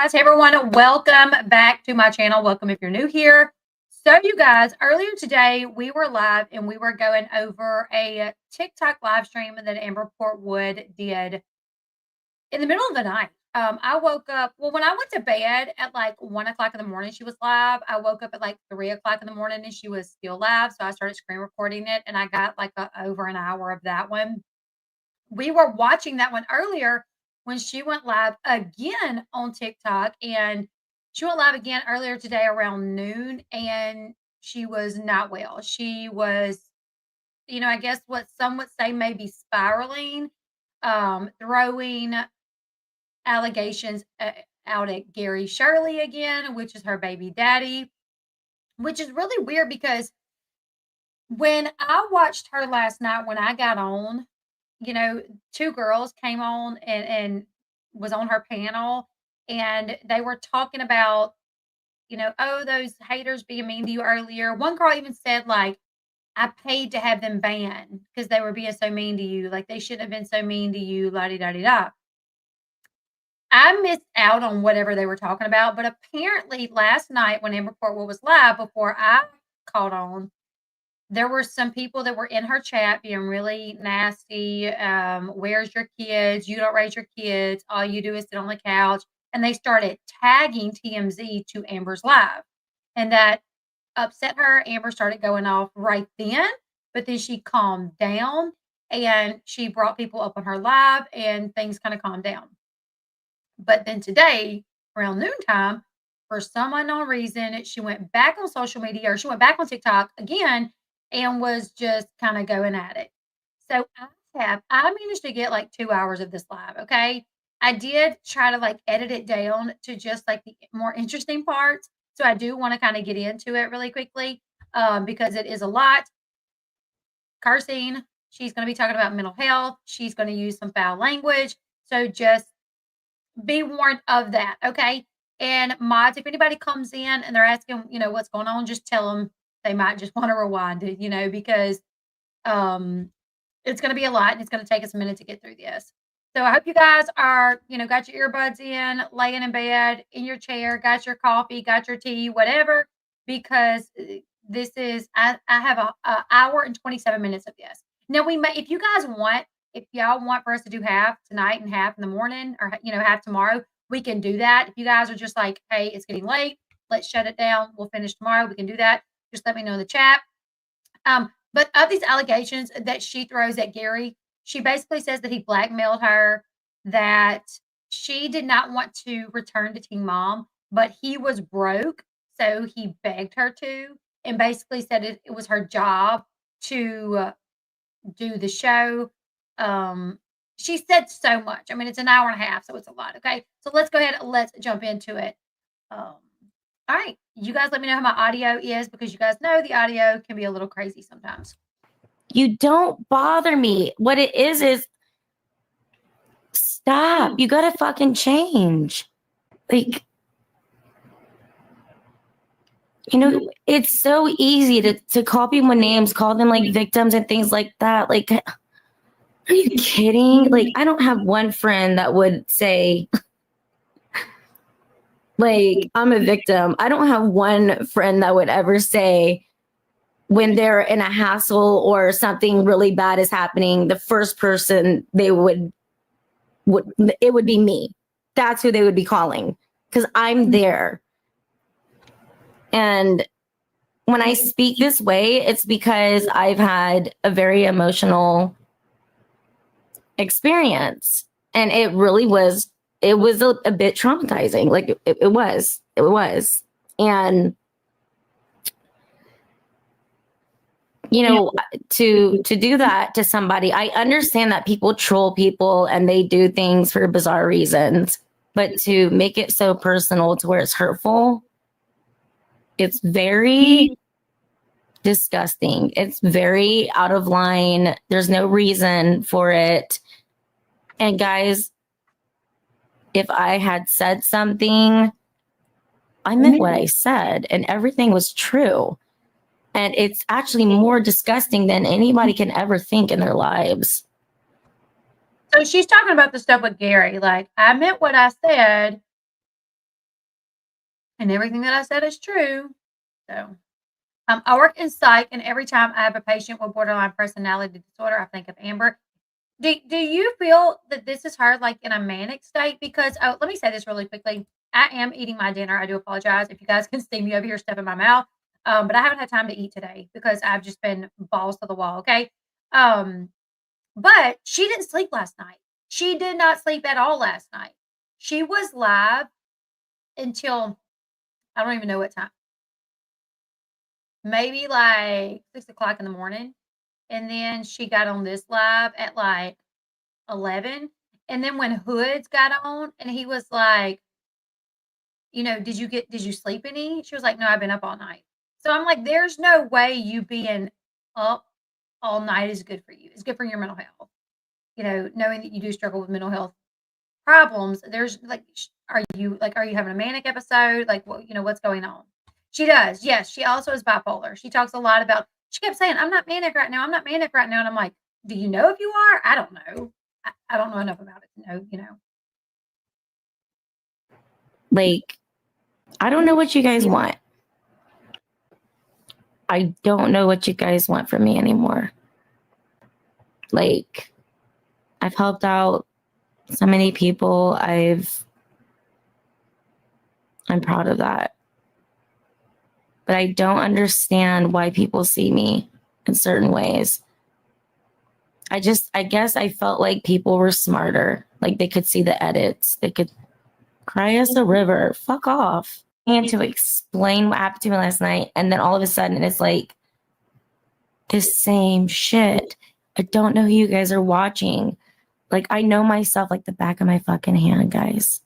guys. Hey, everyone. Welcome back to my channel. Welcome if you're new here. So, you guys, earlier today, we were live and we were going over a TikTok live stream that Amber Portwood did in the middle of the night. I woke up, well, when I went to bed at like 1 o'clock in the morning, she was live. I woke up at like 3 o'clock in the morning and she was still live. So I started screen recording it and I got like over an hour of that one. We were watching that one earlier when she went live again on TikTok, and she went live again earlier today around noon, and she was not well. She was, I guess what some would say maybe spiraling, throwing allegations out at Gary Shirley again, which is her baby daddy, which is really weird because when I watched her last night when I got on, two girls came on and was on her panel, and they were talking about, oh, those haters being mean to you earlier. One girl even said, like, I paid to have them banned because they were being so mean to you. Like, they shouldn't have been so mean to you, la di da di da. I missed out on whatever they were talking about, but apparently last night when Amber Portwood was live before I caught on, there were some people that were in her chat being really nasty. Where's your kids? You don't raise your kids. All you do is sit on the couch. And they started tagging TMZ to Amber's live. And that upset her. Amber started going off right then. But then she calmed down and she brought people up on her live and things kind of calmed down. But then today, around noontime, for some unknown reason, she went back on social media, or she went back on TikTok again and was just kind of going at it. So I managed to get like 2 hours of this live. Okay. I did try to like edit it down to just like the more interesting parts. So I do want to kind of get into it really quickly because it is a lot. Cursing. She's going to be talking about mental health. She's going to use some foul language. So just be warned of that. Okay. And mods, if anybody comes in and they're asking, what's going on, just tell them they might just want to rewind it, because it's going to be a lot and it's going to take us a minute to get through this. So I hope you guys are, got your earbuds in, laying in bed, in your chair, got your coffee, got your tea, whatever, because this is, I have a hour and 27 minutes of this. Now we may, if y'all want for us to do half tonight and half in the morning, or, half tomorrow, we can do that. If you guys are just like, hey, it's getting late, let's shut it down. We'll finish tomorrow. We can do that. Just let me know in the chat. But of these allegations that she throws at Gary, she basically says that he blackmailed her, that she did not want to return to Teen Mom, but he was broke. So he begged her to, and basically said it was her job to do the show. She said so much. I mean, it's an hour and a half, so it's a lot. Okay. So let's go ahead and let's jump into it. All right. You guys let me know how my audio is, because you guys know the audio can be a little crazy sometimes. You don't bother me. What it is stop. You gotta fucking change. Like, it's so easy to call people names, call them like victims and things like that. Like, are you kidding? Like, I don't have one friend that would say, like, I'm a victim. I don't have one friend that would ever say, when they're in a hassle or something really bad is happening, the first person they would it would be me. That's who they would be calling, because I'm there. And when I speak this way, it's because I've had a very emotional experience, and it was a bit traumatizing. Like it was. And to do that to somebody, I understand that people troll people and they do things for bizarre reasons, but to make it so personal to where it's hurtful, it's very disgusting. It's very out of line. There's no reason for it. And guys, if I had said something, I meant what I said, and everything was true. And it's actually more disgusting than anybody can ever think in their lives. So she's talking about the stuff with Gary. Like, I meant what I said, And everything that I said is true. So, I work in psych, and every time I have a patient with borderline personality disorder, I think of Amber. Do you feel that this is her, like, in a manic state? Because oh, let me say this really quickly. I am eating my dinner. I do apologize if you guys can see me over here stuffing my mouth. But I haven't had time to eat today because I've just been balls to the wall. Okay. Um, but she didn't sleep last night. She did not sleep at all last night. She was live until I don't even know what time. Maybe like 6 o'clock in the morning. And then she got on this live at like 11. And then when Hoods got on and he was like, did you sleep any? She was like, no, I've been up all night. So I'm like, there's no way you being up all night is good for you. It's good for your mental health. Knowing that you do struggle with mental health problems. There's like, are you having a manic episode? Like, what's going on? She does. Yes. She also is bipolar. She talks a lot about, she kept saying, I'm not manic right now. I'm not manic right now. And I'm like, do you know if you are? I don't know. I don't know enough about it to know. Like, I don't know what you guys want. I don't know what you guys want from me anymore. Like, I've helped out so many people. I'm proud of that. But I don't understand why people see me in certain ways. I guess I felt like people were smarter. Like they could see the edits. They could cry us a river. Fuck off. And to explain what happened to me last night. And then all of a sudden it's like the same shit. I don't know who you guys are watching. Like I know myself like the back of my fucking hand, guys.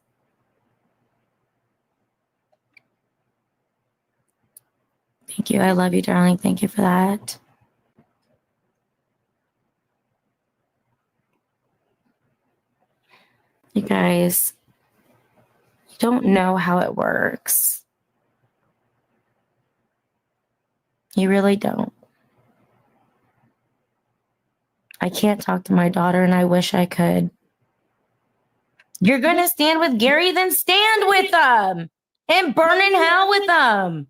Thank you. I love you, darling. Thank you for that. You guys, you don't know how it works. You really don't. I can't talk to my daughter and I wish I could. You're going to stand with Gary? Then stand with them and burn in hell with them.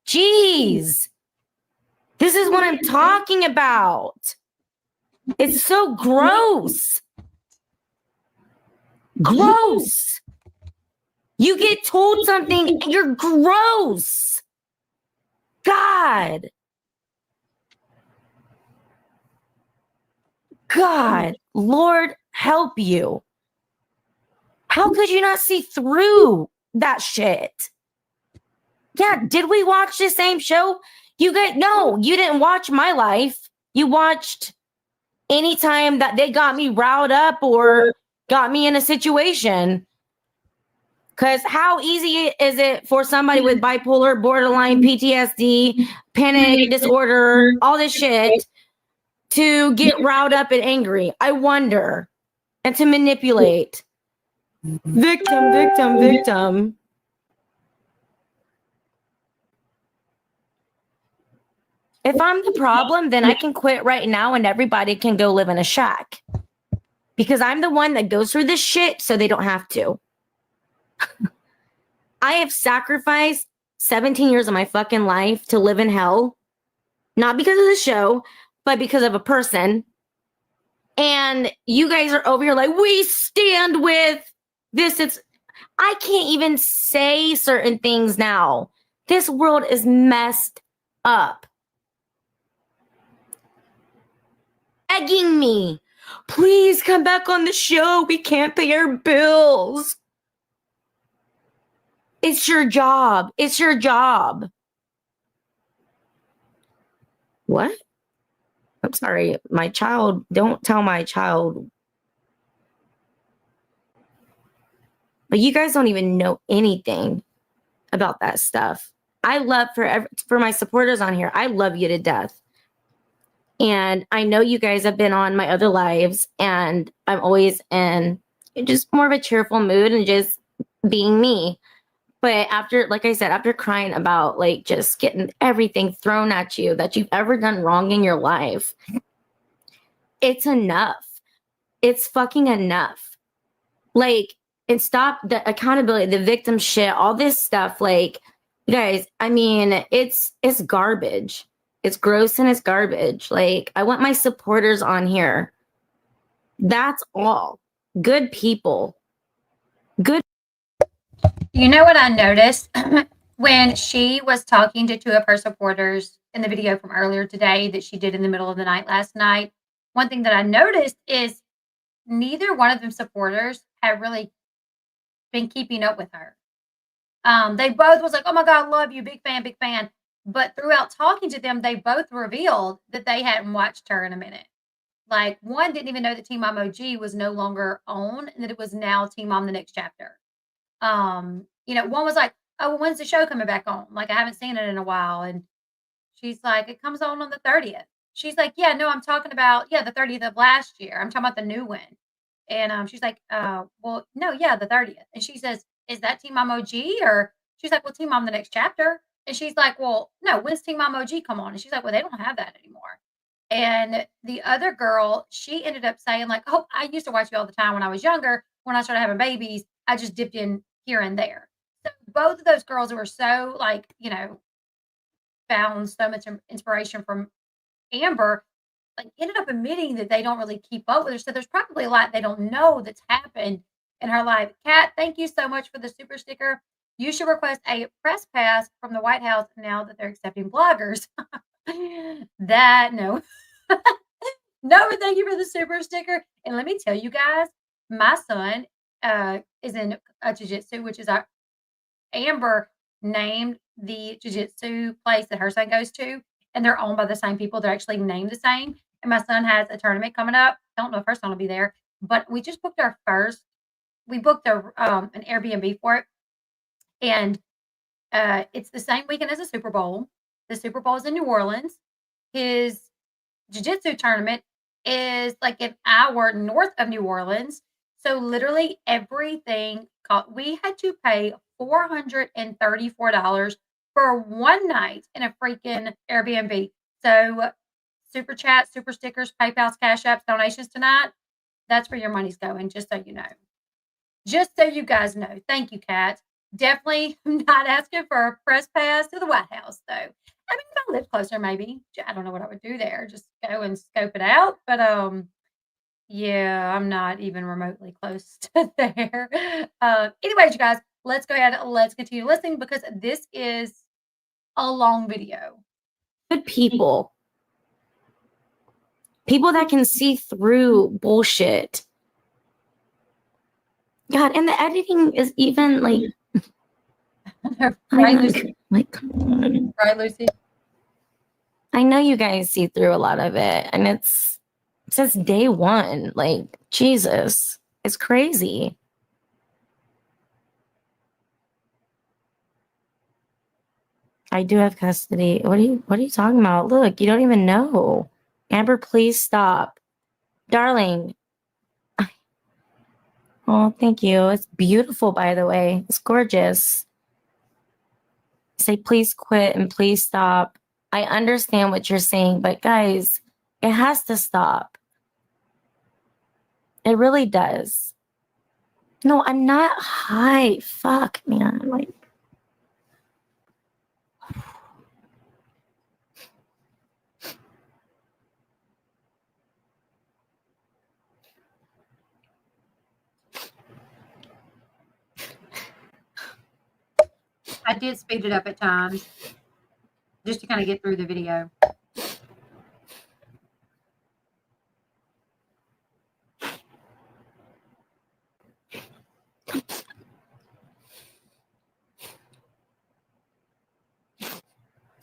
Jeez. This is what I'm talking about. It's so gross. Gross. You get told something, you're gross. God. God, Lord, help you. How could you not see through that shit? Yeah, did we watch the same show? No, you didn't watch my life. You watched anytime that they got me riled up or got me in a situation. Because how easy is it for somebody with bipolar, borderline, PTSD, panic disorder, all this shit to get riled up and angry? I wonder. And to manipulate. Victim, victim, victim. If I'm the problem, then I can quit right now and everybody can go live in a shack. Because I'm the one that goes through this shit so they don't have to. I have sacrificed 17 years of my fucking life to live in hell. Not because of the show, but because of a person. And you guys are over here like, we stand with this. I can't even say certain things now. This world is messed up. Begging me, please come back on the show. We can't pay our bills. It's your job. It's your job. What? I'm sorry. My child, don't tell my child. But you guys don't even know anything about that stuff. I love for my supporters on here. I love you to death. And I know you guys have been on my other lives and I'm always in just more of a cheerful mood and just being me. But after, like I said, after crying about like just getting everything thrown at you that you've ever done wrong in your life, it's enough. It's fucking enough. Like, and stop the accountability, the victim shit, all this stuff. Like, you guys, I mean, it's garbage. It's gross and it's garbage. Like, I want my supporters on here. That's all. Good people. Good. You know what I noticed when she was talking to two of her supporters in the video from earlier today that she did in the middle of the night last night? One thing that I noticed is neither one of them supporters have really been keeping up with her. They both was like, "Oh my God, love you, big fan, big fan." But throughout talking to them, they both revealed that they hadn't watched her in a minute. Like one didn't even know that Team Mom OG was no longer on and that it was now Team Mom the Next Chapter. One was like, "Oh, well, when's the show coming back on? Like I haven't seen it in a while." And she's like, "It comes on the 30th." She's like, "Yeah, no, I'm talking about, yeah, the 30th of last year. I'm talking about the new one." And she's like, well, no, yeah, the 30th. And she says, "Is that Team Mom OG?" Or she's like, "Well, Team Mom the Next Chapter." And she's like, "Well, no, when's Team Mom OG come on?" And she's like, "Well, they don't have that anymore." And the other girl, she ended up saying, like, "Oh, I used to watch you all the time when I was younger. When I started having babies, I just dipped in here and there." So both of those girls were so like, found so much inspiration from Amber, like, ended up admitting that they don't really keep up with her. So there's probably a lot they don't know that's happened in her life. Kat, thank you so much for the super sticker. You should request a press pass from the White House now that they're accepting bloggers. That no. No, but thank you for the super sticker. And let me tell you guys, my son is in jiu-jitsu, which is our Amber named the jiu-jitsu place that her son goes to, and they're owned by the same people. They're actually named the same. And my son has a tournament coming up. Don't know if her son will be there, but we just booked our first. We booked an Airbnb for it, and it's the same weekend as the Super Bowl. The Super Bowl is in New Orleans. His jiu-jitsu tournament is like an hour north of New Orleans. So literally everything we had to pay $434 for one night in a freaking Airbnb. So super chat, super stickers, PayPal's, Cash Apps, donations tonight. That's where your money's going, just so you know. Just so you guys know. Thank you, Kat. Definitely not asking for a press pass to the White House, though. I mean, if I lived closer, maybe. I don't know what I would do there. Just go and scope it out. But yeah, I'm not even remotely close to there. Anyways, you guys, let's go ahead. Let's continue listening because this is a long video. Good people. People that can see through bullshit. God, and the editing is even like Right, Lucy? like, come on. Right, Lucy? I know you guys see through a lot of it, and it's since day one. Like, Jesus, it's crazy. I do have custody. What are you talking about? Look, you don't even know. Amber, please stop. Darling. Oh, thank you. It's beautiful, by the way. It's gorgeous. Say please quit and please stop. I understand what you're saying, but guys, it has to stop. It really does. No, I'm not high. Fuck, man. Like, I did speed it up at times just to kind of get through the video.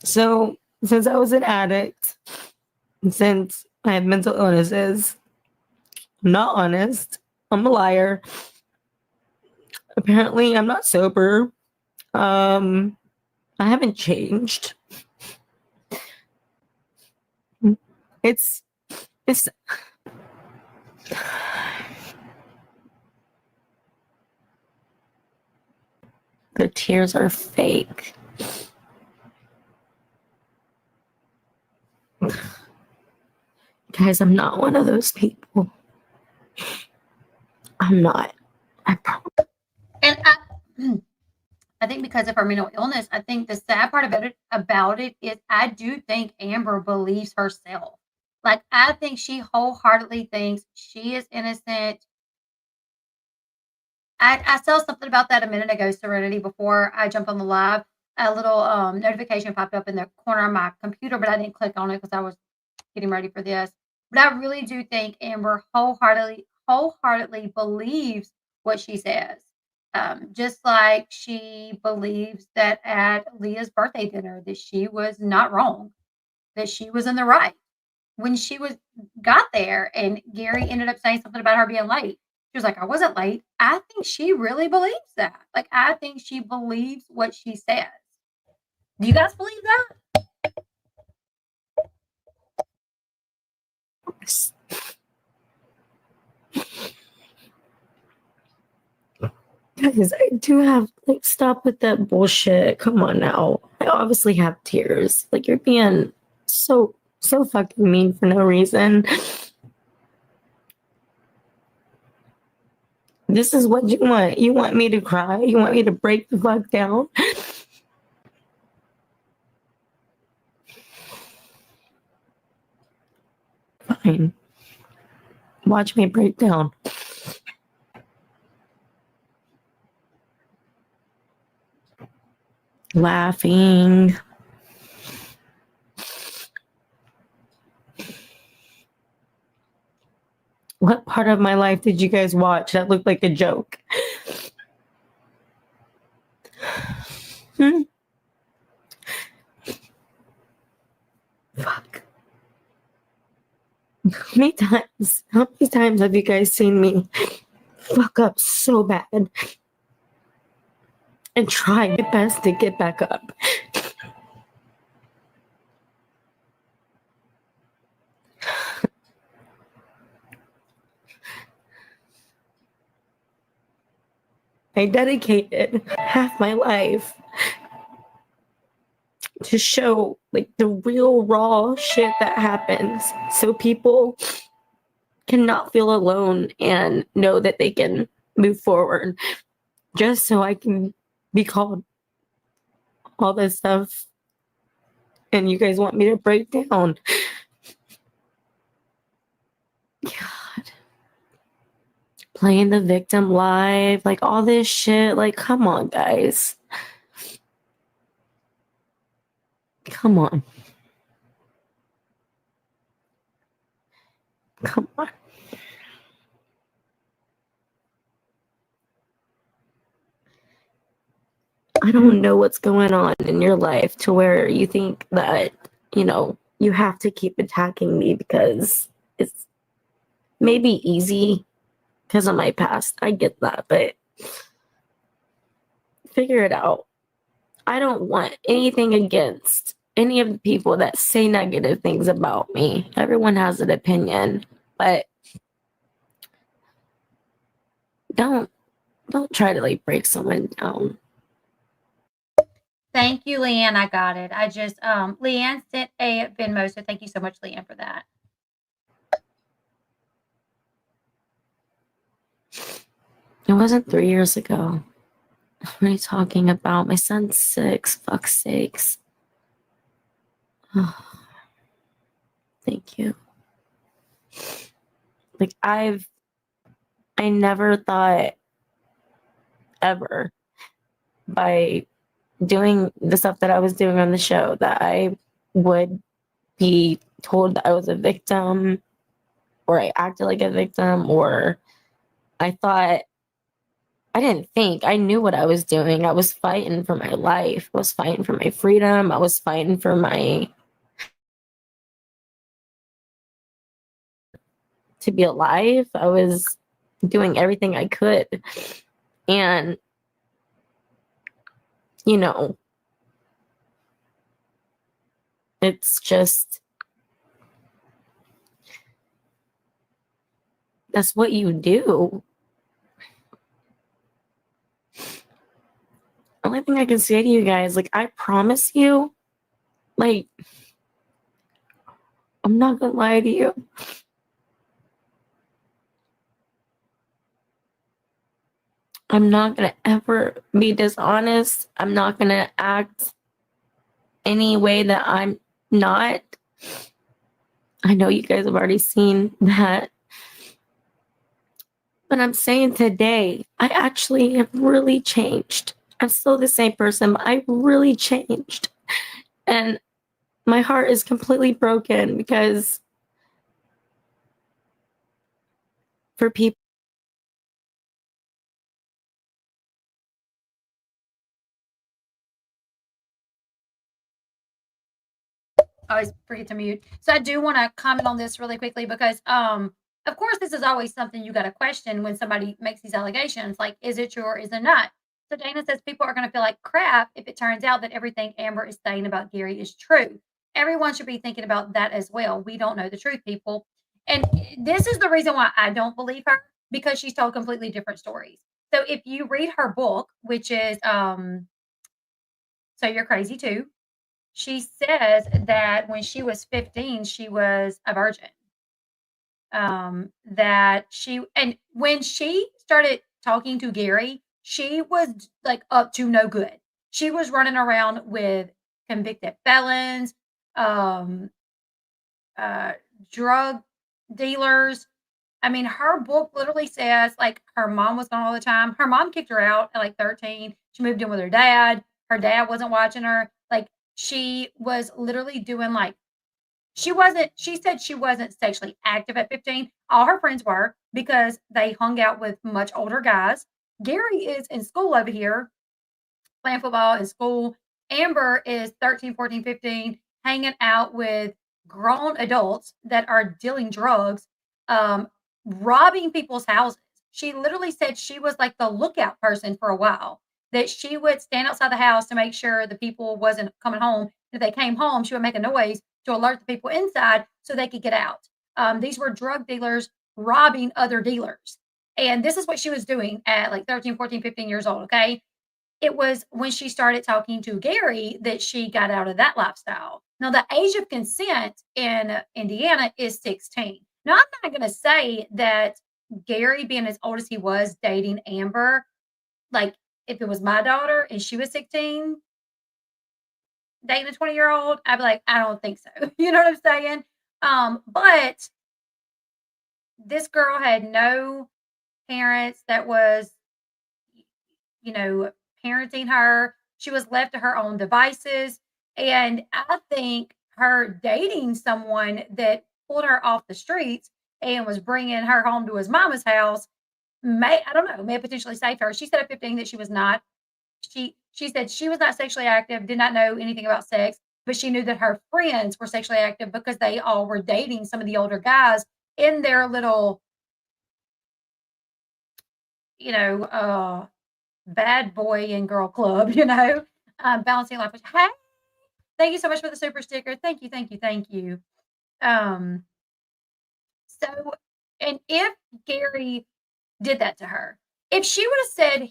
so since I was an addict, since I have mental illnesses, I'm not honest. I'm a liar. Apparently, I'm not sober. I haven't changed. It's the tears are fake. Guys, I'm not one of those people. I'm not. I promise. And I think because of her mental illness, I think the sad part about it is I do think Amber believes herself. Like, I think she wholeheartedly thinks she is innocent. I saw something about that a minute ago, Serenity, before I jumped on the live. A little notification popped up in the corner of my computer, but I didn't click on it because I was getting ready for this. But I really do think Amber wholeheartedly believes what she says. Just like she believes that at Leah's birthday dinner that she was not wrong, that she was in the right. When she got there and Gary ended up saying something about her being late, she was like, I wasn't late. I think she really believes that. Like, I think she believes what she says. Do you guys believe that? Guys, I do have, like, stop with that bullshit. Come on now. I obviously have tears. Like, you're being so fucking mean for no reason. This is what you want. You want me to cry? You want me to break the fuck down? Fine. Watch me break down. Laughing. What part of my life did you guys watch that looked like a joke? Fuck. How many times have you guys seen me fuck up so bad and try my best to get back up? I dedicated half my life to show, like, the real raw shit that happens so people cannot feel alone and know that they can move forward, just so I can be called all this stuff and you guys want me to break down. God. Playing the victim live, like, all this shit. Like, come on, guys. Come on. Come on. I don't know what's going on in your life to where you think that, you have to keep attacking me because it's maybe easy because of my past. I get that, but figure it out. I don't want anything against any of the people that say negative things about me. Everyone has an opinion, but don't try to, like, break someone down. Thank you, Leanne. I got it. I just Leanne sent a Venmo, so thank you so much, Leanne, for that. It wasn't 3 years ago. What are you talking about? My son's 6. Fuck's sakes. Thank you. Like, I never thought ever by doing the stuff that I was doing on the show that I would be told that I was a victim, or I acted like a victim, or I knew what I was doing. I was fighting for my life. I was fighting for my freedom. I was fighting for to be alive. I was doing everything I could. And, it's just, that's what you do. Only thing I can say to you guys, like, I promise you, like, I'm not gonna lie to you. I'm not going to ever be dishonest. I'm not going to act any way that I'm not. I know you guys have already seen that. But I'm saying today, I actually have really changed. I'm still the same person, but I really changed. And my heart is completely broken because for people. I always forget to mute. So I do want to comment on this really quickly because, of course, this is always something you got to question when somebody makes these allegations. Like, is it true or is it not? So Dana says people are going to feel like crap if it turns out that everything Amber is saying about Gary is true. Everyone should be thinking about that as well. We don't know the truth, people. And this is the reason why I don't believe her, because she's told completely different stories. So if you read her book, which is So You're Crazy Too, she says that when she was 15, she was a virgin. That she and when she started talking to Gary, she was like up to no good. She was running around with convicted felons, um, uh, drug dealers. I mean, her book literally says like her mom was gone all the time. Her mom kicked her out at like 13. She moved in with her dad. Her dad wasn't watching her. Like she was literally doing like she said she wasn't sexually active at 15. All her friends were because they hung out with much older guys. Gary is in school over here playing football in school. Amber is 13, 14, 15, hanging out with grown adults that are dealing drugs, um, robbing people's houses. She literally said she was like the lookout person for a while, that she would stand outside the house to make sure the people wasn't coming home. If they came home, she would make a noise to alert the people inside so they could get out. These were drug dealers robbing other dealers. And this is what she was doing at like 13, 14, 15 years old. Okay. It was when she started talking to Gary that she got out of that lifestyle. Now, the age of consent in Indiana is 16. Now, I'm not going to say that Gary, being as old as he was, dating Amber, like if it was my daughter and she was 16, dating a 20-year-old, I'd be like, I don't think so. You know what I'm saying? But this girl had no parents that was, you know, parenting her. She was left to her own devices. And I think her dating someone that pulled her off the streets and was bringing her home to his mama's house may, I don't know, may have potentially saved her. She said at 15 that she was not. She said she was not sexually active, did not know anything about sex, but she knew that her friends were sexually active because they all were dating some of the older guys in their little, you know, bad boy and girl club, you know, balancing life. Hey, thank you so much for the super sticker. Thank you, thank you, thank you. Um, so, and if Gary did that to her, if she would have said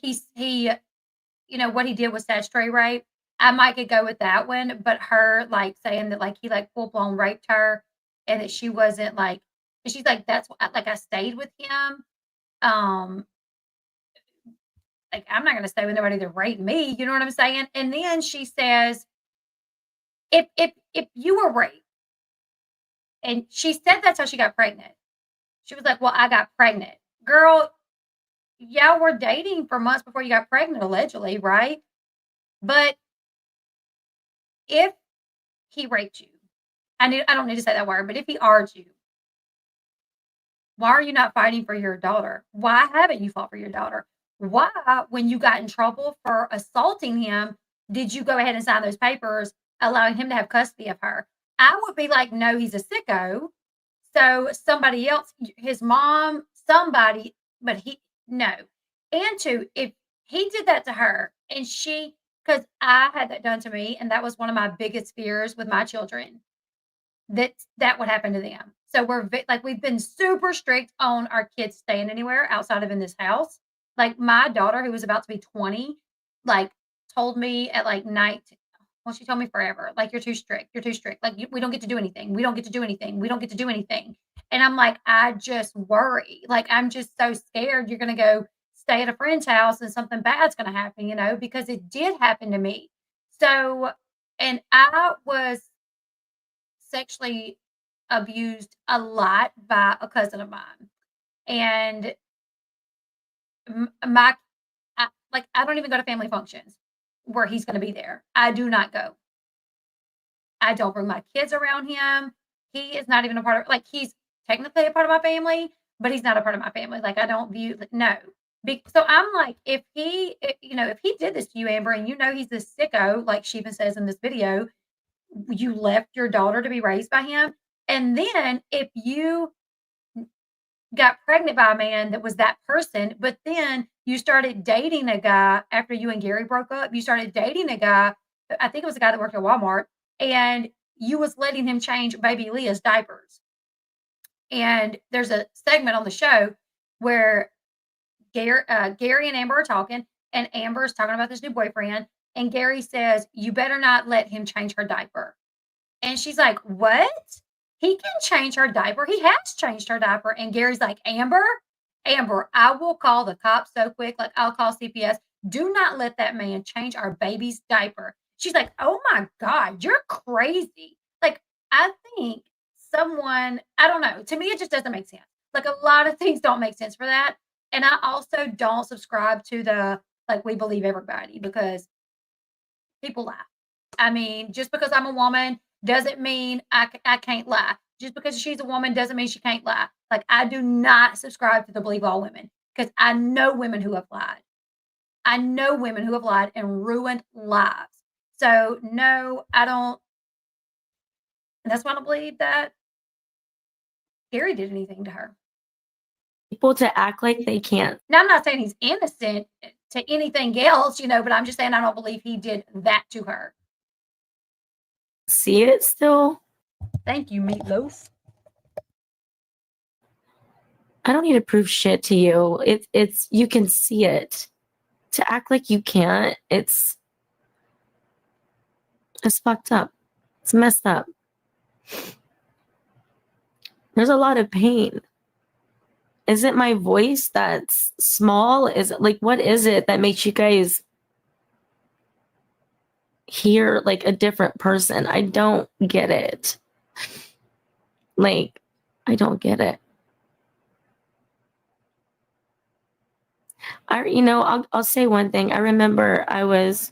you know, what he did was statutory rape, I might could go with that one. But her like saying that like he like full blown raped her and that she wasn't like, and she's like, that's what, like I stayed with him. Um, like I'm not gonna stay with nobody that raped me. You know what I'm saying? And then she says, if you were raped, and she said that's how she got pregnant. She was like, "Well, I got pregnant." Girl, y'all were dating for months before you got pregnant, allegedly, right? But if he raped you, I don't need to say that word, but if he argued you, why are you not fighting for your daughter? Why haven't you fought for your daughter? Why, when you got in trouble for assaulting him, did you go ahead and sign those papers allowing him to have custody of her? I would be like, no, he's a sicko. So somebody else, his mom, somebody, but he, no. And two, if he did that to her and because I had that done to me, and that was one of my biggest fears with my children, that would happen to them. So like we've been super strict on our kids staying anywhere outside of in this house. Like my daughter, who was about to be 20, like told me at like night. Well, she told me forever, like you're too strict. You're too strict. Like we don't get to do anything. We don't get to do anything. We don't get to do anything. And I'm like, I just worry. Like I'm just so scared you're gonna go stay at a friend's house and something bad's going to happen, because it did happen to me. So, and I was sexually abused a lot by a cousin of mine. And my, I don't even go to family functions where he's going to be there. I do not go. I don't bring my kids around him. He is not even a part of, he's technically a part of my family, but he's not a part of my family. I don't view, no. So I'm like, if he did this to you, Amber, and he's this sicko, like she even says in this video, you left your daughter to be raised by him. And then if you got pregnant by a man that was that person, but then you started dating a guy after you and Gary broke up, you started dating a guy, I think it was a guy that worked at Walmart, and you was letting him change baby Leah's diapers. And there's a segment on the show where Gary and Amber are talking, and Amber's talking about this new boyfriend, and Gary says, "You better not let him change her diaper." And she's like, "What? He can change her diaper. He has changed her diaper." And Gary's like, Amber, I will call the cops so quick. I'll call CPS. Do not let that man change our baby's diaper. She's like, oh my God, you're crazy. I think I don't know. To me, it just doesn't make sense. A lot of things don't make sense for that. And I also don't subscribe to the, we believe everybody, because people lie. I mean, just because I'm a woman doesn't mean I can't lie. Just because she's a woman doesn't mean she can't lie. I do not subscribe to the believe all women, because I know women who have lied. I know women who have lied and ruined lives. So no, I don't. And that's why I don't believe that Gary did anything to her. People to act like they can't. Now, I'm not saying he's innocent to anything else, but I'm just saying I don't believe he did that to her. See it still? Thank you, Meatloaf. I don't need to prove shit to you. It's you can see it. To act like you can't, it's fucked up. It's messed up. There's a lot of pain. Is it my voice that's small? Is it what is it that makes you guys hear a different person? I don't get it. I don't get it. I'll say one thing. I remember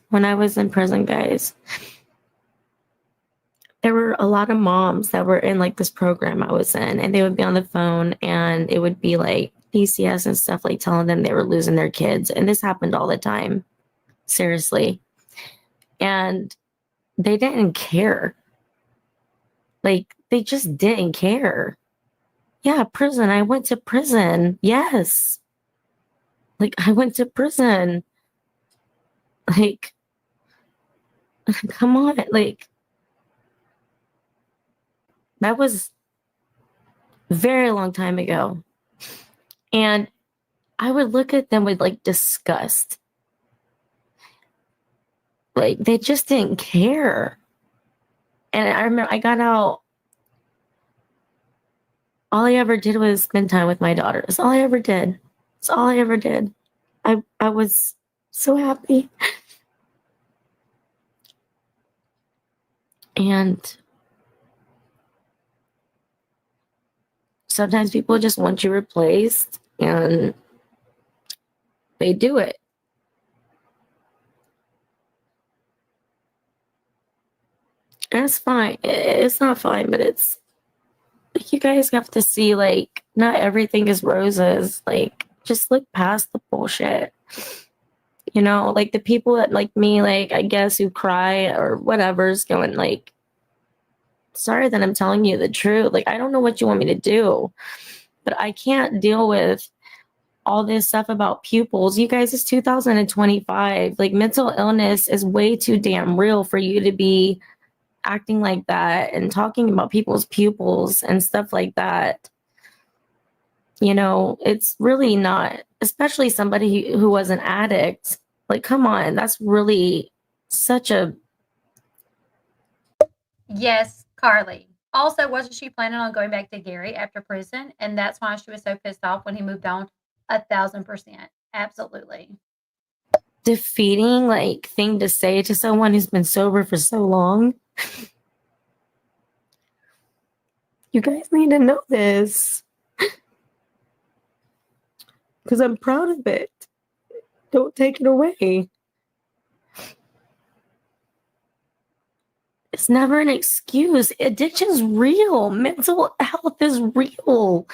when I was in prison, guys, there were a lot of moms that were in this program I was in, and they would be on the phone, and it would be DCS and stuff, telling them they were losing their kids. And this happened all the time. Seriously. And they didn't care. They just didn't care. Yeah, prison. I went to prison. Yes. I went to prison. Come on. That was a very long time ago. And I would look at them with disgust. They just didn't care. And I remember I got out. All I ever did was spend time with my daughter. That's all I ever did. That's all I ever did. I was so happy. And sometimes people just want you replaced, and they do it. And it's fine. It's not fine, but it's you guys have to see not everything is roses. Just look past the bullshit. The people that me, I guess, who cry or whatever's going sorry that I'm telling you the truth. I don't know what you want me to do, but I can't deal with all this stuff about pupils. You guys, it's 2025. Mental illness is way too damn real for you to be acting like that and talking about people's pupils and stuff like that. It's really not, especially somebody who was an addict. Come on, that's really such a... Yes, Carly. Also, wasn't she planning on going back to Gary after prison? And that's why she was so pissed off when he moved on? 1,000%. Absolutely. Defeating like thing to say to someone who's been sober for so long. You guys need to know this. Because I'm proud of it. Don't take it away. It's never an excuse. Addiction's real. Mental health is real.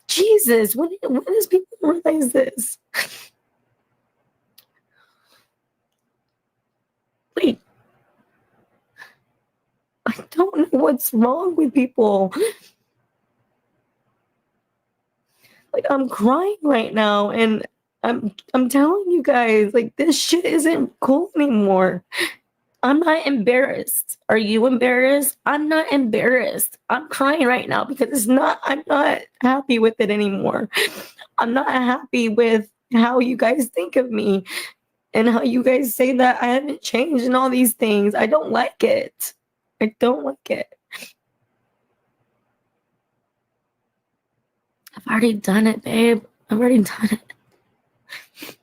Jesus, when does people realize this? Wait. I don't know what's wrong with people. Like, I'm crying right now, and I'm telling you guys, like, this shit isn't cool anymore. I'm not embarrassed. Are you embarrassed? I'm not embarrassed. I'm crying right now because I'm not happy with it anymore. I'm not happy with how you guys think of me and how you guys say that I haven't changed and all these things. I don't like it. I don't like it. I've already done it, babe. I've already done it.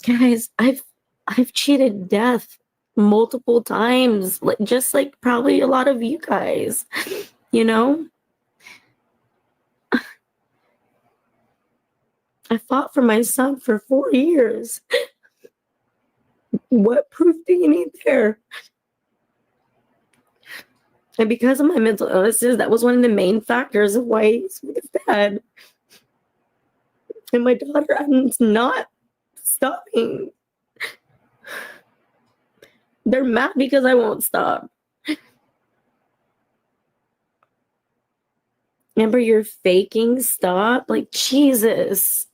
Guys, I've cheated death multiple times, like just like probably a lot of you guys, you know? I fought for my son for 4 years. What proof do you need there? And because of my mental illnesses, that was one of the main factors of why he's with his dad. And my daughter, I'm not stopping. They're mad because I won't stop. Amber, you're faking. Stop. Like, Jesus.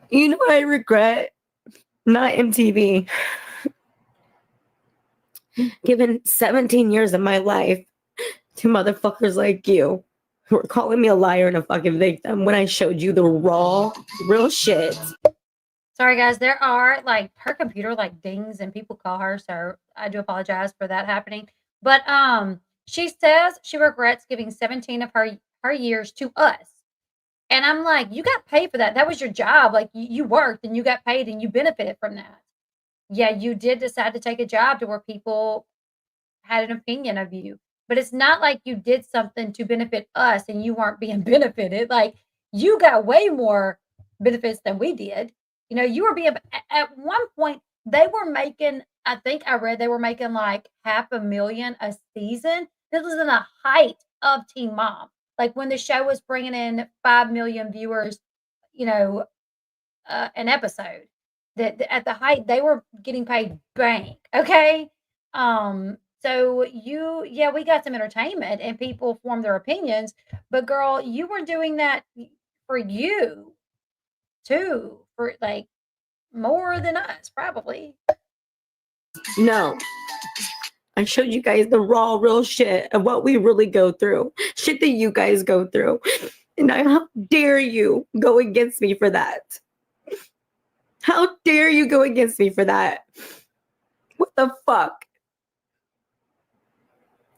You know what I regret? Not MTV. Given 17 years of my life to motherfuckers like you who are calling me a liar and a fucking victim when I showed you the raw, real shit. Sorry, guys. There are like her computer like dings and people call her, so I do apologize for that happening. But she says she regrets giving 17 of her years to us. And I'm like, you got paid for that. That was your job. Like you worked and you got paid and you benefited from that. Yeah, you did decide to take a job to where people had an opinion of you. But it's not like you did something to benefit us and you weren't being benefited. Like you got way more benefits than we did. You know, you were being at one point they were making, I think I read they were making like half a million a season. This was in the height of Teen Mom. Like when the show was bringing in 5 million viewers, you know, an episode. That at the height they were getting paid bank. Okay. So yeah, we got some entertainment and people formed their opinions, but girl, you were doing that for you too, for like more than us, probably. No. I showed you guys the raw, real shit of what we really go through. Shit that you guys go through. And how dare you go against me for that? How dare you go against me for that? What the fuck?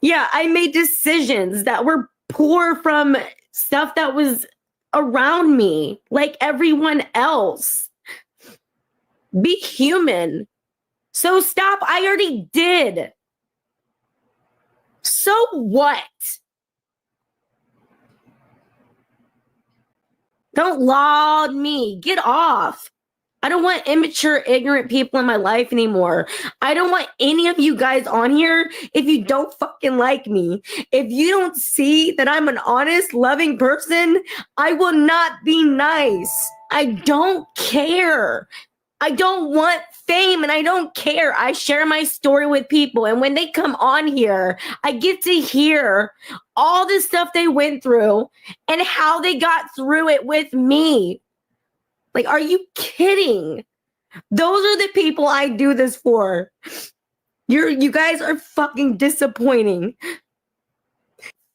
Yeah, I made decisions that were poor from stuff that was around me, like everyone else. Be human. So stop. I already did. So what? Don't laud me. Get off. I don't want immature, ignorant people in my life anymore. I don't want any of you guys on here if you don't fucking like me. If you don't see that I'm an honest, loving person, I will not be nice. I don't care. I don't want fame and I don't care. I share my story with people. And when they come on here, I get to hear all the stuff they went through and how they got through it with me. Like, are you kidding? Those are the people I do this for. You guys are fucking disappointing.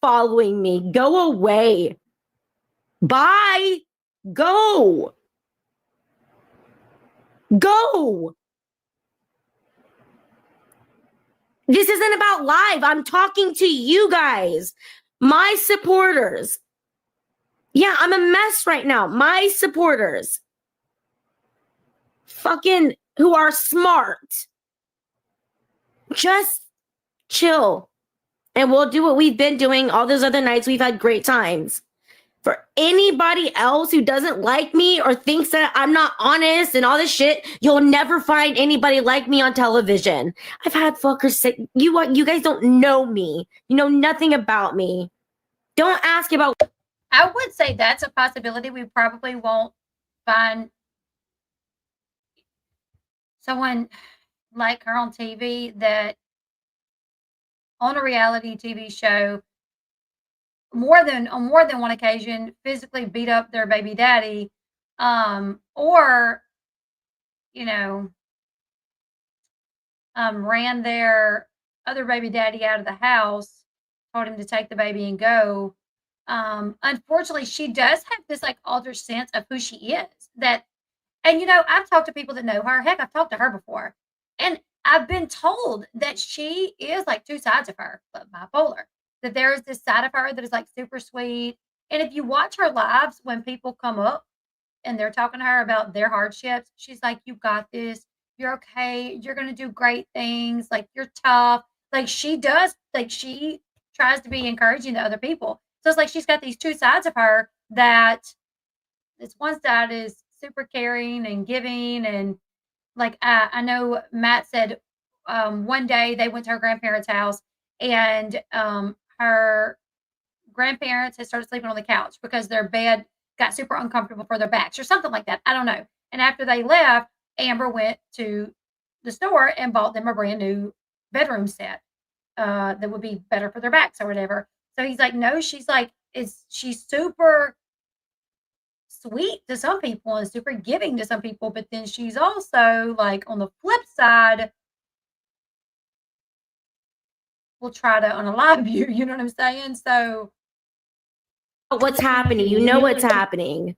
Following me. Go away. Bye. Go. Go. This isn't about live. I'm talking to you guys, my supporters. Yeah, I'm a mess right now. My supporters, fucking who are smart, just chill. And we'll do what we've been doing all those other nights. We've had great times. For anybody else who doesn't like me or thinks that I'm not honest and all this shit, you'll never find anybody like me on television. I've had fuckers say, you guys don't know me. You know nothing about me. Don't ask about. I would say that's a possibility. We probably won't find someone like her on TV that on a reality TV show on more than one occasion physically beat up their baby daddy, or you know, ran their other baby daddy out of the house, told him to take the baby and go. Unfortunately, she does have this like altered sense of who she is. That, and I've talked to people that know her. Heck, I've talked to her before, and I've been told that she is like two sides of her, but bipolar. That there is this side of her that is like super sweet, and if you watch her lives when people come up and they're talking to her about their hardships, she's like, "You got this. You're okay. You're gonna do great things. Like you're tough." Like she does. Like she tries to be encouraging to other people. So it's like she's got these two sides of her that this one side is super caring and giving, and like I know Matt said one day they went to her grandparents' house, and her grandparents had started sleeping on the couch because their bed got super uncomfortable for their backs or something like that. I don't know. And after they left, Amber went to the store and bought them a brand new bedroom set that would be better for their backs or whatever. So he's like, no, she's like, she's super sweet to some people and super giving to some people, but then she's also like on the flip side will try to unalive you. You know what I'm saying? So What's happening? You know what's happening.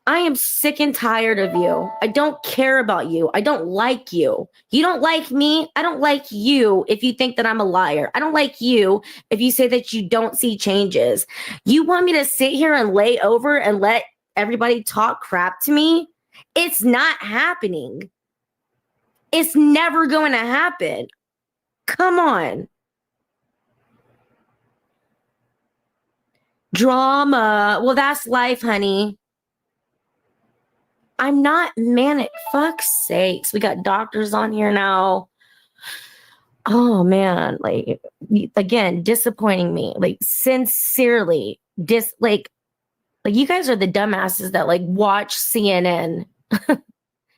I am sick and tired of you. I don't care about you. I don't like you. You don't like me. I don't like you if you think that I'm a liar. I don't like you if you say that you don't see changes. You want me to sit here and lay over and let everybody talk crap to me? It's not happening. It's never going to happen. Come on. Drama. Well, that's life, honey. I'm not manic. Fuck's sakes. We got doctors on here now. Oh man, like again, disappointing me. Like sincerely, like you guys are the dumbasses that like watch CNN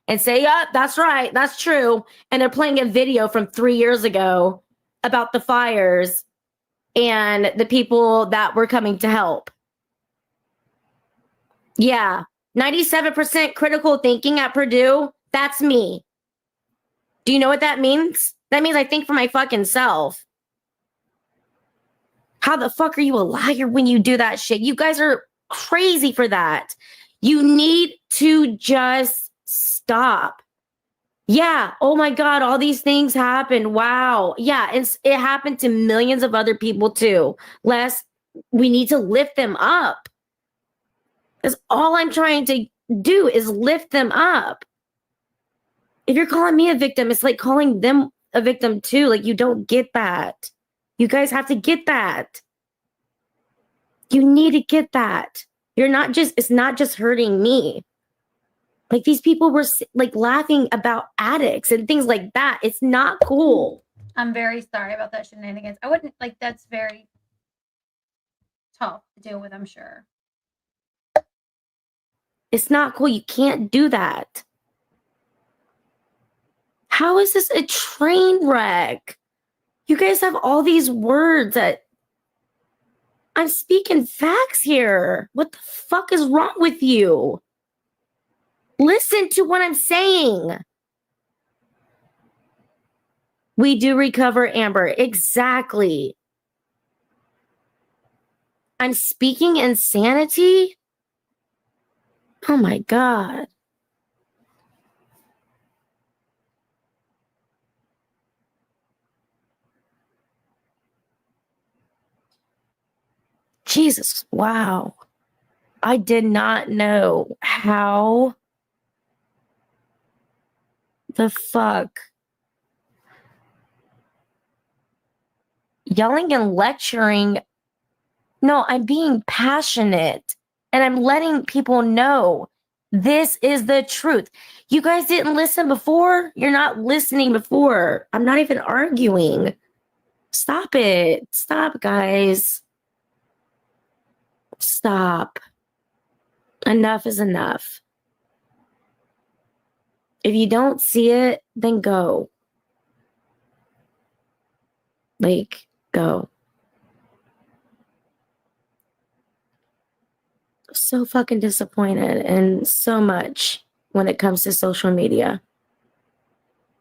and say, "Yeah, that's right, that's true," and they're playing a video from 3 years ago about the fires and the people that were coming to help. Yeah, 97% critical thinking at Purdue. That's me. Do you know what that means? That means I think for my fucking self. How the fuck are you a liar when you do that shit? You guys are crazy for that. You need to just stop. Yeah. Oh my God. All these things happen. Wow. Yeah. It happened to millions of other people too. We need to lift them up. That's all I'm trying to do is lift them up. If you're calling me a victim, it's like calling them a victim too. Like you don't get that. You guys have to get that. You need to get that. It's not just hurting me. Like these people were like laughing about addicts and things like that. It's not cool. I'm very sorry about that shenanigans. I wouldn't like that's very tough to deal with, I'm sure. It's not cool. You can't do that. How is this a train wreck? You guys have all these words that I'm speaking facts here. What the fuck is wrong with you? Listen to what I'm saying. We do recover, Amber. Exactly. I'm speaking insanity? Oh my God. Jesus, wow. I did not know how the fuck yelling and lecturing. No, I'm being passionate and I'm letting people know this is the truth. You guys didn't listen before. You're not listening before. I'm not even arguing. Stop it. Stop, guys. Stop. Enough is enough. If you don't see it, then go. Like, go. So fucking disappointed and so much when it comes to social media.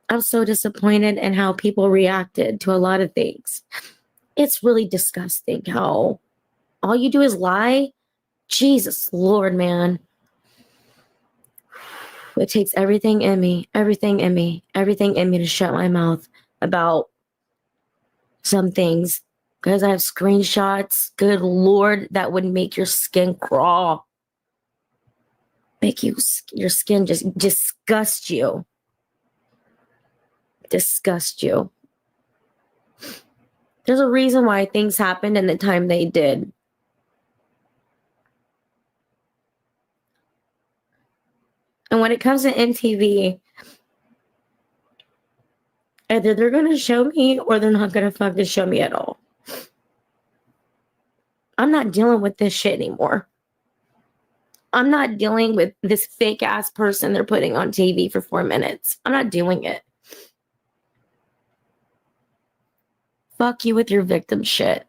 I'm so disappointed in how people reacted to a lot of things. It's really disgusting how all you do is lie. Jesus Lord, man. It takes everything in me to shut my mouth about some things because I have screenshots. Good Lord, that would make your skin crawl. Make your skin just disgust you. Disgust you. There's a reason why things happened in the time they did. And when it comes to MTV, either they're going to show me or they're not going to fucking show me at all. I'm not dealing with this shit anymore. I'm not dealing with this fake ass person they're putting on TV for 4 minutes. I'm not doing it. Fuck you with your victim shit.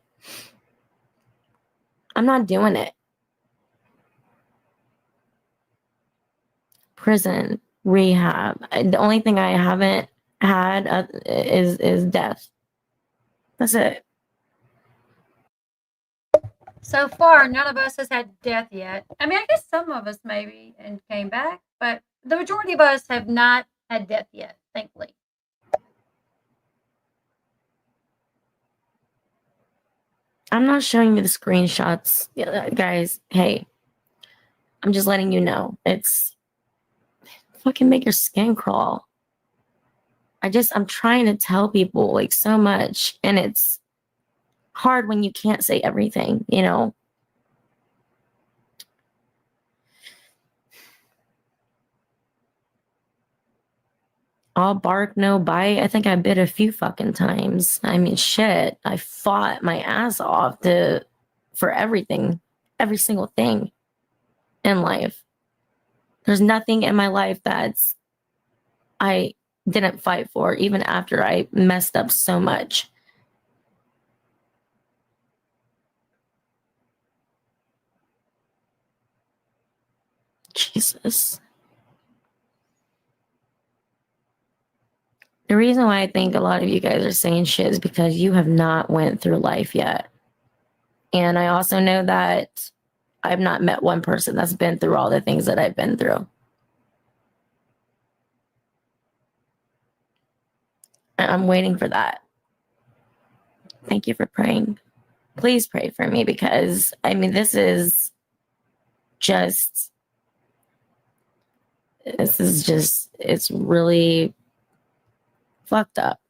I'm not doing it. Prison, rehab. The only thing I haven't had is death. That's it. So far, none of us has had death yet. I mean, I guess some of us maybe and came back, but the majority of us have not had death yet, thankfully. I'm not showing you the screenshots, guys. Hey, I'm just letting you know. It's fucking make your skin crawl. I'm trying to tell people like so much, and it's hard when you can't say everything, you know? All bark, no bite. I think I bit a few fucking times. I mean, shit. I fought my ass off for everything, every single thing in life. There's nothing in my life I didn't fight for, even after I messed up so much. Jesus. The reason why I think a lot of you guys are saying shit is because you have not went through life yet. And I also know that I've not met one person that's been through all the things that I've been through. I'm waiting for that. Thank you for praying. Please pray for me because, I mean, this is just, it's really fucked up.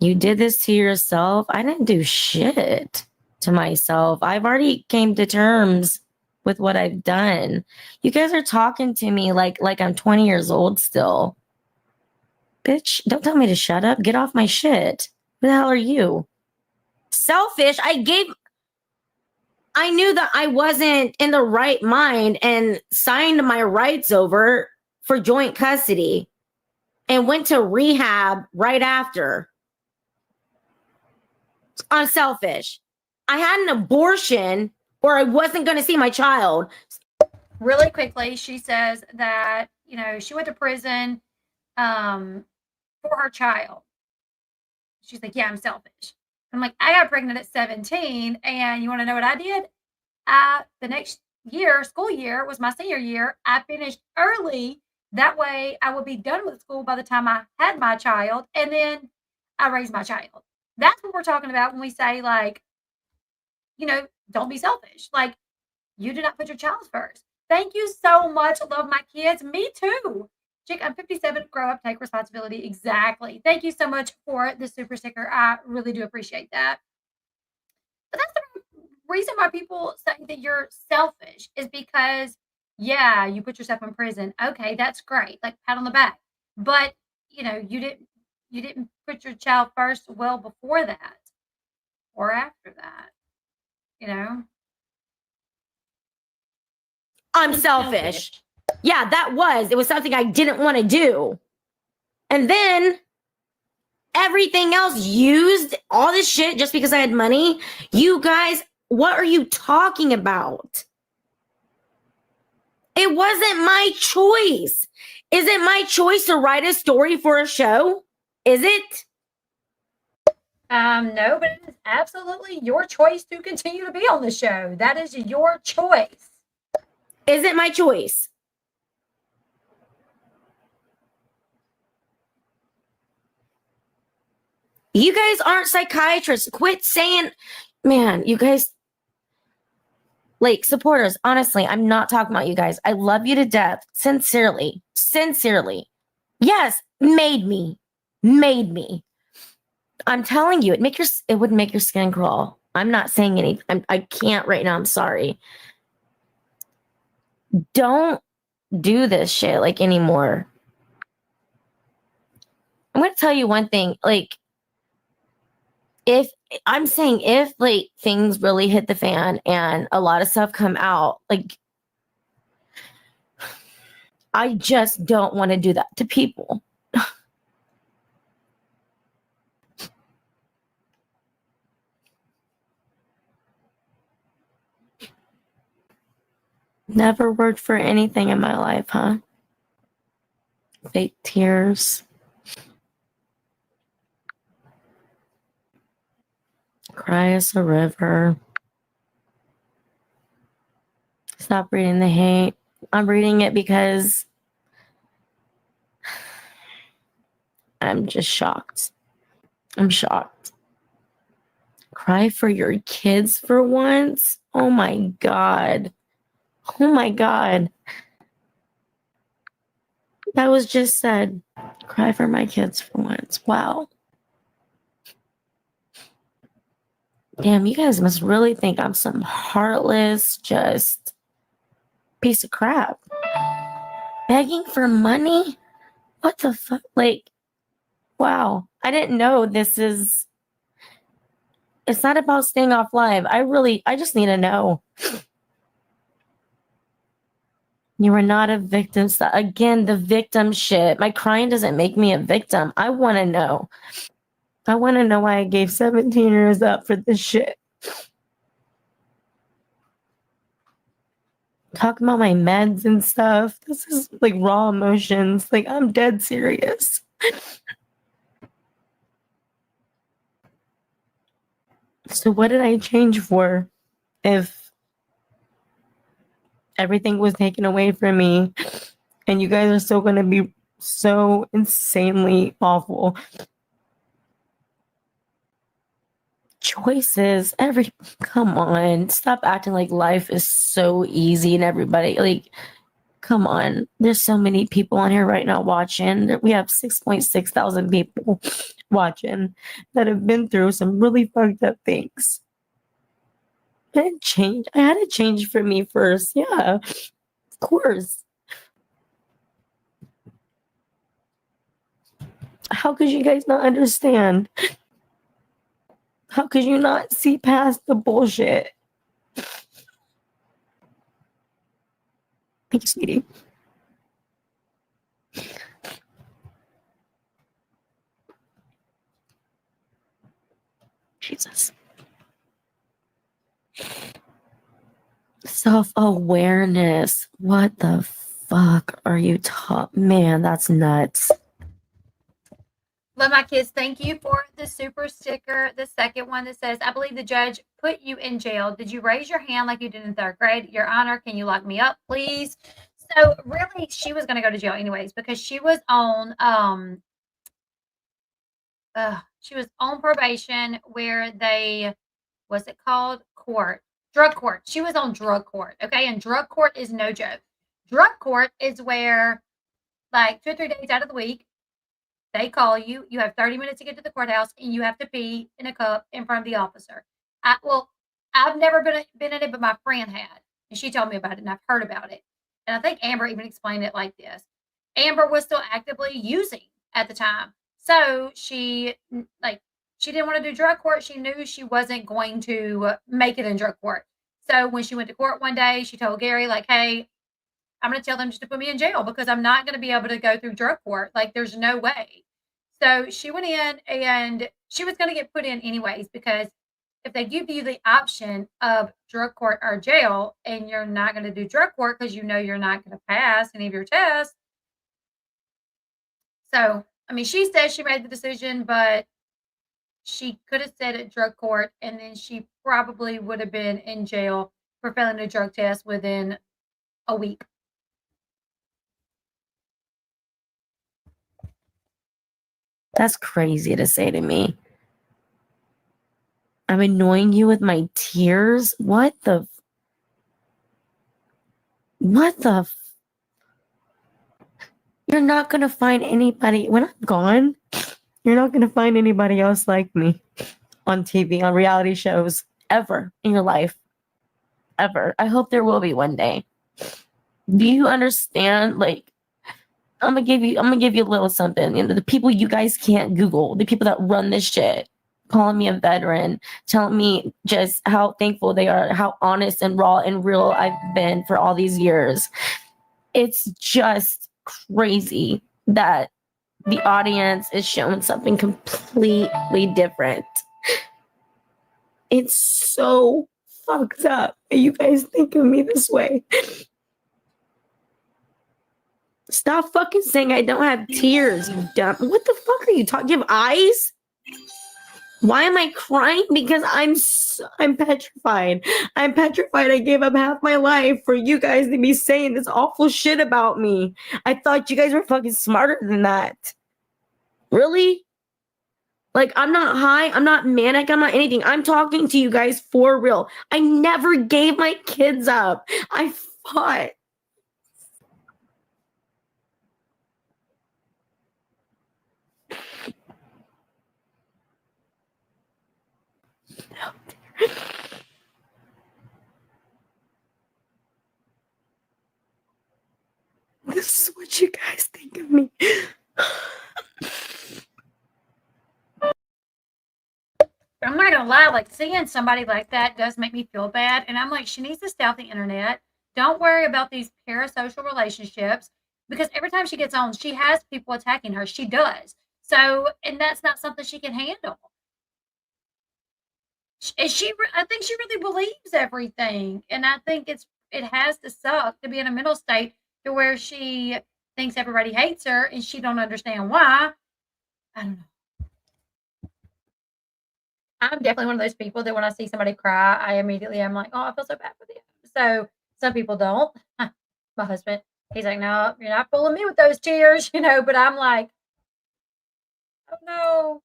You did this to yourself. I didn't do shit to myself. I've already came to terms with what I've done. You guys are talking to me like I'm 20 years old still. Bitch, don't tell me to shut up. Get off my shit. Who the hell are you? Selfish. I knew that I wasn't in the right mind and signed my rights over for joint custody and went to rehab right after. I'm selfish. I had an abortion or I wasn't going to see my child. Really quickly, she says that, she went to prison for her child. She's like, yeah, I'm selfish. I'm like, I got pregnant at 17, and you want to know what I did? The next year, school year, was my senior year. I finished early. That way I would be done with school by the time I had my child, and then I raised my child. That's what we're talking about when we say, like, don't be selfish. Like, you did not put your child first. Thank you so much. Love my kids. Me too. Chick, I'm 57. Grow up, take responsibility. Exactly. Thank you so much for the super sticker. I really do appreciate that. But that's the reason why people say that you're selfish is because, yeah, you put yourself in prison. Okay, that's great. Like, pat on the back. But you didn't put your child first well before that or after that. You know. I'm selfish. Yeah, it was something I didn't want to do. And then everything else used all this shit just because I had money. You guys, what are you talking about? It wasn't my choice. Is it my choice to write a story for a show? Is it? No, but it is absolutely your choice to continue to be on the show. That is your choice. Is it my choice? You guys aren't psychiatrists. Quit saying, man, you guys, like, supporters, honestly, I'm not talking about you guys. I love you to death. Sincerely. Sincerely. Yes, made me. I'm telling you, it would make your skin crawl. I'm not saying anything. I can't right now. I'm sorry. Don't do this shit like anymore. I'm going to tell you one thing. Like, if like things really hit the fan and a lot of stuff come out, like, I just don't want to do that to people. Never worked for anything in my life, huh? Fake tears. Cry as a river. Stop reading the hate. I'm reading it because I'm just shocked. I'm shocked. Cry for your kids for once? Oh my God. Oh my God. That was just said. Cry for my kids for once. Wow. Damn, you guys must really think I'm some heartless, just piece of crap. Begging for money? What the fuck? Like, wow. I didn't know it's not about staying off live. I just need to know. You are not a victim. Again, the victim shit. My crying doesn't make me a victim. I want to know. I want to know why I gave 17 years up for this shit. Talking about my meds and stuff. This is like raw emotions. Like, I'm dead serious. So what did I change for if everything was taken away from me and you guys are still going to be so insanely awful? Choices, come on, stop acting like life is so easy and everybody, like, come on. There's so many people on here right now watching. We have 6.6 thousand people watching that have been through some really fucked up things. I had to change for me first. Yeah, of course. How could you guys not understand? How could you not see past the bullshit? Thank you, sweetie. Jesus. Self-awareness. What the fuck are you man, that's nuts. Love my kids. Thank you for the super sticker. The second one that says, I believe the judge put you in jail. Did you raise your hand like you did in third grade? Your Honor, can you lock me up, please? So really, she was going to go to jail anyways because she was on probation where they what's it called? Court. Drug court. She was on drug court. Okay. And drug court is no joke. Drug court is where, like, 2 or 3 days out of the week, they call you. You have 30 minutes to get to the courthouse, and you have to pee in a cup in front of the officer. I've never been in it, but my friend had, and she told me about it, and I've heard about it. And I think Amber even explained it like this. Amber was still actively using at the time, so she didn't want to do drug court. She knew she wasn't going to make it in drug court. So when she went to court one day, she told Gary, like, "Hey, I'm going to tell them just to put me in jail because I'm not going to be able to go through drug court. Like, there's no way." So she went in, and she was going to get put in anyways, because if they give you the option of drug court or jail and you're not going to do drug court because you know you're not going to pass any of your tests. So, I mean, she says she made the decision, but she could have said at drug court, and then she probably would have been in jail for failing a drug test within a week. That's crazy to say to me. I'm annoying you with my tears? What the? You're not going to find anybody. When I'm gone, you're not going to find anybody else like me on TV, on reality shows, ever in your life. Ever. I hope there will be one day. Do you understand? Like, I'm gonna give you a little something. You know, the people you guys can't Google, the people that run this shit, calling me a veteran, telling me just how thankful they are, how honest and raw and real I've been for all these years. It's just crazy that the audience is showing something completely different. It's so fucked up. You guys think of me this way. Stop fucking saying I don't have tears, you dumb. What the fuck are you talking? You have eyes? Why am I crying? Because I'm petrified. I'm petrified. I gave up half my life for you guys to be saying this awful shit about me. I thought you guys were fucking smarter than that. Really? Like, I'm not high. I'm not manic. I'm not anything. I'm talking to you guys for real. I never gave my kids up. I fought. This is what you guys think of me. I'm not gonna lie, like, seeing somebody like that does make me feel bad. And I'm like, she needs to stay off the internet. Don't worry about these parasocial relationships, because every time she gets on, she has people attacking her. She does. So, and that's not something she can handle. I think she really believes everything. And I think it has to suck to be in a mental state to where she thinks everybody hates her and she don't understand why. I don't know. I'm definitely one of those people that when I see somebody cry, I'm like, oh, I feel so bad for them. So some people don't. My husband, he's like, no, you're not fooling me with those tears, but I'm like, oh no.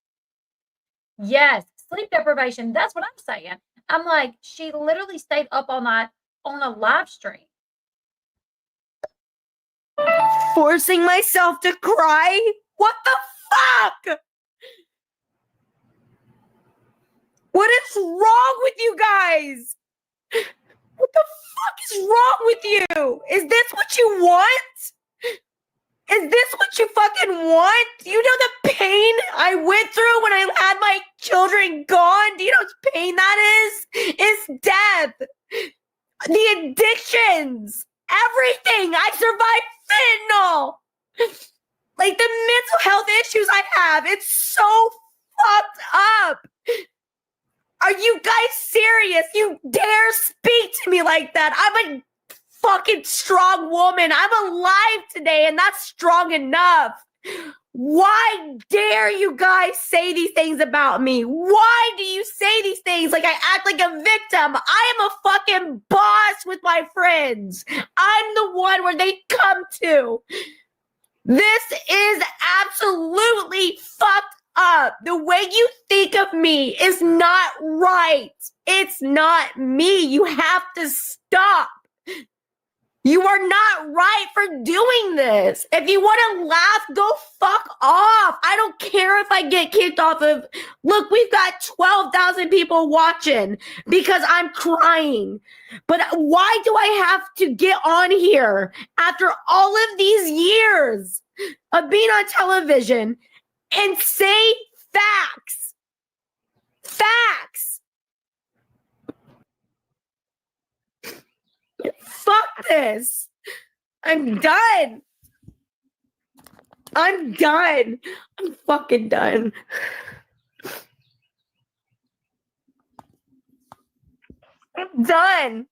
Yes, sleep deprivation. That's what I'm saying. I'm like, she literally stayed up all night on a live stream. Forcing myself to cry? What the fuck? What is wrong with you guys? What the fuck is wrong with you? Is this what you want? Is this what you fucking want? Do you know the pain I went through when I had my children gone? Do you know how much pain that is? It's death. The addictions. Everything. I survived fentanyl. Like the mental health issues I have. It's so fucked up. Are you guys serious? You dare speak to me like that? I'm a fucking strong woman. I'm alive today, and that's strong enough. Why dare you guys say these things about me? Why do you say these things like I act like a victim? I am a fucking boss with my friends. I'm the one where they come to. This is absolutely fucked up. The way you think of me is not right. It's not me. You have to stop. You are not right for doing this. If you want to laugh, go fuck off. I don't care if I get kicked off of. Look, we've got 12,000 people watching because I'm crying. But why do I have to get on here after all of these years of being on television and say facts? Facts. Fuck this. I'm done. I'm done. I'm fucking done. I'm done.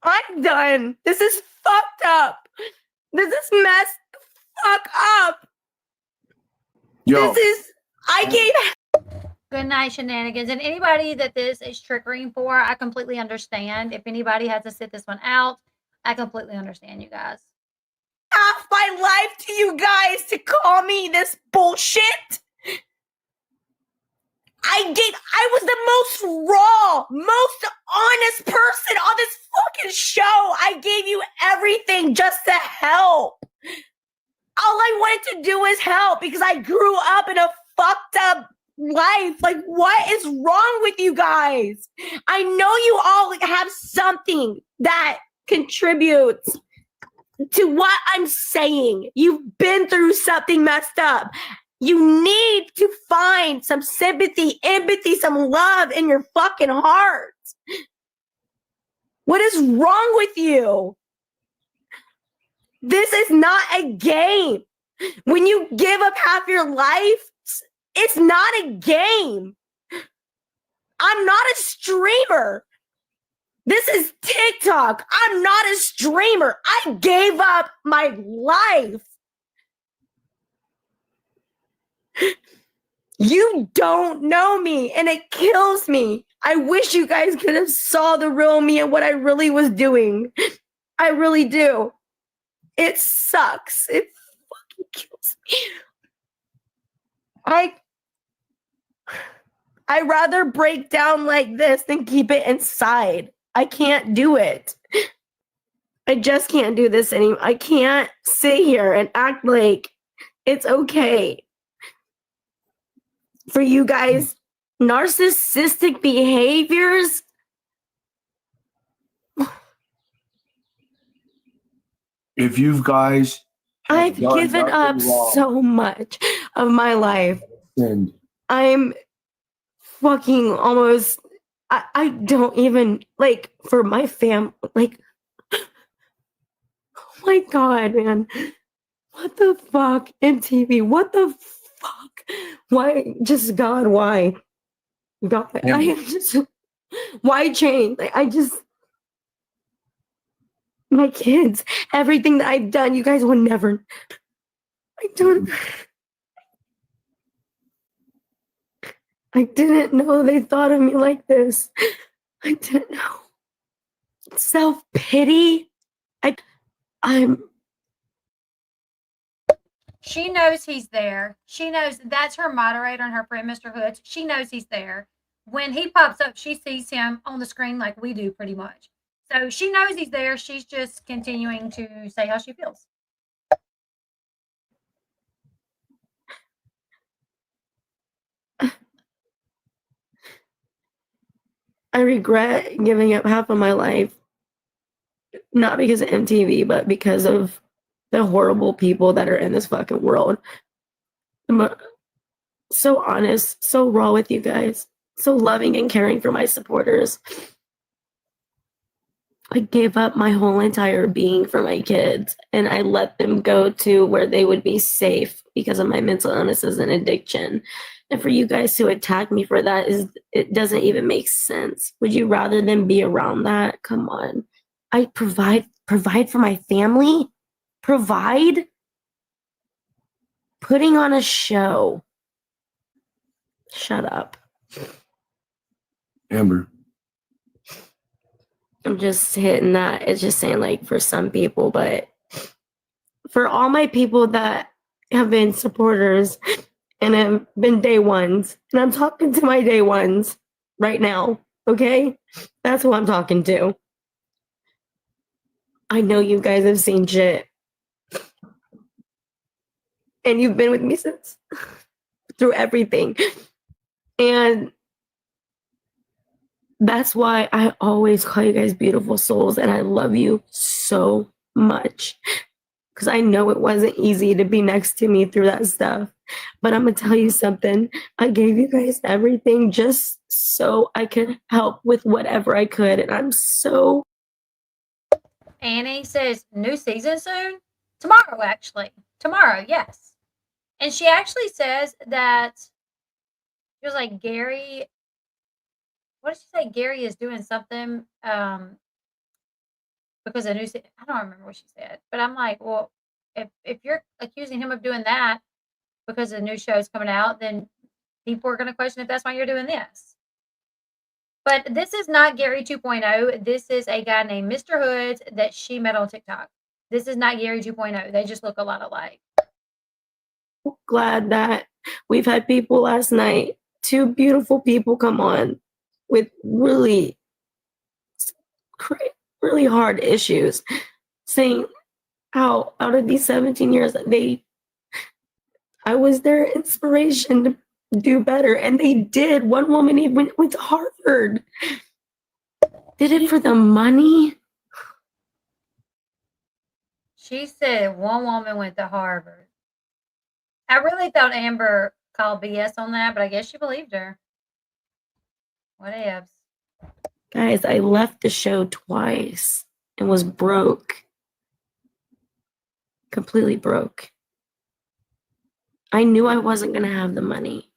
I'm done. This is fucked up. This is messed fuck up. Yo. I gave. Good night, shenanigans. And anybody that this is triggering for, I completely understand. If anybody has to sit this one out, I completely understand, you guys. Half my life to you guys to call me this bullshit. I was the most raw, most honest person on this fucking show. I gave you everything just to help. All I wanted to do is help because I grew up in a fucked up life. Like, what is wrong with you guys? I know you all have something that contributes to what I'm saying. You've been through something messed up. You need to find some sympathy, empathy, some love in your fucking heart. What is wrong with you? This is not a game. When you give up half your life, it's not a game. I'm not a streamer. This is TikTok. I'm not a streamer. I gave up my life. You don't know me, and it kills me. I wish you guys could have saw the real me and what I really was doing. I really do. It sucks. It fucking kills me. I'd rather break down like this than keep it inside. I can't do it. I just can't do this anymore. I can't sit here and act like it's okay for you guys narcissistic behaviors. If you guys, I've given up so much of my life. and I'm fucking almost, I don't even, like, for my fam, like, oh my God, man. What the fuck? MTV, what the fuck? Why? Just God, why? God, I am just, why change? Like, my kids, everything that I've done, you guys will never, I didn't know they thought of me like this. I didn't know. Self-pity. She knows he's there. She knows that's her moderator and her friend, Mr. Hoods. She knows he's there. When he pops up, she sees him on the screen like we do pretty much. So she knows he's there. She's just continuing to say how she feels. I regret giving up half of my life, not because of MTV, but because of the horrible people that are in this fucking world. I'm so honest, so raw with you guys, so loving and caring for my supporters. I gave up my whole entire being for my kids, and I let them go to where they would be safe because of my mental illnesses and addiction. And for you guys to attack me for that, it doesn't even make sense. Would you rather than be around that? Come on. I provide for my family, putting on a show. Shut up. Amber. I'm just hitting that. It's just saying, like, for some people, but for all my people that have been supporters and have been day ones. And I'm talking to my day ones right now, okay? That's who I'm talking to. I know you guys have seen shit. And you've been with me since through everything. And that's why I always call you guys beautiful souls, and I love you so much. Because I know it wasn't easy to be next to me through that stuff. But I'm going to tell you something. I gave you guys everything just so I could help with whatever I could. And I'm so... Annie says, new season soon? Tomorrow, actually. Tomorrow, yes. And she actually says that she was like, Gary, what did she say? Gary is doing something because a new I don't remember what she said. But I'm like, well, if you're accusing him of doing that because a new show is coming out, then people are going to question if that's why you're doing this. But this is not Gary 2.0. This is a guy named Mr. Hoods that she met on TikTok. This is not Gary 2.0. They just look a lot alike. glad that we've had people last night, 2 beautiful people come on with really hard issues, saying how out of these 17 years I was their inspiration to do better, and they did. One woman even went to Harvard. Did it for the money? She said one woman went to Harvard. I really thought Amber called BS on that, but I guess she believed her. What ifs? Guys, I left the show twice and was broke. Completely broke. I knew I wasn't going to have the money.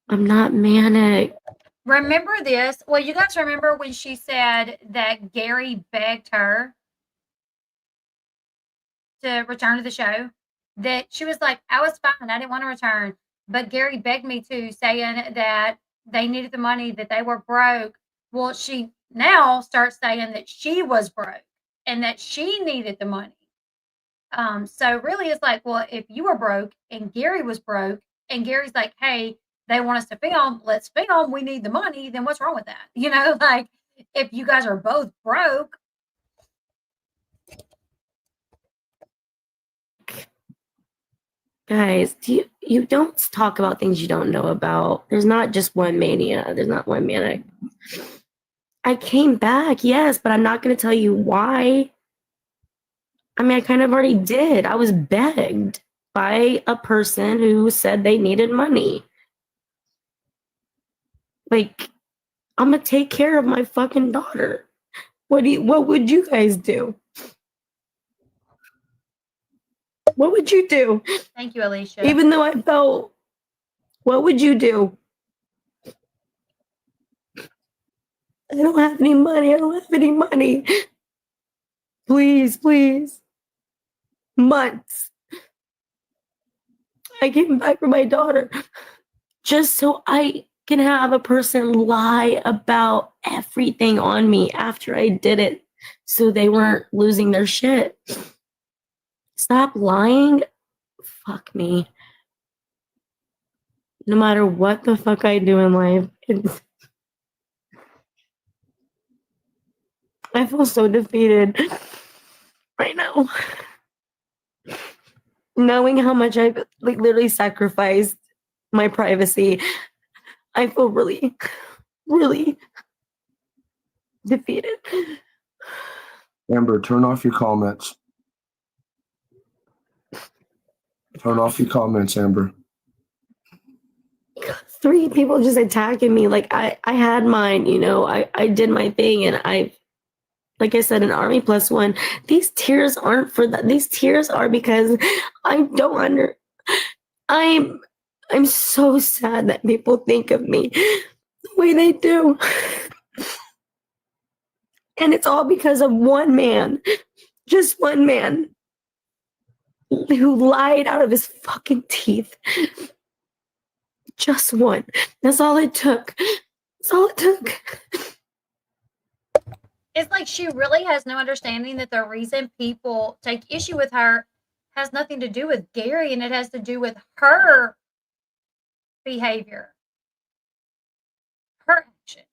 I'm not manic. Remember this? Well, you guys remember when she said that Gary begged her to return to the show? That she was like, I was fine. I didn't want to return. But Gary begged me to, saying that they needed the money, that they were broke. Well, she now starts saying that she was broke and that she needed the money. So really it's like, well, if you were broke and Gary was broke and Gary's like, hey, they want us to film, let's film, we need the money, then what's wrong with that? You know, like if you guys are both broke. Guys, you don't talk about things you don't know about. There's not just one mania. There's not one manic. I came back, yes, but I'm not going to tell you why. I mean, I kind of already did. I was begged by a person who said they needed money. Like, I'm going to take care of my fucking daughter. What would you guys do? What would you do? Thank you, Alicia. Even though I felt, what would you do? I don't have any money. I don't have any money. Please, please. Months. I came back for my daughter just so I can have a person lie about everything on me after I did it so they weren't losing their shit. Stop lying. Fuck me. No matter what the fuck I do in life, I feel so defeated right now. Knowing how much I've literally sacrificed my privacy, I feel really, really defeated. Amber, turn off your comments. Turn off your comments, Amber. 3 people just attacking me. Like I had mine, you know, I did my thing, and like I said, an Army Plus One. These tears aren't for that. These tears are because I'm so sad that people think of me the way they do. And it's all because of one man. Just one man. Who lied out of his fucking teeth. Just one. That's all it took. That's all it took. It's like she really has no understanding that the reason people take issue with her has nothing to do with Gary, and it has to do with her behavior, her actions,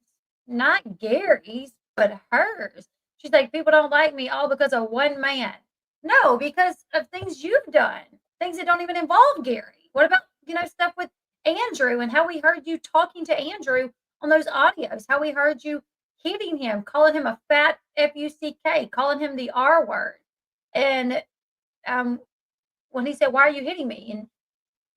not Gary's, but hers. She's like, people don't like me all because of one man. No, because of things you've done, things that don't even involve Gary. What about, stuff with Andrew and how we heard you talking to Andrew on those audios, how we heard you hitting him, calling him a fat F-U-C-K, calling him the R word. And when he said, why are you hitting me? And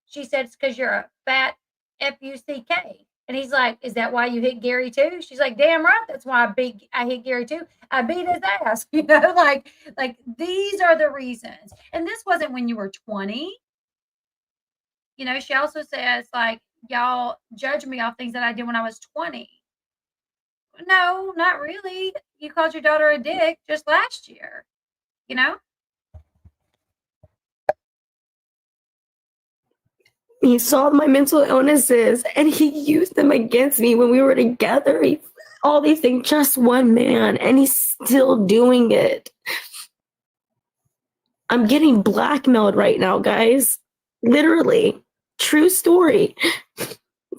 she said, it's because you're a fat F-U-C-K. And he's like, is that why you hit Gary too? She's like, damn right, that's why I hit Gary too. I beat his ass, like these are the reasons. And this wasn't when you were 20. She also says, like, y'all judge me off things that I did when I was 20. No, not really. You called your daughter a dick just last year, He saw my mental illnesses and he used them against me when we were together. All these things, just one man, and he's still doing it. I'm getting blackmailed right now, guys. Literally. True story.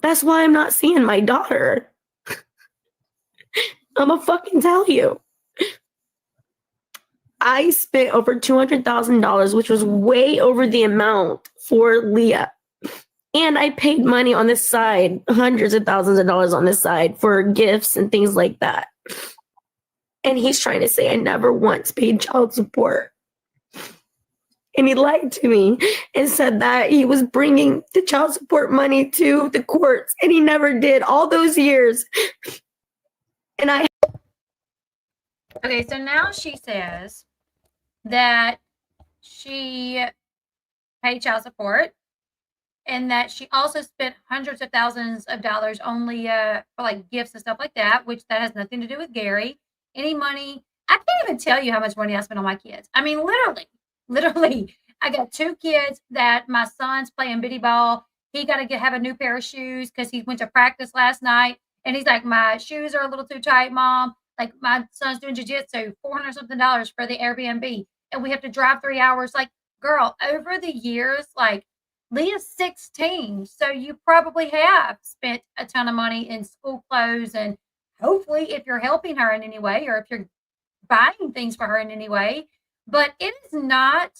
That's why I'm not seeing my daughter. I'ma fucking tell you. I spent over $200,000, which was way over the amount for Leah. And I paid money on this side, hundreds of thousands of dollars on this side for gifts and things like that. And he's trying to say I never once paid child support. And he lied to me and said that he was bringing the child support money to the courts, and he never did all those years. And Okay, so now she says that she paid child support and that she also spent hundreds of thousands of dollars only for like gifts and stuff like that, which that has nothing to do with Gary. Any money, I can't even tell you how much money I spent on my kids. I mean, literally, I got 2 kids that my son's playing bitty ball. He got to have a new pair of shoes because he went to practice last night. And he's like, my shoes are a little too tight, Mom. Like, my son's doing jiu-jitsu, $400 something for the Airbnb. And we have to drive 3 hours. Like, girl, over the years, like, Leah's 16. So you probably have spent a ton of money in school clothes. And hopefully, if you're helping her in any way or if you're buying things for her in any way. But it is not,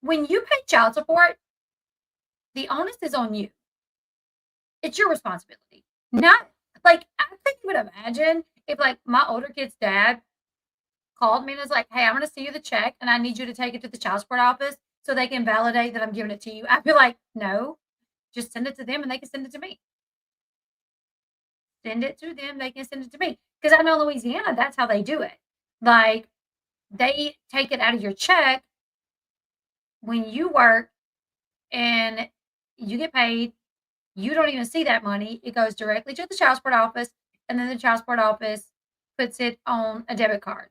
when you pay child support, the onus is on you. It's your responsibility. Not, like, I couldn't even imagine if, like, my older kid's dad called me and was like, hey, I'm going to see you the check and I need you to take it to the child support office so they can validate that I'm giving it to you. I'd be like, no, just send it to them and they can send it to me. Send it to them, they can send it to me. Because I know in Louisiana, that's how they do it. Like, they take it out of your check when you work and you get paid. You don't even see that money. It goes directly to the child support office, and then the child support office puts it on a debit card.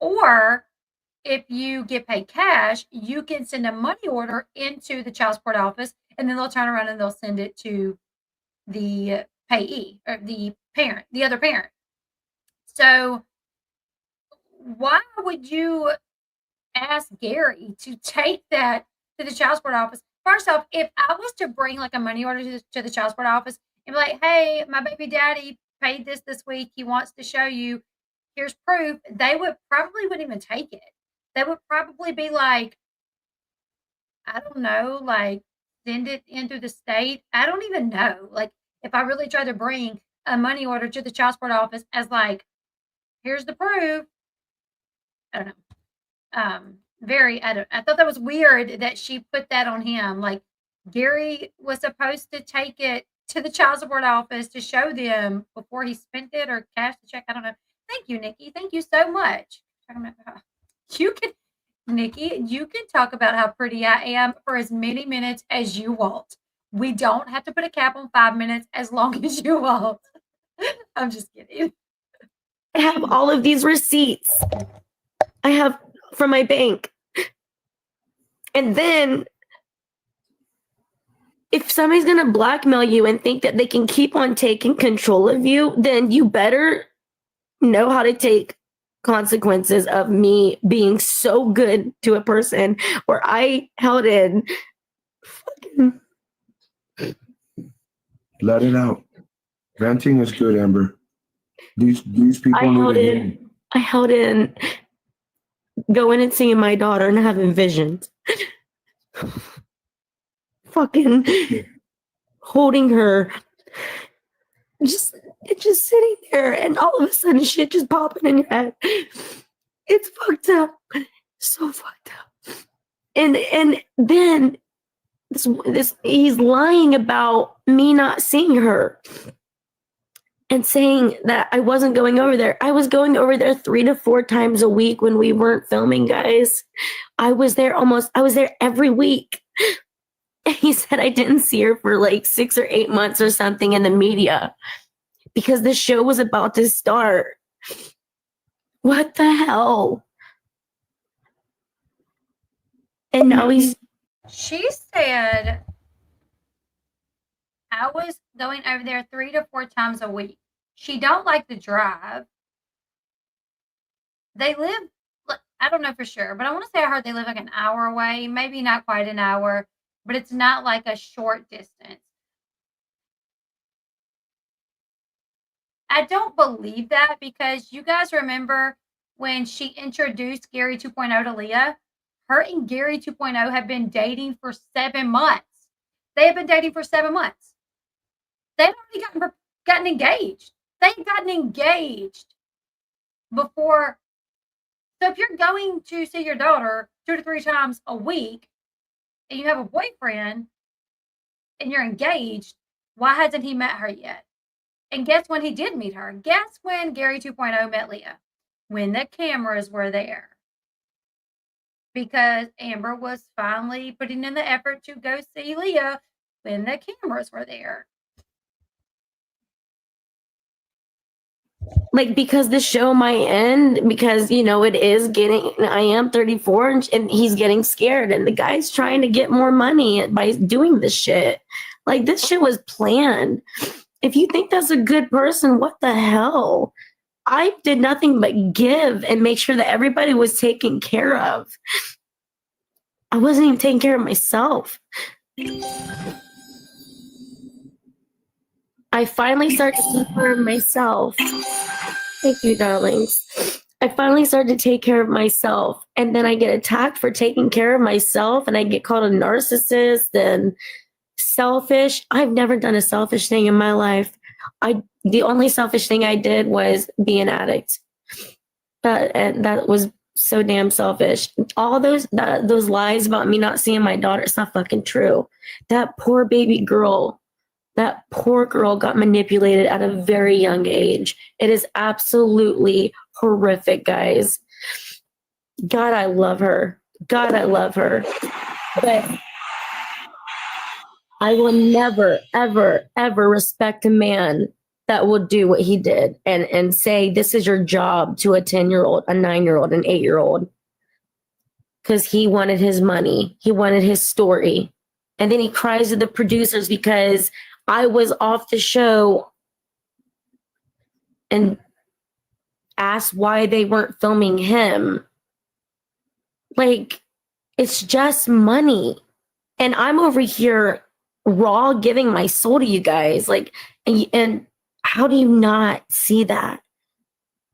Or if you get paid cash, you can send a money order into the child support office, and then they'll turn around and they'll send it to the payee or the parent, the other parent. So why would you ask Gary to take that to the child support office? First off, if I was to bring like a money order to the child support office and be like, hey, my baby daddy paid this week. He wants to show you. Here's proof. They wouldn't even take it. They would probably be like, I don't know, like send it in through the state. I don't even know. Like if I really tried to bring a money order to the child support office as like, here's the proof. I don't know. I thought that was weird that she put that on him. Like Gary was supposed to take it to the child support office to show them before he spent it or cashed the check. I don't know. Thank you, Nikki. Thank you so much. Nikki, you can talk about how pretty I am for as many minutes as you want. We don't have to put a cap on 5 minutes as long as you want. I'm just kidding. I have all of these receipts. I have from my bank. And then if somebody's going to blackmail you and think that they can keep on taking control of you, then you better know how to take consequences of me being so good to a person where I held in fucking. Let it out. Venting is good, Amber. These people need to hear. I held in going and seeing my daughter and having visions. Fucking holding her. Just sitting there and all of a sudden shit just popping in your head. It's fucked up. So fucked up. And then this he's lying about me not seeing her. And saying that I wasn't going over there. I was going over there 3 to 4 times a week when we weren't filming, guys. I was there every week. And he said I didn't see her for like 6 or 8 months or something in the media because the show was about to start. What the hell? And now She said I was going over there 3 to 4 times a week. She don't like the drive. They live, I don't know for sure, but I want to say I heard they live like an hour away, maybe not quite an hour, but it's not like a short distance. I don't believe that because you guys remember when she introduced Gary 2.0 to Leah? Her and Gary 2.0 have been dating for 7 months. They have been dating for 7 months. They've already gotten engaged. They've gotten engaged before. So if you're going to see your daughter 2 to 3 times a week and you have a boyfriend and you're engaged, why hasn't he met her yet? And guess when he did meet her? Guess when Gary 2.0 met Leah? When the cameras were there. Because Amber was finally putting in the effort to go see Leah when the cameras were there. like, because the show might end because, you know, it is getting, I am 34 and he's getting scared and the guy's trying to get more money by doing this shit. Like, this shit was planned. If you think that's a good person, what the hell? I did nothing but give and make sure that everybody was taken care of. I wasn't even taking care of myself. I finally started to take care of myself. Thank you, darlings. I finally started to take care of myself. And then I get attacked for taking care of myself and I get called a narcissist and selfish. I've never done a selfish thing in my life. The only selfish thing I did was be an addict. That was so damn selfish. All those lies about me not seeing my daughter, it's not fucking true. That poor baby girl, that poor girl got manipulated at a very young age. It is absolutely horrific, guys. God, I love her. God, I love her. But I will never, ever, ever respect a man that will do what he did and say, this is your job to a 10-year-old, a 9-year-old, an 8-year-old. Because he wanted his money. He wanted his story. And then he cries to the producers because I was off the show and asked why they weren't filming him. Like, it's just money. And I'm over here raw giving my soul to you guys. Like, and how do you not see that?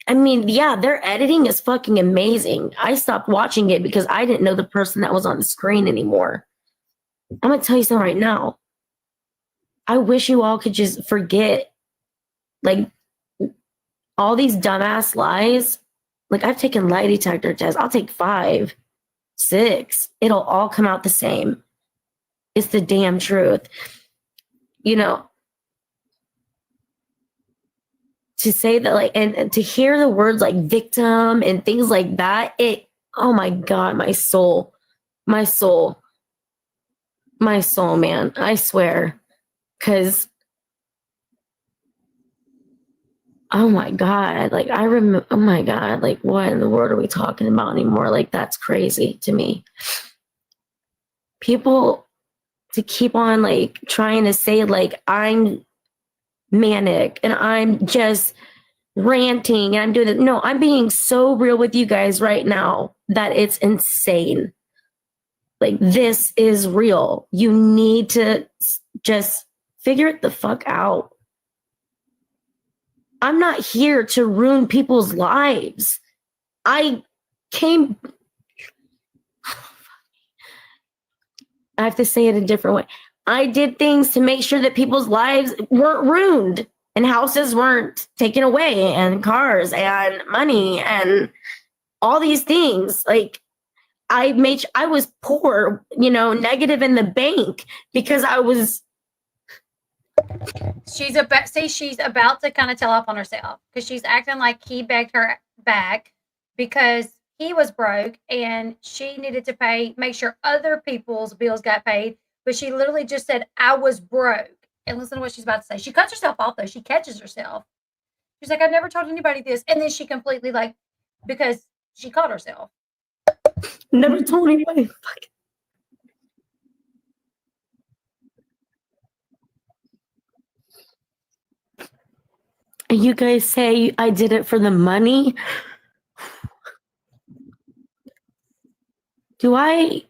I mean, yeah, their editing is fucking amazing. I stopped watching it because I didn't know the person that was on the screen anymore. I'm going to tell you something right now. I wish you all could just forget, like, all these dumbass lies. Like, I've taken lie detector tests. I'll take 5, 6. It'll all come out the same. It's the damn truth. You know, to say that, like, and to hear the words like victim and things like that, oh my God, my soul, man, I swear. Because, oh my God, like, I remember, oh my God, like, what in the world are we talking about anymore? Like, that's crazy to me. People to keep on, like, trying to say, like, I'm manic and I'm just ranting and I'm doing it. No, I'm being so real with you guys right now that it's insane. Like, this is real. You need to just figure it the fuck out. I'm not here to ruin people's lives. I have to say it a different way. I did things to make sure that people's lives weren't ruined and houses weren't taken away and cars and money and all these things. Like, I was poor, negative in the bank because I was. She's about to kind of tell off on herself because she's acting like he begged her back because he was broke and she needed to make sure other people's bills got paid. But she literally just said, I was broke. And listen to what she's about to say. She cuts herself off, though. She catches herself. She's like, I've never told anybody this. And then she completely, because she caught herself. Never told anybody. You guys say I did it for the money. I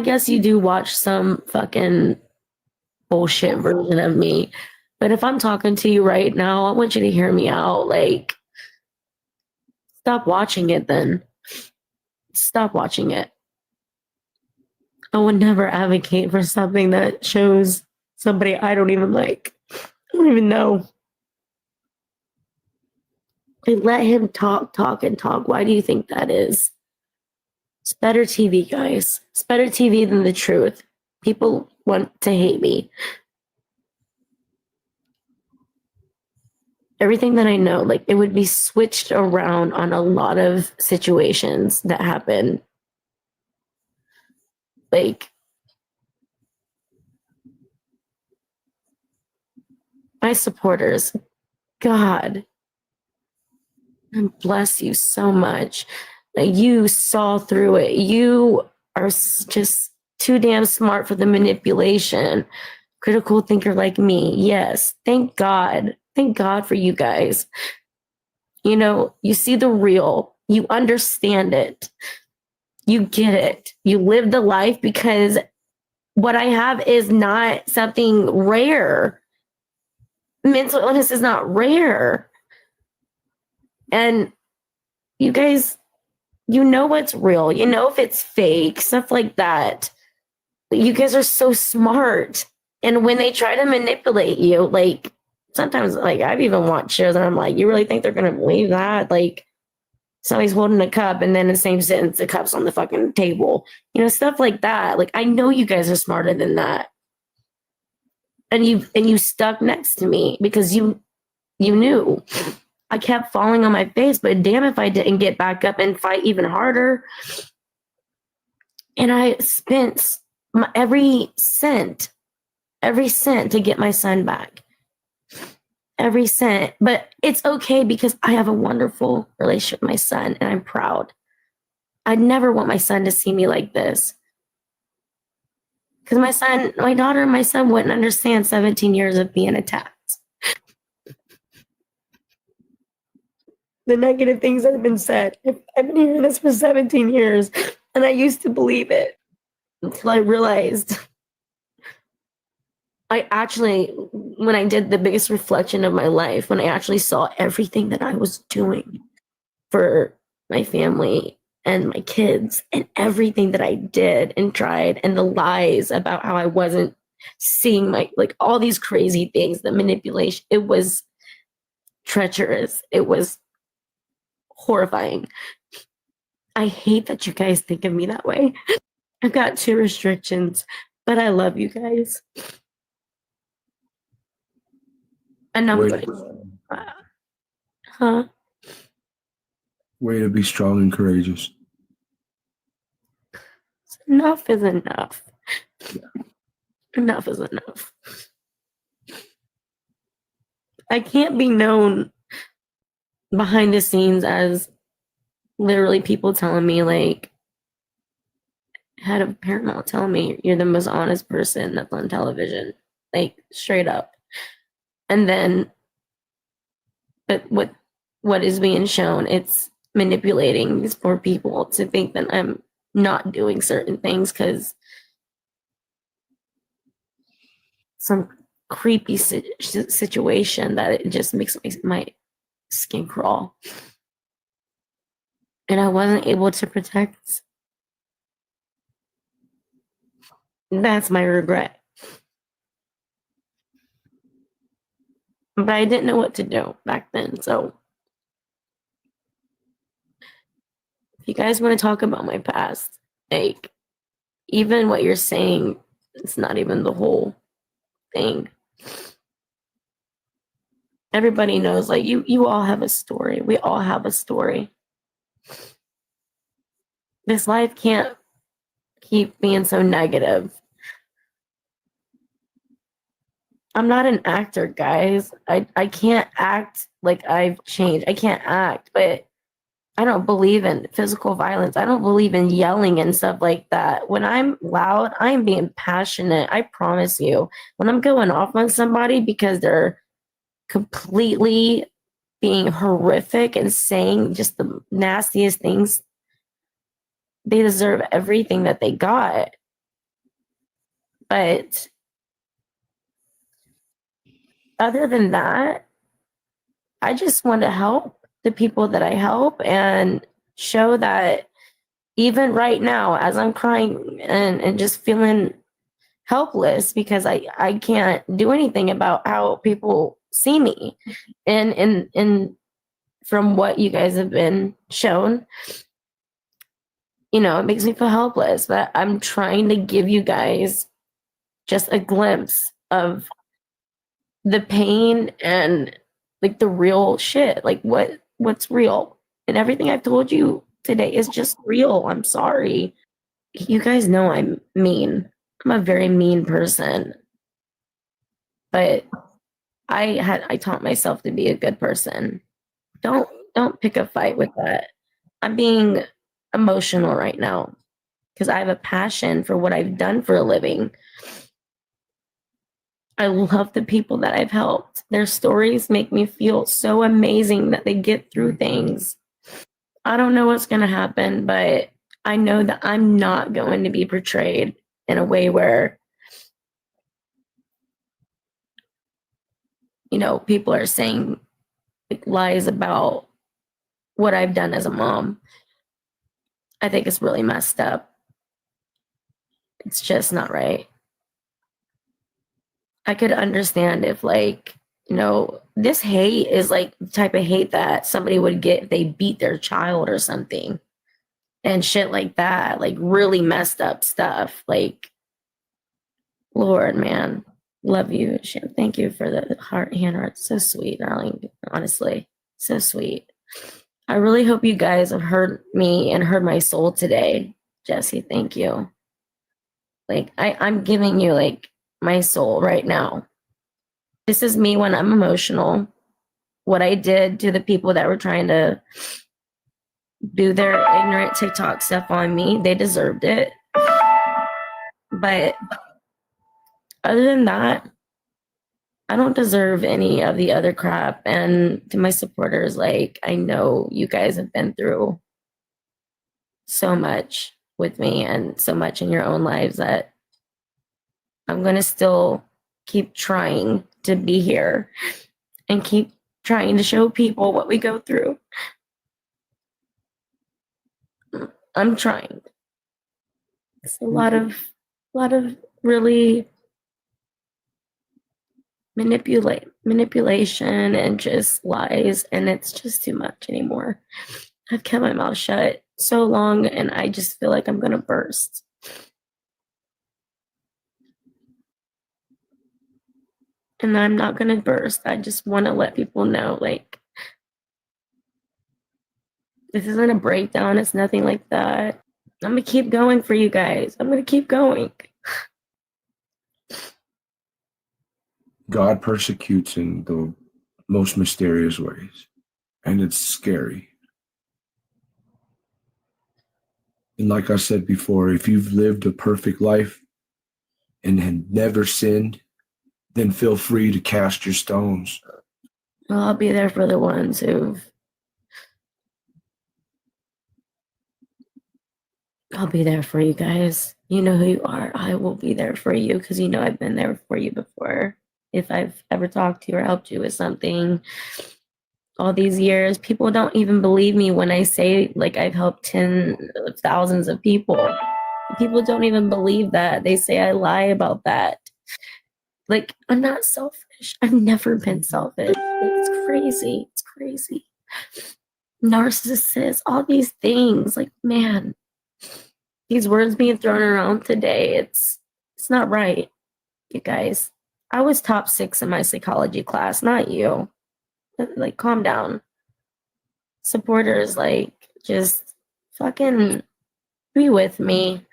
guess you do watch some fucking bullshit version of me. But if I'm talking to you right now, I want you to hear me out. Like, stop watching it then. Stop watching it. I would never advocate for something that shows somebody I don't even like. I don't even know. And let him talk and talk. Why do you think that is? It's better TV, guys. It's better TV than the truth. People want to hate me. Everything that I know, like, it would be switched around on a lot of situations that happen. Like, my supporters, God, bless you so much. Like, you saw through it. You are just too damn smart for the manipulation. Critical thinker like me. Yes. Thank God. Thank God for you guys. You see the real. You understand it. You get it. You live the life because what I have is not something rare. Mental illness is not rare. And you guys, what's real. If it's fake, stuff like that. You guys are so smart. And when they try to manipulate you, like, sometimes, like, I've even watched shows and I'm like, you really think they're going to believe that? Like, somebody's holding a cup and then in the same sentence, the cup's on the fucking table. Stuff like that. Like, I know you guys are smarter than that. And you stuck next to me because you knew. I kept falling on my face, but damn if I didn't get back up and fight even harder. And I spent every cent to get my son back. Every cent. But it's okay because I have a wonderful relationship with my son and I'm proud. I'd never want my son to see me like this. Because my daughter and my son wouldn't understand 17 years of being attacked. The negative things that have been said. I've been hearing this for 17 years and I used to believe it until I realized when I did the biggest reflection of my life, when I actually saw everything that I was doing for my family and my kids and everything that I did and tried and the lies about how I wasn't seeing all these crazy things, the manipulation, it was treacherous. It was horrifying. I hate that you guys think of me that way. I've got 2 restrictions, but I love you guys. And I'm Way to be strong and courageous. Enough is enough. Yeah. Enough is enough. I can't be known behind the scenes as literally people telling me, like, head of Paramount telling me you're the most honest person that's on television, like, straight up. And then But what is being shown, it's manipulating these poor people to think that I'm not doing certain things because some creepy situation that it just makes my skin crawl. And I wasn't able to protect. That's my regret. But I didn't know what to do back then. So if you guys want to talk about my past, like, even what you're saying, it's not even the whole thing. Everybody knows, like, you all have a story. We all have a story. This life can't keep being so negative. I'm not an actor, guys. I can't act like I've changed. I can't act, but I don't believe in physical violence. I don't believe in yelling and stuff like that. When I'm loud, I'm being passionate. I promise you. When I'm going off on somebody because they're completely being horrific and saying just the nastiest things, they deserve everything that they got. But other than that, I just want to help the people that I help and show that even right now, as I'm crying and just feeling helpless because I can't do anything about how people see me. And from what you guys have been shown, you know, it makes me feel helpless. But I'm trying to give you guys just a glimpse of the pain and like the real shit, like what's real. And everything I've told you today is just real. I'm sorry. You guys know I'm mean. I'm a very mean person. But I taught myself to be a good person. Don't pick a fight with that. I'm being emotional right now because I have a passion for what I've done for a living. I love the people that I've helped. Their stories make me feel so amazing that they get through things. I don't know what's going to happen, but I know that I'm not going to be portrayed in a way where, you know, people are saying like lies about what I've done as a mom. I think it's really messed up. It's just not right. I could understand if, like, you know, this hate is like the type of hate that somebody would get if they beat their child or something and shit like that, like really messed up stuff. Like, Lord, man, love you. Thank you for the hand heart. So sweet, darling. Honestly, so sweet. I really hope you guys have heard me and heard my soul today. Jesse, thank you. Like, I'm giving you like my soul right now. This is me when I'm emotional. What I did to the people that were trying to do their ignorant TikTok stuff on me, they deserved it. But other than that, I don't deserve any of the other crap. And to my supporters, like, I know you guys have been through so much with me and so much in your own lives that I'm going to still keep trying to be here and keep trying to show people what we go through. I'm trying. It's a lot of really manipulation and just lies, and it's just too much anymore. I've kept my mouth shut so long and I just feel like I'm gonna burst. And I'm not gonna burst. I just want to let people know, like, this isn't a breakdown. It's nothing like that. I'm gonna keep going for you guys. I'm gonna keep going. God persecutes in the most mysterious ways, and it's scary. And like I said before, if you've lived a perfect life and had never sinned, then feel free to cast your stones. Well, I'll be there for the ones I'll be there for you guys. You know who you are. I will be there for you because you know I've been there for you before. If I've ever talked to you or helped you with something all these years, people don't even believe me when I say like I've helped thousands of people. People don't even believe that. They say I lie about that. Like, I'm not selfish. I've never been selfish. It's crazy. It's crazy. Narcissist, all these things. Like, man, these words being thrown around today, it's not right, you guys. I was top 6 in my psychology class, not you. Like, calm down. Supporters, like, just fucking be with me.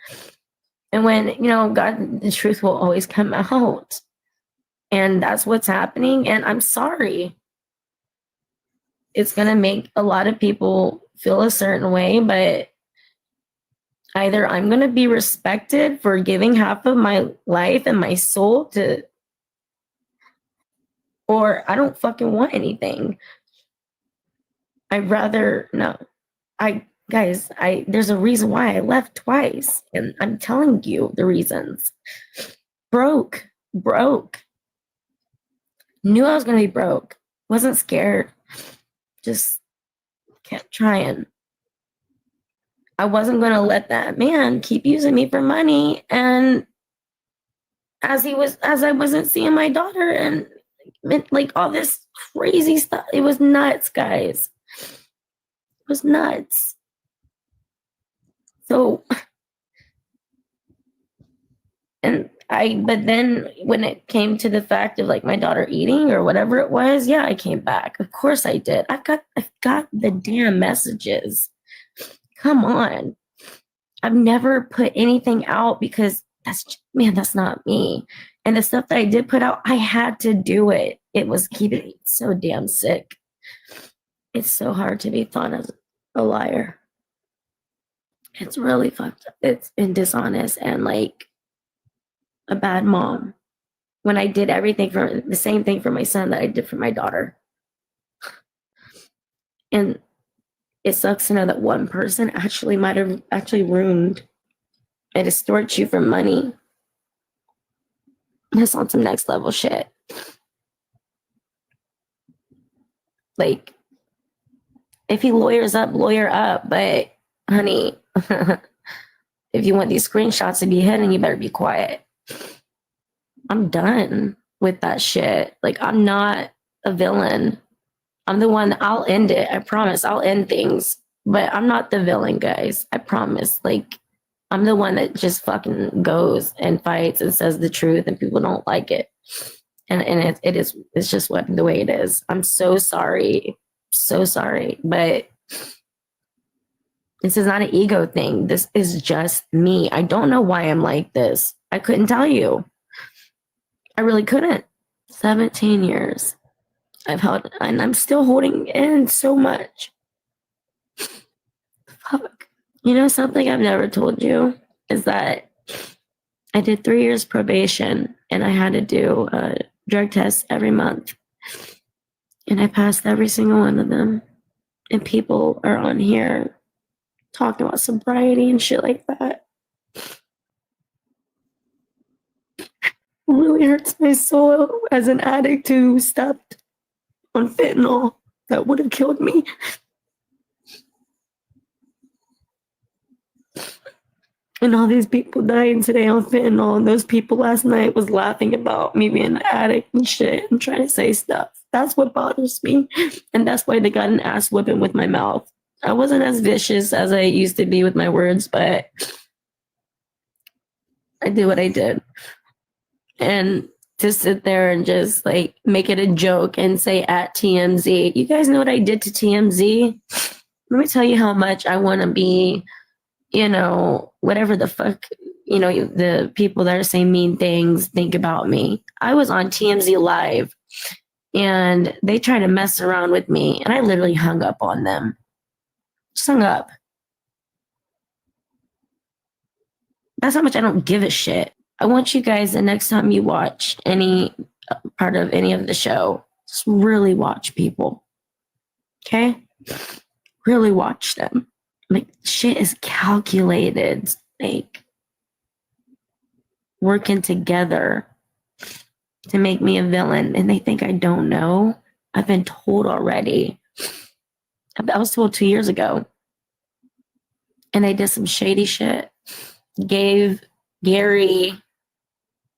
And when, you know, God, the truth will always come out. And that's what's happening. And I'm sorry. It's going to make a lot of people feel a certain way, but either I'm going to be respected for giving half of my life and my soul to, or I don't fucking want anything. I'd rather, no. Guys, there's a reason why I left twice. And I'm telling you the reasons. Broke. Knew I was going to be broke. Wasn't scared. Just kept trying. I wasn't going to let that man keep using me for money. And as I wasn't seeing my daughter and like all this crazy stuff, it was nuts, guys. It was nuts. So, but then when it came to the fact of like my daughter eating or whatever it was, yeah, I came back. Of course I did. I've got the damn messages. Come on. I've never put anything out because that's not me. And the stuff that I did put out, I had to do it. It was keeping me so damn sick. It's so hard to be thought as a liar. It's really fucked up. It's been dishonest and like a bad mom when I did everything for the same thing for my son that I did for my daughter. And it sucks to know that one person actually might have actually ruined and distort you for money. That's on some next level shit. Like, if he lawyers up, lawyer up. But honey, if you want these screenshots to be hidden, you better be quiet. I'm done with that shit. Like, I'm not a villain. I'm the one, I'll end it. I promise I'll end things. But I'm not the villain, guys. I promise. Like, I'm the one that just fucking goes and fights and says the truth and people don't like it. And it's just the way it is. I'm so sorry. So sorry. But this is not an ego thing. This is just me. I don't know why I'm like this. I couldn't tell you. I really couldn't. 17 years I've held, and I'm still holding in so much. Fuck. You know, something I've never told you is that I did 3 years probation and I had to do a drug test every month. And I passed every single one of them. And people are on here talking about sobriety and shit like that. It really hurts my soul as an addict who stepped on fentanyl that would have killed me. And all these people dying today on fentanyl, and those people last night was laughing about me being an addict and shit and trying to say stuff. That's what bothers me. And that's why they got an ass whipping with my mouth. I wasn't as vicious as I used to be with my words, but I did what I did. And to sit there and just like make it a joke and say at TMZ, you guys know what I did to TMZ? Let me tell you how much I want to be, you know, whatever the fuck, you know, the people that are saying mean things think about me. I was on TMZ Live and they tried to mess around with me and I literally hung up on them. Just hung up. That's how much I don't give a shit. I want you guys, the next time you watch any part of any of the show, Just really watch people. Okay? Really watch them. Like, shit is calculated. Like, working together to make me a villain. And they think I don't know. I've been told already. I was told 2 years ago. And they did some shady shit. Gave Gary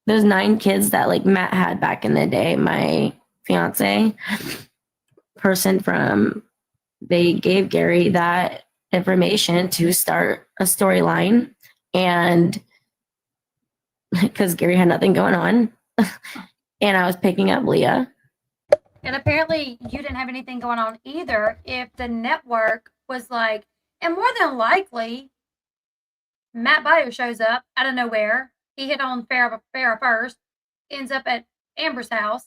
those 9 kids that like Matt had back in the day, my fiance, they gave Gary that information to start a storyline. And because Gary had nothing going on, and I was picking up Leah. And apparently you didn't have anything going on either if the network was like, and more than likely, Matt Beyer shows up out of nowhere. He hit on Farrah first, ends up at Amber's house,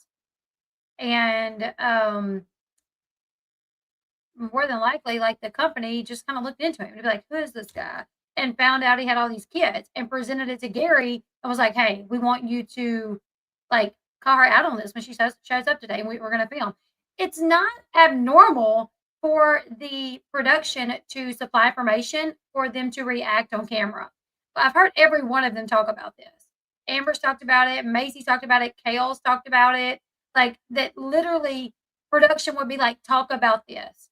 and more than likely, like the company just kind of looked into him and be like, "Who is this guy?" And found out he had all these kids and presented it to Gary and was like, "Hey, we want you to like call her out on this when she shows up today, and we're going to film." It's not abnormal for the production to supply information for them to react on camera. I've heard every one of them talk about this. Amber's talked about it. Macy's talked about it. Kale's talked about it. Like that literally production would be like, talk about this.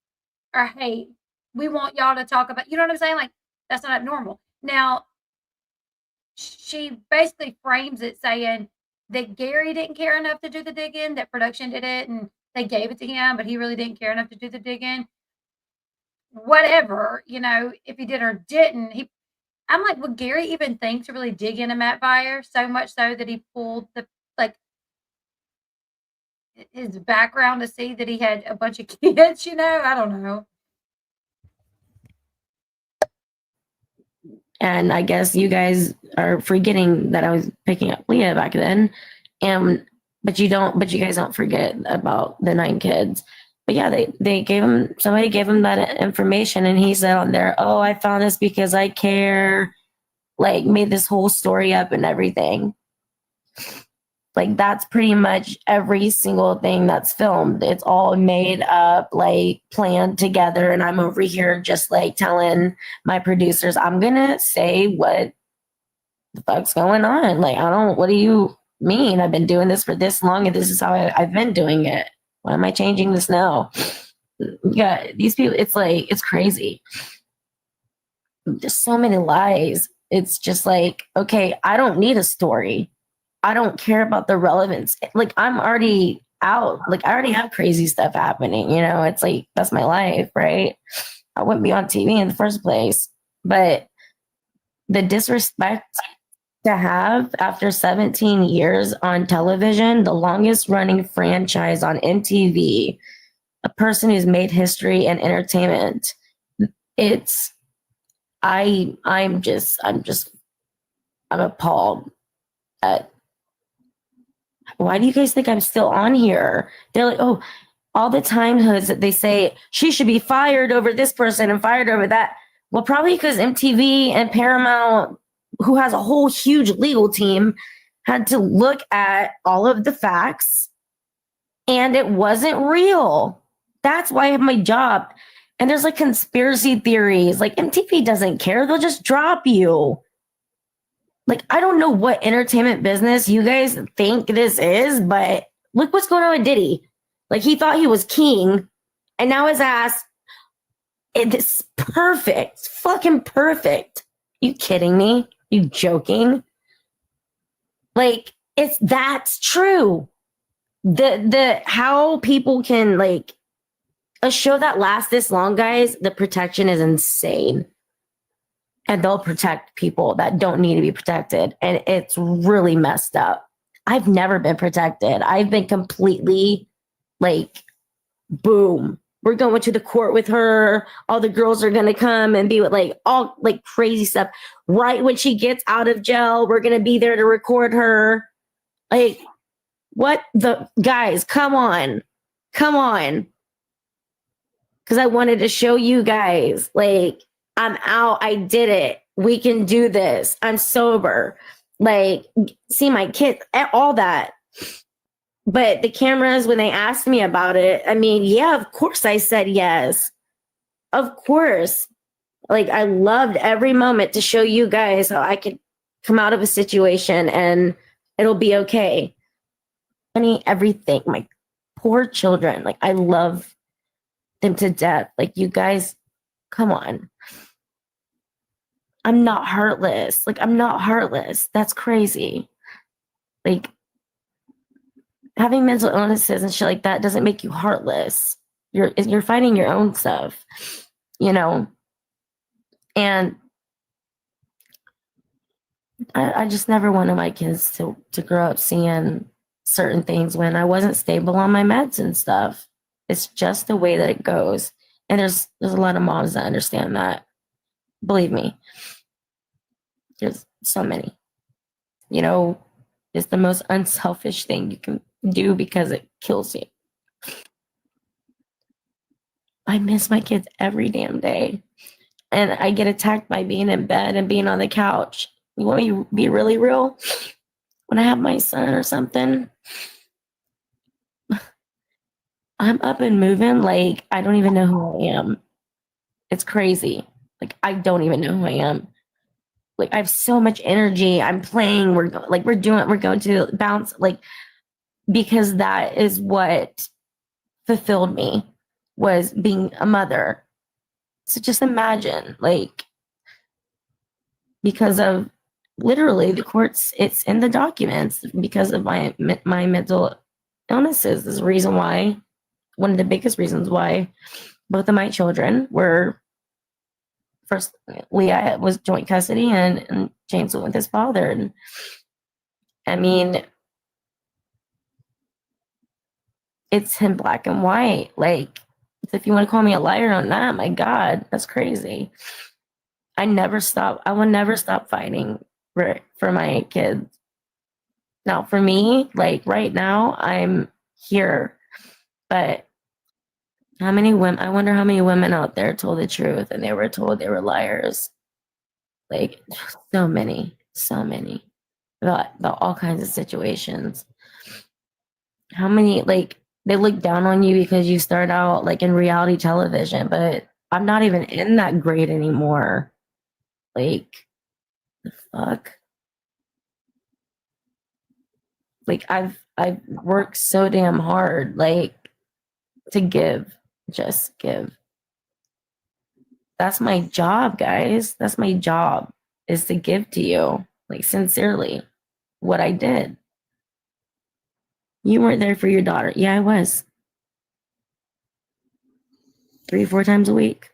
Or, hey, we want y'all to talk about, you know what I'm saying? Like, that's not abnormal. Now, she basically frames it saying that Gary didn't care enough to do the digging, that production did it, and they gave it to him, but he really didn't care enough to do the digging. Whatever, you know, if he did or didn't, I'm like, would Gary even think to really dig into Matt Beyer so much so that he pulled his background to see that he had a bunch of kids, you know? I don't know. And I guess you guys are forgetting that I was picking up Leah back then. But you guys don't forget about the 9 kids. But yeah, somebody gave him that information, and he said on there, "Oh, I found this because I care," like made this whole story up and everything. Like that's pretty much every single thing that's filmed. It's all made up, like planned together. And I'm over here just like telling my producers, I'm going to say what the fuck's going on. Like, what do you mean? I've been doing this for this long and this is how I've been doing it. Why am I changing this now? Yeah, these people, it's crazy. Just so many lies. It's just like, okay, I don't need a story. I don't care about the relevance. Like I'm already out. Like I already have crazy stuff happening. You know, it's like, that's my life, right? I wouldn't be on TV in the first place. But the disrespect to have after 17 years on television, the longest running franchise on MTV, a person who's made history and entertainment. I'm appalled at, why do you guys think I'm still on here? They're like, oh, all the time hoods that they say she should be fired over this person and fired over that. Well, probably because MTV and Paramount, who has a whole huge legal team, had to look at all of the facts and it wasn't real. That's why I have my job. And there's like conspiracy theories. Like MTV doesn't care. They'll just drop you. Like, I don't know what entertainment business you guys think this is, but look what's going on with Diddy. Like, he thought he was king, and now his ass, it's perfect. Fucking perfect. You kidding me? You joking? Like, that's true. The how people can, like, a show that lasts this long, guys, the protection is insane. And they'll protect people that don't need to be protected. And it's really messed up. I've never been protected. I've been completely like, boom, we're going to the court with her. All the girls are going to come and be with like all like crazy stuff. Right when she gets out of jail, we're going to be there to record her. Like, what the guys, come on. Because I wanted to show you guys, like, I'm out. I did it. We can do this. I'm sober. Like, see my kids, all that. But the cameras, when they asked me about it, I mean, yeah, of course I said yes. Of course. Like, I loved every moment to show you guys how I could come out of a situation and it'll be okay. Everything. My poor children. Like, I love them to death. Like, you guys, come on. I'm not heartless. Like, I'm not heartless. That's crazy. Like, having mental illnesses and shit like that doesn't make you heartless. You're fighting your own stuff, you know? And I just never wanted my kids to grow up seeing certain things when I wasn't stable on my meds and stuff. It's just the way that it goes. And there's a lot of moms that understand that. Believe me. There's so many. You know, it's the most unselfish thing you can do because it kills you. I miss my kids every damn day. And I get attacked by being in bed and being on the couch. You want me to be really real? When I have my son or something, I'm up and moving like I don't even know who I am. It's crazy. Like, I don't even know who I am. Like, I have so much energy. I'm playing. We're going to bounce, like, because that is what fulfilled me, was being a mother. So just imagine, like, because of literally the courts, it's in the documents, because of my mental illnesses is the reason why, one of the biggest reasons why both of my children were, first Leah was joint custody and James went with his father. And I mean, it's in black and white. Like, if you want to call me a liar on that, my God, that's crazy. I will never stop fighting for my kids. Now, for me, like right now, I'm here, but I wonder how many women out there told the truth and they were told they were liars. Like, so many about all kinds of situations. How many, like, they look down on you because you start out like in reality television, but I'm not even in that grade anymore. Like, the fuck? Like, I've worked so damn hard, like, to give, just give. That's my job, guys. That's my job, is to give to you, like, sincerely, what I did. You weren't there for your daughter. Yeah, I was. 3-4 times a week.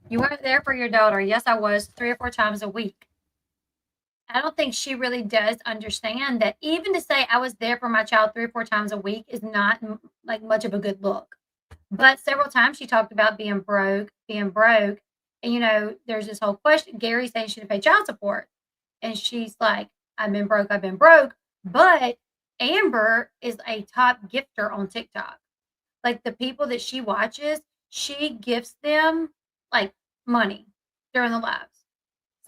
You weren't there for your daughter. Yes, I was 3 or 4 times a week. I don't think she really does understand that even to say I was there for my child 3 or 4 times a week is not like much of a good look. But several times she talked about being broke. And, you know, there's this whole question. Gary saying she didn't pay child support. And she's like, I've been broke. But Amber is a top gifter on TikTok. Like, the people that she watches, she gifts them like money during the lives.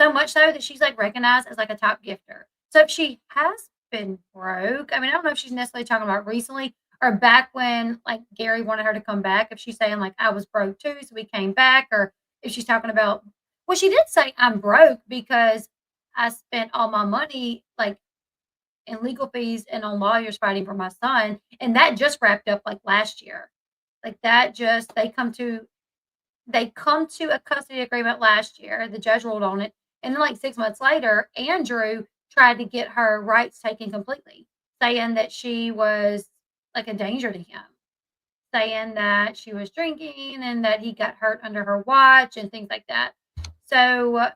So much so that she's like recognized as like a top gifter. So if she has been broke, I mean, I don't know if she's necessarily talking about recently or back when like Gary wanted her to come back. If she's saying like I was broke too, so we came back, or if she's talking about, well, she did say I'm broke because I spent all my money like in legal fees and on lawyers fighting for my son, and that just wrapped up like last year. Like that just they come to a custody agreement last year. The judge ruled on it. And then, like 6 months later, Andrew tried to get her rights taken completely, saying that she was like a danger to him, saying that she was drinking and that he got hurt under her watch and things like that. So,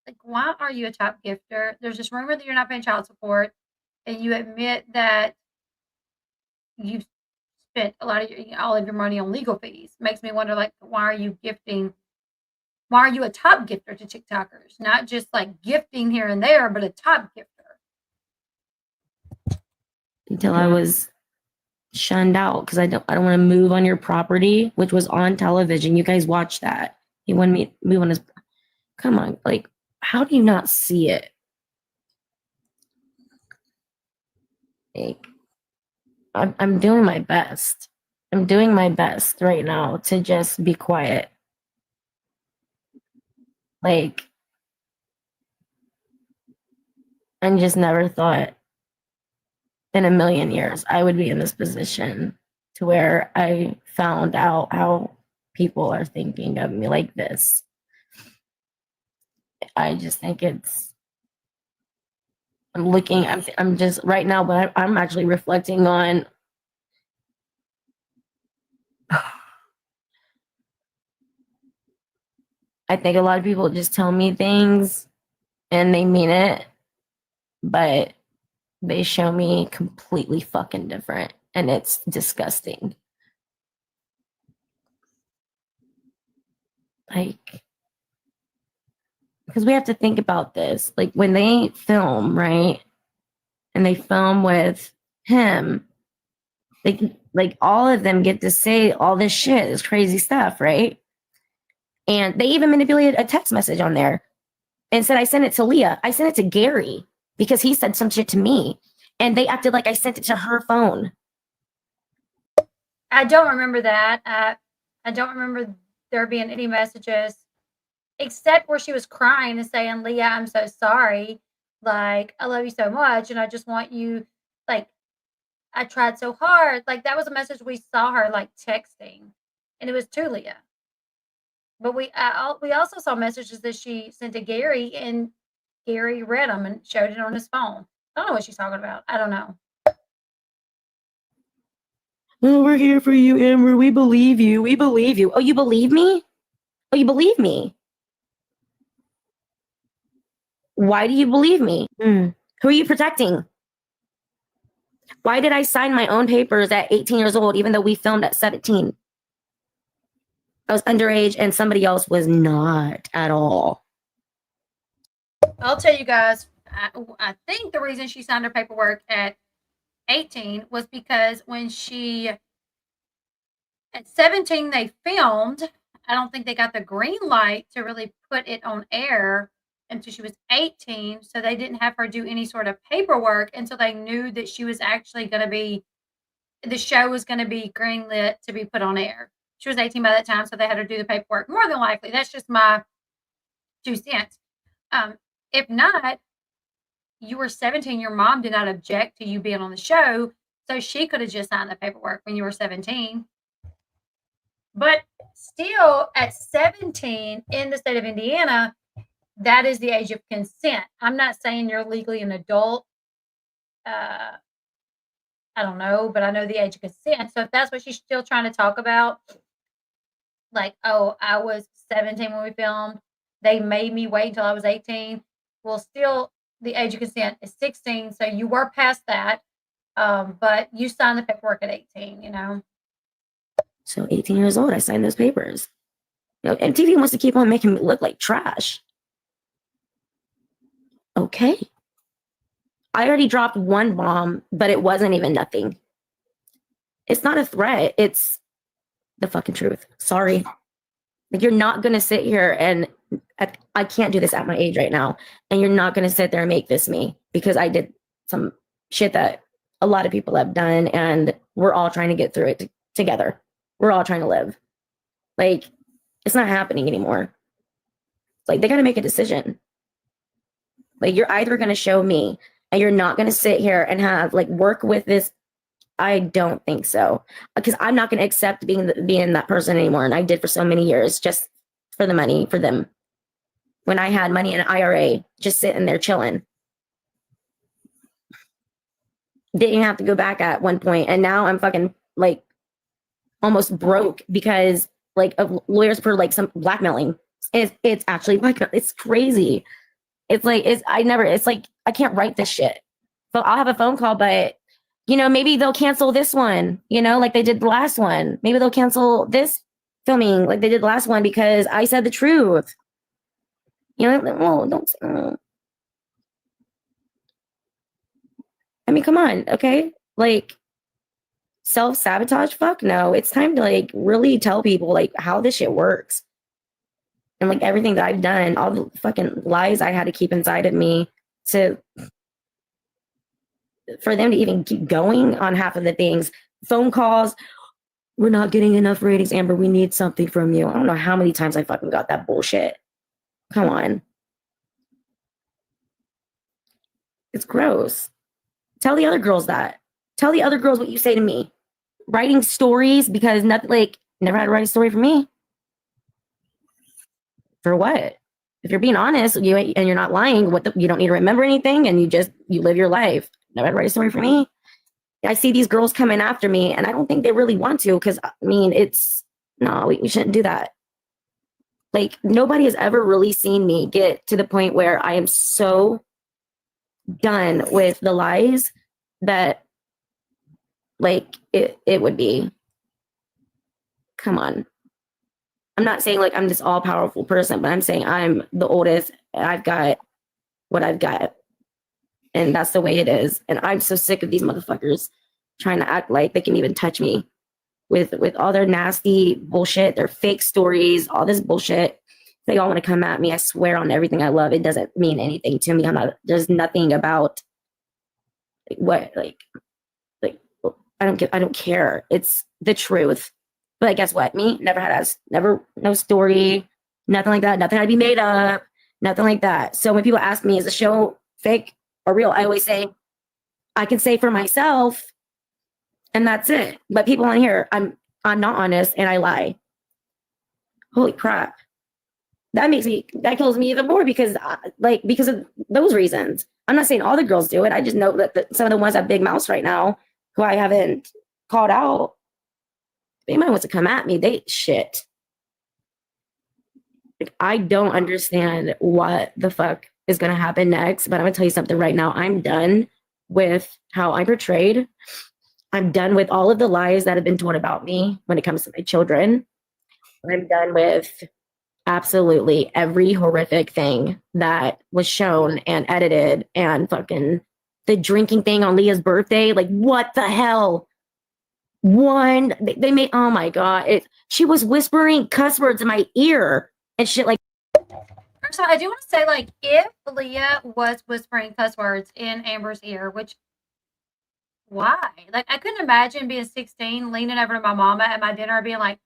like, why are you a top gifter? There's this rumor that you're not paying child support, and you admit that you've spent all of your money on legal fees. Makes me wonder, like, why are you a top gifter to TikTokers? Not just like gifting here and there, but a top gifter. Until I was shunned out because I don't want to move on your property, which was on television. You guys watched that. He wanted me to move on his. Come on, like, how do you not see it? Like, I'm doing my best. I'm doing my best right now to just be quiet. Like, I just never thought in a million years I would be in this position to where I found out how people are thinking of me like this. I just think I'm just right now, but I'm actually reflecting on I think a lot of people just tell me things and they mean it, but they show me completely fucking different, and it's disgusting. Like, because we have to think about this. Like, when they film, right? And they film with him, like all of them get to say all this shit, this crazy stuff, right? And they even manipulated a text message on there and said I sent it to Leah. I sent it to Gary because he said some shit to me. And they acted like I sent it to her phone. I don't remember that. I don't remember there being any messages except where she was crying and saying, Leah, I'm so sorry. Like, I love you so much. And I just want you, like, I tried so hard. Like, that was a message we saw her, like, texting. And it was to Leah. But we also saw messages that she sent to Gary, and Gary read them and showed it on his phone. I don't know what she's talking about. I don't know. Oh, we're here for you, Amber. We believe you. We believe you. Oh, you believe me? Oh, you believe me? Why do you believe me? Who are you protecting? Why did I sign my own papers at 18 years old, even though we filmed at 17? I was underage and somebody else was not at all. I'll tell you guys, I think the reason she signed her paperwork at 18 was because when she, at 17, they filmed. I don't think they got the green light to really put it on air until she was 18. So they didn't have her do any sort of paperwork until they knew that she was actually going to be, the show was going to be greenlit to be put on air. She was 18 by that time, so they had her do the paperwork. More than likely, that's just my 2 cents. If not, you were 17, your mom did not object to you being on the show, so she could have just signed the paperwork when you were 17. But still, at 17 in the state of Indiana, that is the age of consent. I'm not saying you're legally an adult. I don't know, but I know the age of consent. So if that's what she's still trying to talk about, like, oh, I was 17 when we filmed, they made me wait until I was 18. Well, still, the age of consent is 16, so you were past that, but you signed the paperwork at 18, you know? So 18 years old, I signed those papers. You know, MTV wants to keep on making me look like trash. Okay. I already dropped one bomb, but it wasn't even nothing. It's not a threat. It's the fucking truth. Sorry. Like, you're not going to sit here and I can't do this at my age right now. And you're not going to sit there and make this me because I did some shit that a lot of people have done and we're all trying to get through it together. We're all trying to live. Like, it's not happening anymore. Like, they got to make a decision. Like, you're either going to show me and you're not going to sit here and have like work with this. I don't think so, because I'm not going to accept being that person anymore. And I did for so many years just for the money for them. When I had money in an IRA, just sitting there chilling. Didn't have to go back at one point, and now I'm fucking like almost broke because like of lawyers for like some blackmailing. It's actually blackmail. It's crazy. It's like it's like I can't write this shit. So I'll have a phone call, but you know, maybe they'll cancel this one, you know, like they did the last one. Maybe they'll cancel this filming like they did the last one because I said the truth. You know, well, don't. I mean, come on, okay? Like, self-sabotage? Fuck no. It's time to like really tell people like how this shit works. And like everything that I've done, all the fucking lies I had to keep inside of me to for them to even keep going on half of the things, phone calls, we're not getting enough ratings, Amber. We need something from you. I don't know how many times I fucking got that bullshit. Come on. It's gross. Tell the other girls that. Tell the other girls what you say to me. Writing stories because nothing, like, never had to write a story for me. For what? If you're being honest, and you're not lying, you don't need to remember anything, and you live your life. Never had to write a story for me. I see these girls coming after me, and I don't think they really want to, because I mean, we shouldn't do that. Like, nobody has ever really seen me get to the point where I am so done with the lies that, like, it would be. Come on. I'm not saying like I'm this all powerful person, but I'm saying I'm the oldest and I've got what I've got. And that's the way it is. And I'm so sick of these motherfuckers trying to act like they can even touch me with all their nasty bullshit, their fake stories, all this bullshit. They all want to come at me. I swear on everything I love. It doesn't mean anything to me. There's nothing about I don't care. It's the truth. But guess what? Me, no story, nothing like that. Nothing had to be made up, nothing like that. So when people ask me, is the show fake or real? I always say, I can say for myself, and that's it. But people on here, I'm not honest and I lie. Holy crap. That kills me even more because of those reasons. I'm not saying all the girls do it. I just know that some of the ones that have big mouths right now who I haven't called out, if anybody wants to come at me, shit. Like, I don't understand what the fuck is going to happen next, but I'm going to tell you something right now. I'm done with how I'm portrayed. I'm done with all of the lies that have been told about me when it comes to my children. I'm done with absolutely every horrific thing that was shown and edited, and fucking the drinking thing on Leah's birthday. Like, what the hell? They made, oh my God. She was whispering cuss words in my ear and shit like. First of all, I do want to say, like, if Leah was whispering cuss words in Amber's ear, which, why? Like, I couldn't imagine being 16, leaning over to my mama at my dinner being like,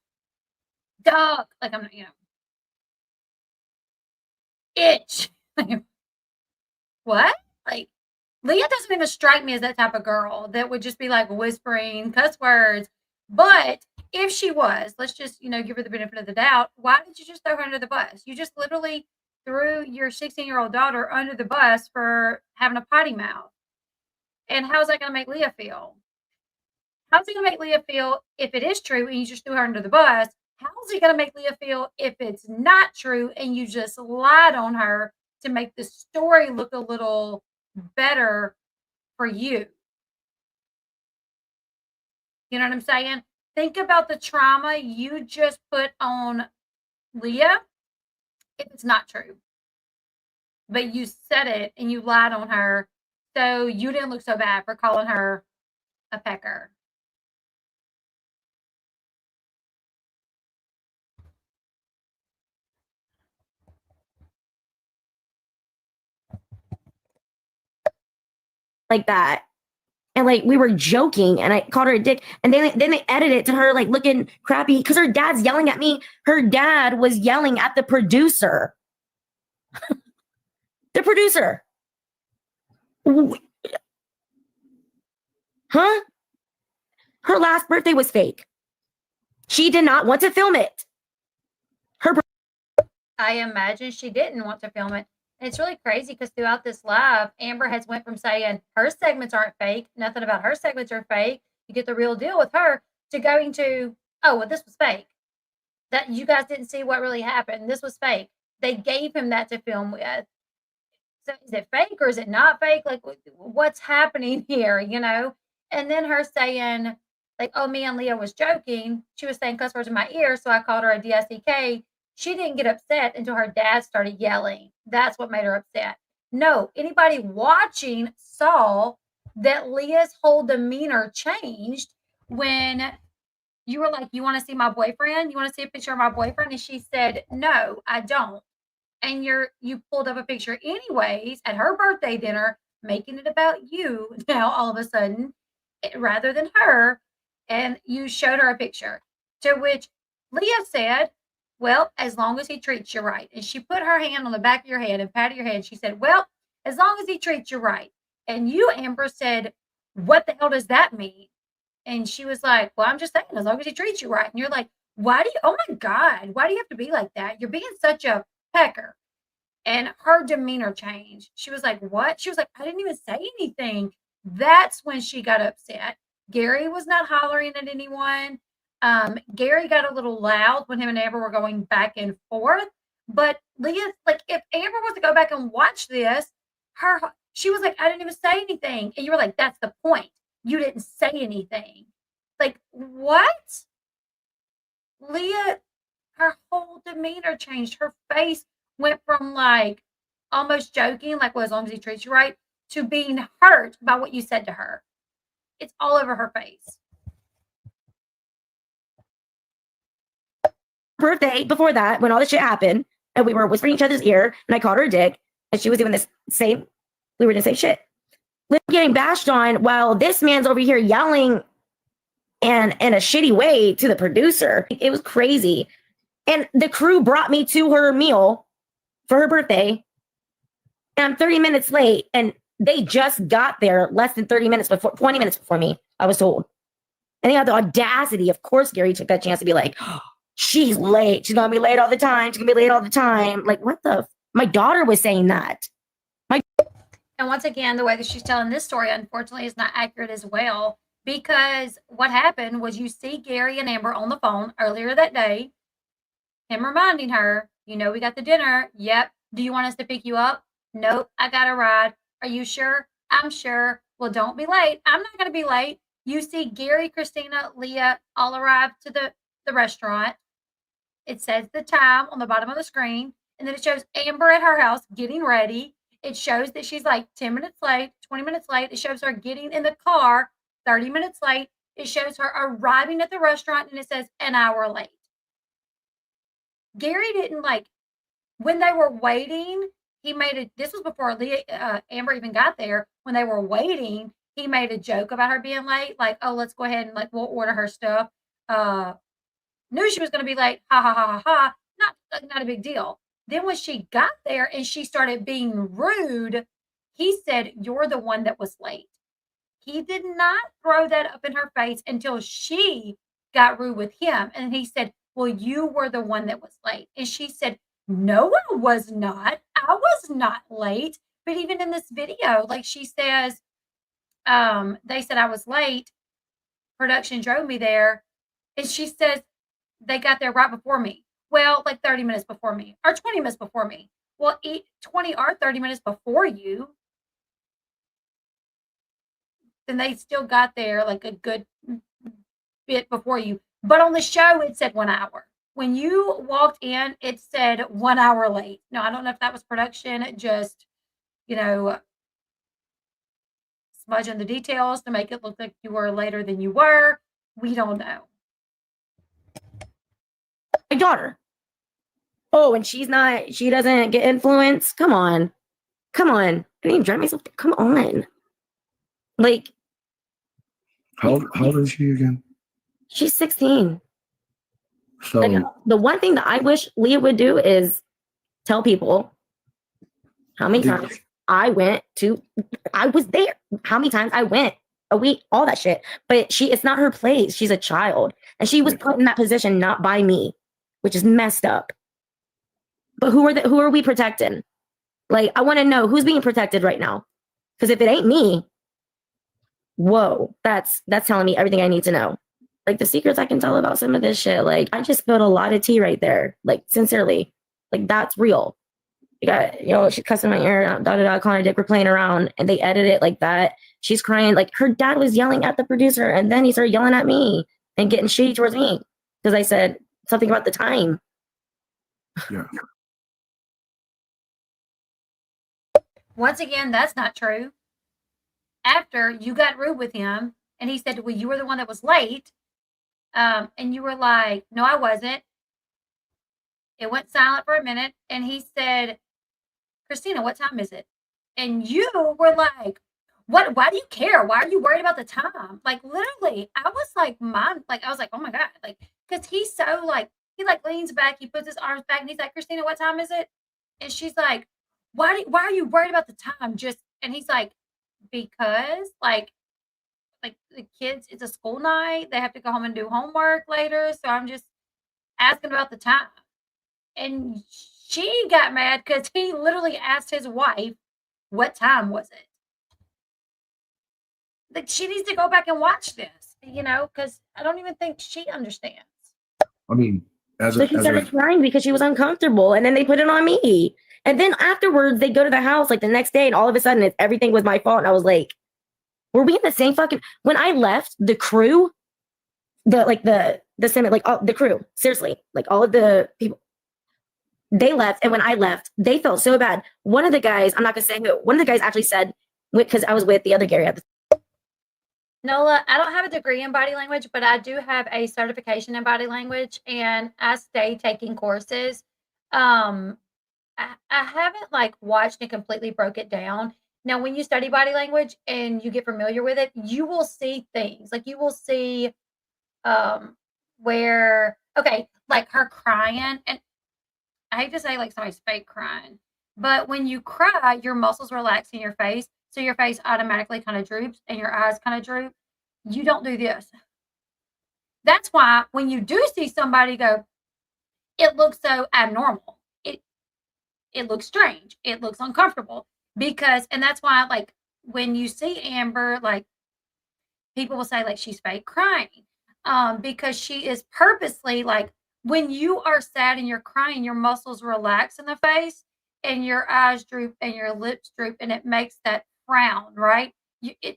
dog, like, I'm, itch. What? Like, Leah doesn't even strike me as that type of girl that would just be like whispering cuss words. But if she was, let's just, give her the benefit of the doubt. Why did you just throw her under the bus? You just literally threw your 16-year-old daughter under the bus for having a potty mouth. And how's that going to make Leah feel? How's it going to make Leah feel if it is true and you just threw her under the bus? How's it going to make Leah feel if it's not true and you just lied on her to make the story look a little better for you? You know what I'm saying? Think about the trauma you just put on Leah if it's not true. But you said it and you lied on her, so you didn't look so bad for calling her a pecker. Like that. And like, we were joking and I called her a dick, and then they edited it to her like looking crappy because her dad's yelling at me. Her dad was yelling at the producer. The producer. Huh? Her last birthday was fake. She did not want to film it. I imagine she didn't want to film it. And it's really crazy because throughout this live, Amber has went from saying her segments aren't fake, nothing about her segments are fake, you get the real deal with her, to going to, oh, well, this was fake. That you guys didn't see what really happened. This was fake. They gave him that to film with. So is it fake or is it not fake? Like, what's happening here, And then her saying, like, oh, me and Leah was joking. She was saying cuss words in my ear, so I called her a DSEK. She didn't get upset until her dad started yelling. That's what made her upset. No, anybody watching saw that Leah's whole demeanor changed when you were like, you want to see my boyfriend? You want to see a picture of my boyfriend? And she said, no, I don't. And you pulled up a picture anyways at her birthday dinner making it about you now all of a sudden rather than her. And you showed her a picture, to which Leah said, well, as long as he treats you right. And she put her hand on the back of your head and patted your head. She said, well, as long as he treats you right. And you, Amber, said, what the hell does that mean? And she was like, well, I'm just saying, as long as he treats you right. And you're like, why do you, oh my God, why do you have to be like that? You're being such a pecker. And her demeanor changed. She was like, what? She was like, I didn't even say anything. That's when she got upset. Gary was not hollering at anyone. Gary got a little loud when him and Amber were going back and forth. But Leah, like, if Amber was to go back and watch this, she was like, I didn't even say anything. And you were like, that's the point. You didn't say anything. Like, what? Leah, her whole demeanor changed. Her face went from like almost joking, like, well, as long as he treats you right, to being hurt by what you said to her. It's all over her face. Birthday before that, when all this shit happened, and we were whispering each other's ear, and I called her a dick, and she was doing this same, we were doing the same shit. We're getting bashed on while this man's over here yelling and in a shitty way to the producer. It was crazy. And the crew brought me to her meal for her birthday. And I'm 30 minutes late, and they just got there less than 30 minutes before, 20 minutes before me, I was told. And they had the audacity. Of course, Gary took that chance to be like, oh, she's late. She's going to be late all the time. She's going to be late all the time. Like, what the? My daughter was saying that. And once again, the way that she's telling this story, unfortunately, is not accurate as well. Because what happened was you see Gary and Amber on the phone earlier that day, him reminding her, you know, we got the dinner. Yep. Do you want us to pick you up? Nope. I got a ride. Are you sure? I'm sure. Well, don't be late. I'm not going to be late. You see Gary, Christina, Leah all arrive to the restaurant. It says the time on the bottom of the screen. And then it shows Amber at her house getting ready. It shows that she's like 10 minutes late, 20 minutes late. It shows her getting in the car 30 minutes late. It shows her arriving at the restaurant, and it says an hour late. Gary didn't like, when they were waiting, he made it. This was before Amber even got there. When they were waiting, he made a joke about her being late. Like, oh, let's go ahead and like, we'll order her stuff. Knew she was going to be late. Ha, ha, ha, ha, ha. Not a big deal. Then when she got there and she started being rude, he said, you're the one that was late. He did not throw that up in her face until she got rude with him. And he said, well, you were the one that was late. And she said, no, I was not. I was not late. But even in this video, like she says, they said I was late. Production drove me there. And she says, they got there right before me. Well, like 30 minutes before me or 20 minutes before me. Well, 20 or 30 minutes before you. Then they still got there like a good bit before you. But on the show, it said 1 hour. When you walked in, it said 1 hour late. No, I don't know if that was production, just, you know, smudging the details to make it look like you were later than you were. We don't know. My daughter. Oh, and she doesn't get influence. Come on. I didn't even drive myself. Come on. Like, how old is she again? She's 16. So like, the one thing that I wish Leah would do is tell people how many times I was there, how many times I went a week, all that shit. But it's not her place. She's a child. And she was put in that position not by me, which is messed up. But who are we protecting? Like, I want to know who's being protected right now. Because if it ain't me, whoa, that's telling me everything I need to know. Like, the secrets I can tell about some of this shit. Like, I just spilled a lot of tea right there. Like, sincerely. Like, that's real. She's cussing my ear, calling her dick, we're playing around, and they edit it like that. She's crying. Like, her dad was yelling at the producer, and then he started yelling at me and getting shitty towards me because I said something about the time. Yeah. Once again, that's not true. After you got rude with him, and he said, well, you were the one that was late, and you were like, no, I wasn't. It went silent for a minute, and he said, Christina, what time is it? And you were like, what? Why do you care? Why are you worried about the time? Like literally, I was like, I was like, oh my God. Like, cause he's so like, he like leans back, he puts his arms back and he's like, Christina, what time is it? And she's like, why are you worried about the time? And he's like, because like the kids, it's a school night. They have to go home and do homework later. So I'm just asking about the time. And she got mad because he literally asked his wife, what time was it? Like she needs to go back and watch this, because I don't even think she understands. I mean, So she started crying because she was uncomfortable, and then they put it on me. And then afterwards, they go to the house like the next day, and all of a sudden, everything was my fault. And I was like, "Were we in the same fucking?" When I left, the crew, the crew, seriously, like all of the people, they left, and when I left, they felt so bad. One of the guys, I'm not gonna say who, one of the guys actually said, because I was with the other Gary at the Nola, I don't have a degree in body language, but I do have a certification in body language, and I stay taking courses. Um, I haven't like watched and completely broke it down. Now, when you study body language and you get familiar with it, you will see things like you will see where okay, like her crying, and I hate to say like somebody's fake crying, but when you cry, your muscles relax in your face, so your face automatically kind of droops and your eyes kind of droop. You don't do this. That's why when you do see somebody go, it looks so abnormal. It looks strange. It looks uncomfortable and that's why like when you see Amber, like people will say like she's fake crying, because she is purposely like when you are sad and you're crying, your muscles relax in the face and your eyes droop and your lips droop and it makes that frown, right?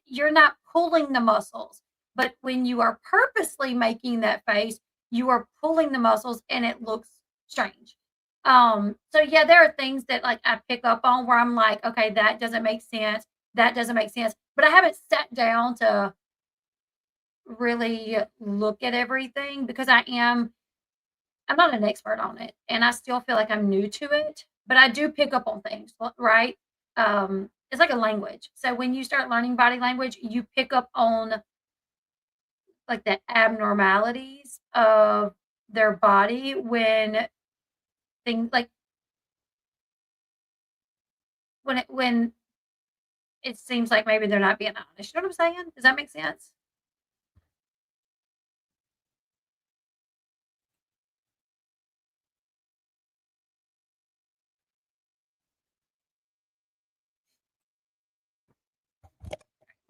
You're not pulling the muscles, but when you are purposely making that face, you are pulling the muscles and it looks strange. So yeah, there are things that like I pick up on where I'm like, okay, that doesn't make sense. That doesn't make sense. But I haven't sat down to really look at everything because I'm not an expert on it and I still feel like I'm new to it, but I do pick up on things, right? It's like a language. So when you start learning body language, you pick up on like the abnormalities of their body when things like when it seems like maybe they're not being honest. You know what I'm saying? Does that make sense?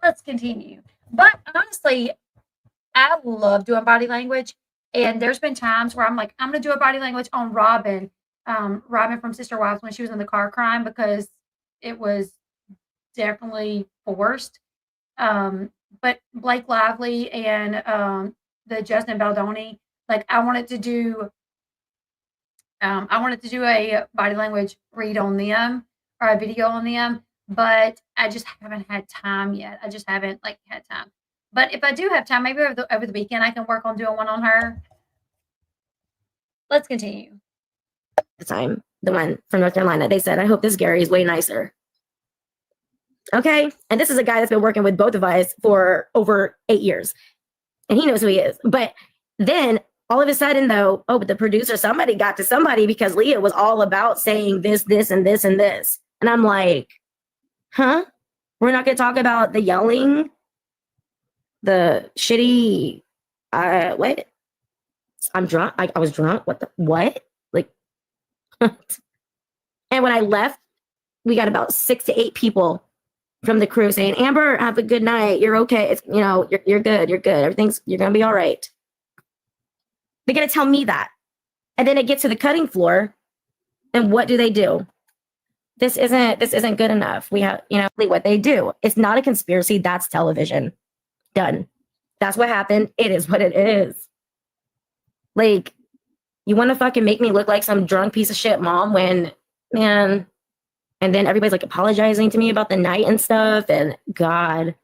Let's continue. But honestly, I love doing body language. And there's been times where I'm like, I'm going to do a body language on Robin, Robin from Sister Wives when she was in the car crying because it was definitely forced. But Blake Lively and the Justin Baldoni, like I wanted to do a body language read on them or a video on them, but I just haven't had time yet. I just haven't like had time. But if I do have time, maybe over the weekend, I can work on doing one on her. Let's continue. The time, the one from North Carolina, they said, I hope this Gary is way nicer. Okay. And this is a guy that's been working with both of us for over 8 years. And he knows who he is. But then all of a sudden, though, but the producer, somebody got to somebody because Leah was all about saying this, this, and this, and this. And I'm like, huh? We're not going to talk about the yelling, the shitty, what? I'm drunk. I was drunk. What? Like, and when I left, we got about 6 to 8 people from the crew saying, Amber, have a good night. You're okay. It's, you're good. You're good. You're going to be all right. They're going to tell me that. And then it gets to the cutting floor. And what do? This isn't good enough. We have, what they do. It's not a conspiracy. That's television. Done. That's what happened. It is what it is. Like, you want to fucking make me look like some drunk piece of shit mom when, man. And then everybody's like apologizing to me about the night and stuff. And God,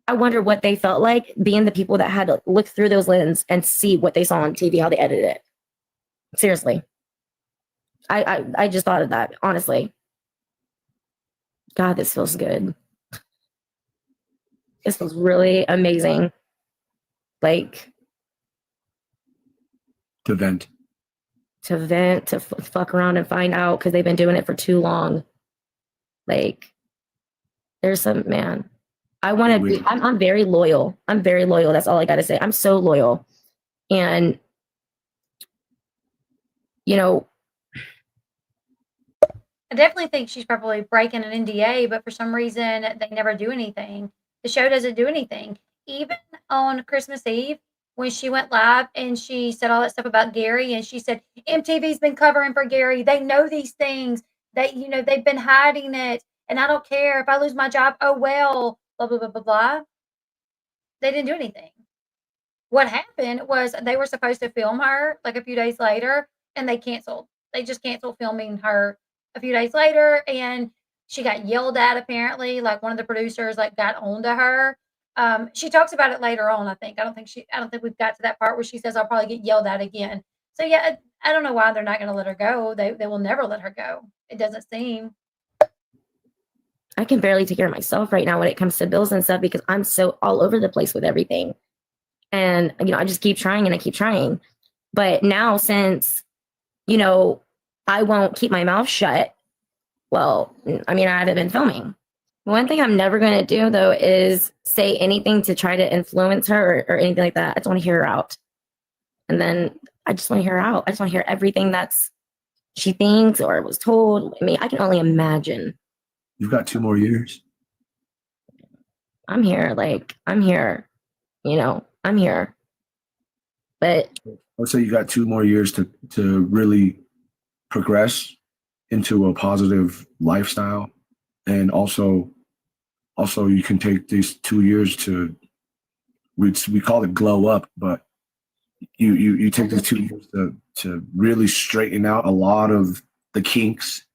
I wonder what they felt like being the people that had to look through those lenses and see what they saw on TV, how they edited it. Seriously. I just thought of that, honestly. God, this feels good. This feels really amazing. Like, To vent. to fuck around and find out because they've been doing it for too long. Like, there's some man. I want to be. I'm very loyal. I'm very loyal. That's all I got to say. I'm so loyal, and you know, I definitely think she's probably breaking an NDA, but for some reason they never do anything. The show doesn't do anything. Even on Christmas Eve, when she went live and she said all that stuff about Gary, and she said MTV's been covering for Gary. They know these things. They've been hiding it, and I don't care if I lose my job. Oh well, blah blah blah blah blah. They didn't do anything. What happened was they were supposed to film her like a few days later, and they canceled. They just canceled filming her a few days later, and she got yelled at apparently. Like one of the producers like got onto her. She talks about it later on. I think. I don't think we've got to that part where she says I'll probably get yelled at again. So yeah, I don't know why they're not going to let her go. They will never let her go. It doesn't seem. I can barely take care of myself right now when it comes to bills and stuff because I'm so all over the place with everything. And, I just keep trying and I keep trying. But now, since, I won't keep my mouth shut, well, I haven't been filming. One thing I'm never going to do, though, is say anything to try to influence her or anything like that. I just want to hear her out. And then I just want to hear her out. I just want to hear everything she thinks or was told. I can only imagine. You've got 2 more years. I'm here. I'm here. I'm here. But Let's say you got 2 more years to really progress into a positive lifestyle, and also you can take these 2 years to we call it glow up, but you take these 2 years to really straighten out a lot of the kinks.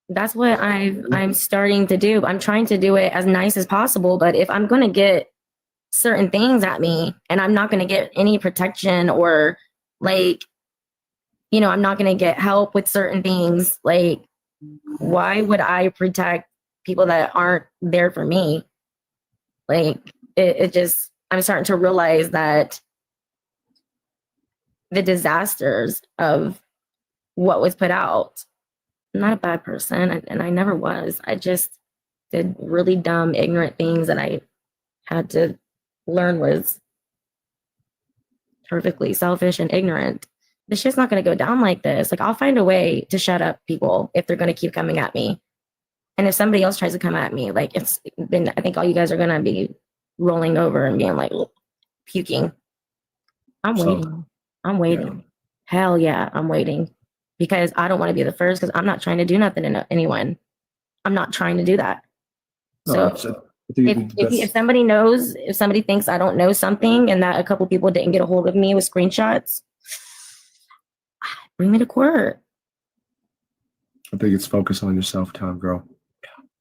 That's what I'm starting to do. I'm trying to do it as nice as possible, but if I'm going to get certain things at me and I'm not going to get any protection or I'm not going to get help with certain things, why would I protect people that aren't there for me? It just, I'm starting to realize that the disasters of what was put out, I'm not a bad person, and I never was. I just did really dumb, ignorant things that I had to learn was perfectly selfish and ignorant. The shit's not going to go down like this. I'll find a way to shut up people if they're going to keep coming at me. And if somebody else tries to come at me, then I think all you guys are going to be rolling over and being puking. I'm waiting. I'm waiting. Yeah. Hell yeah, I'm waiting. Because I don't want to be the first, because I'm not trying to do nothing to anyone. I'm not trying to do that. No, so if somebody knows, if somebody thinks I don't know something and that a couple people didn't get a hold of me with screenshots, bring me to court. I think it's focus on yourself time, girl.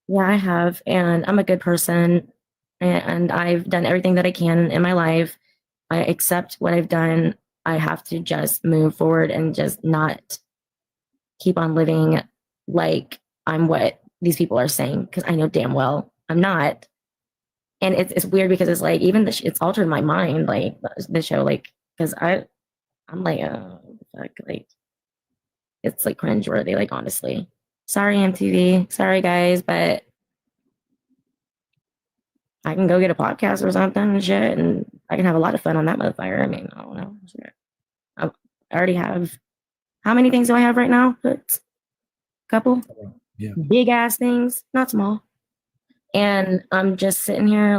Yeah, I have. And I'm a good person. And I've done everything that I can in my life. I accept what I've done. I have to just move forward and just not keep on living like I'm what these people are saying, because I know damn well I'm not. And it's weird because it's even it's altered my mind, the show, because I'm oh, fuck, it's cringeworthy, honestly. Sorry, MTV. Sorry, guys, but I can go get a podcast or something and shit, and I can have a lot of fun on that motherfucker. I don't know. I already have. How many things do I have right now? A couple. Yeah. Big ass things, not small. And I'm just sitting here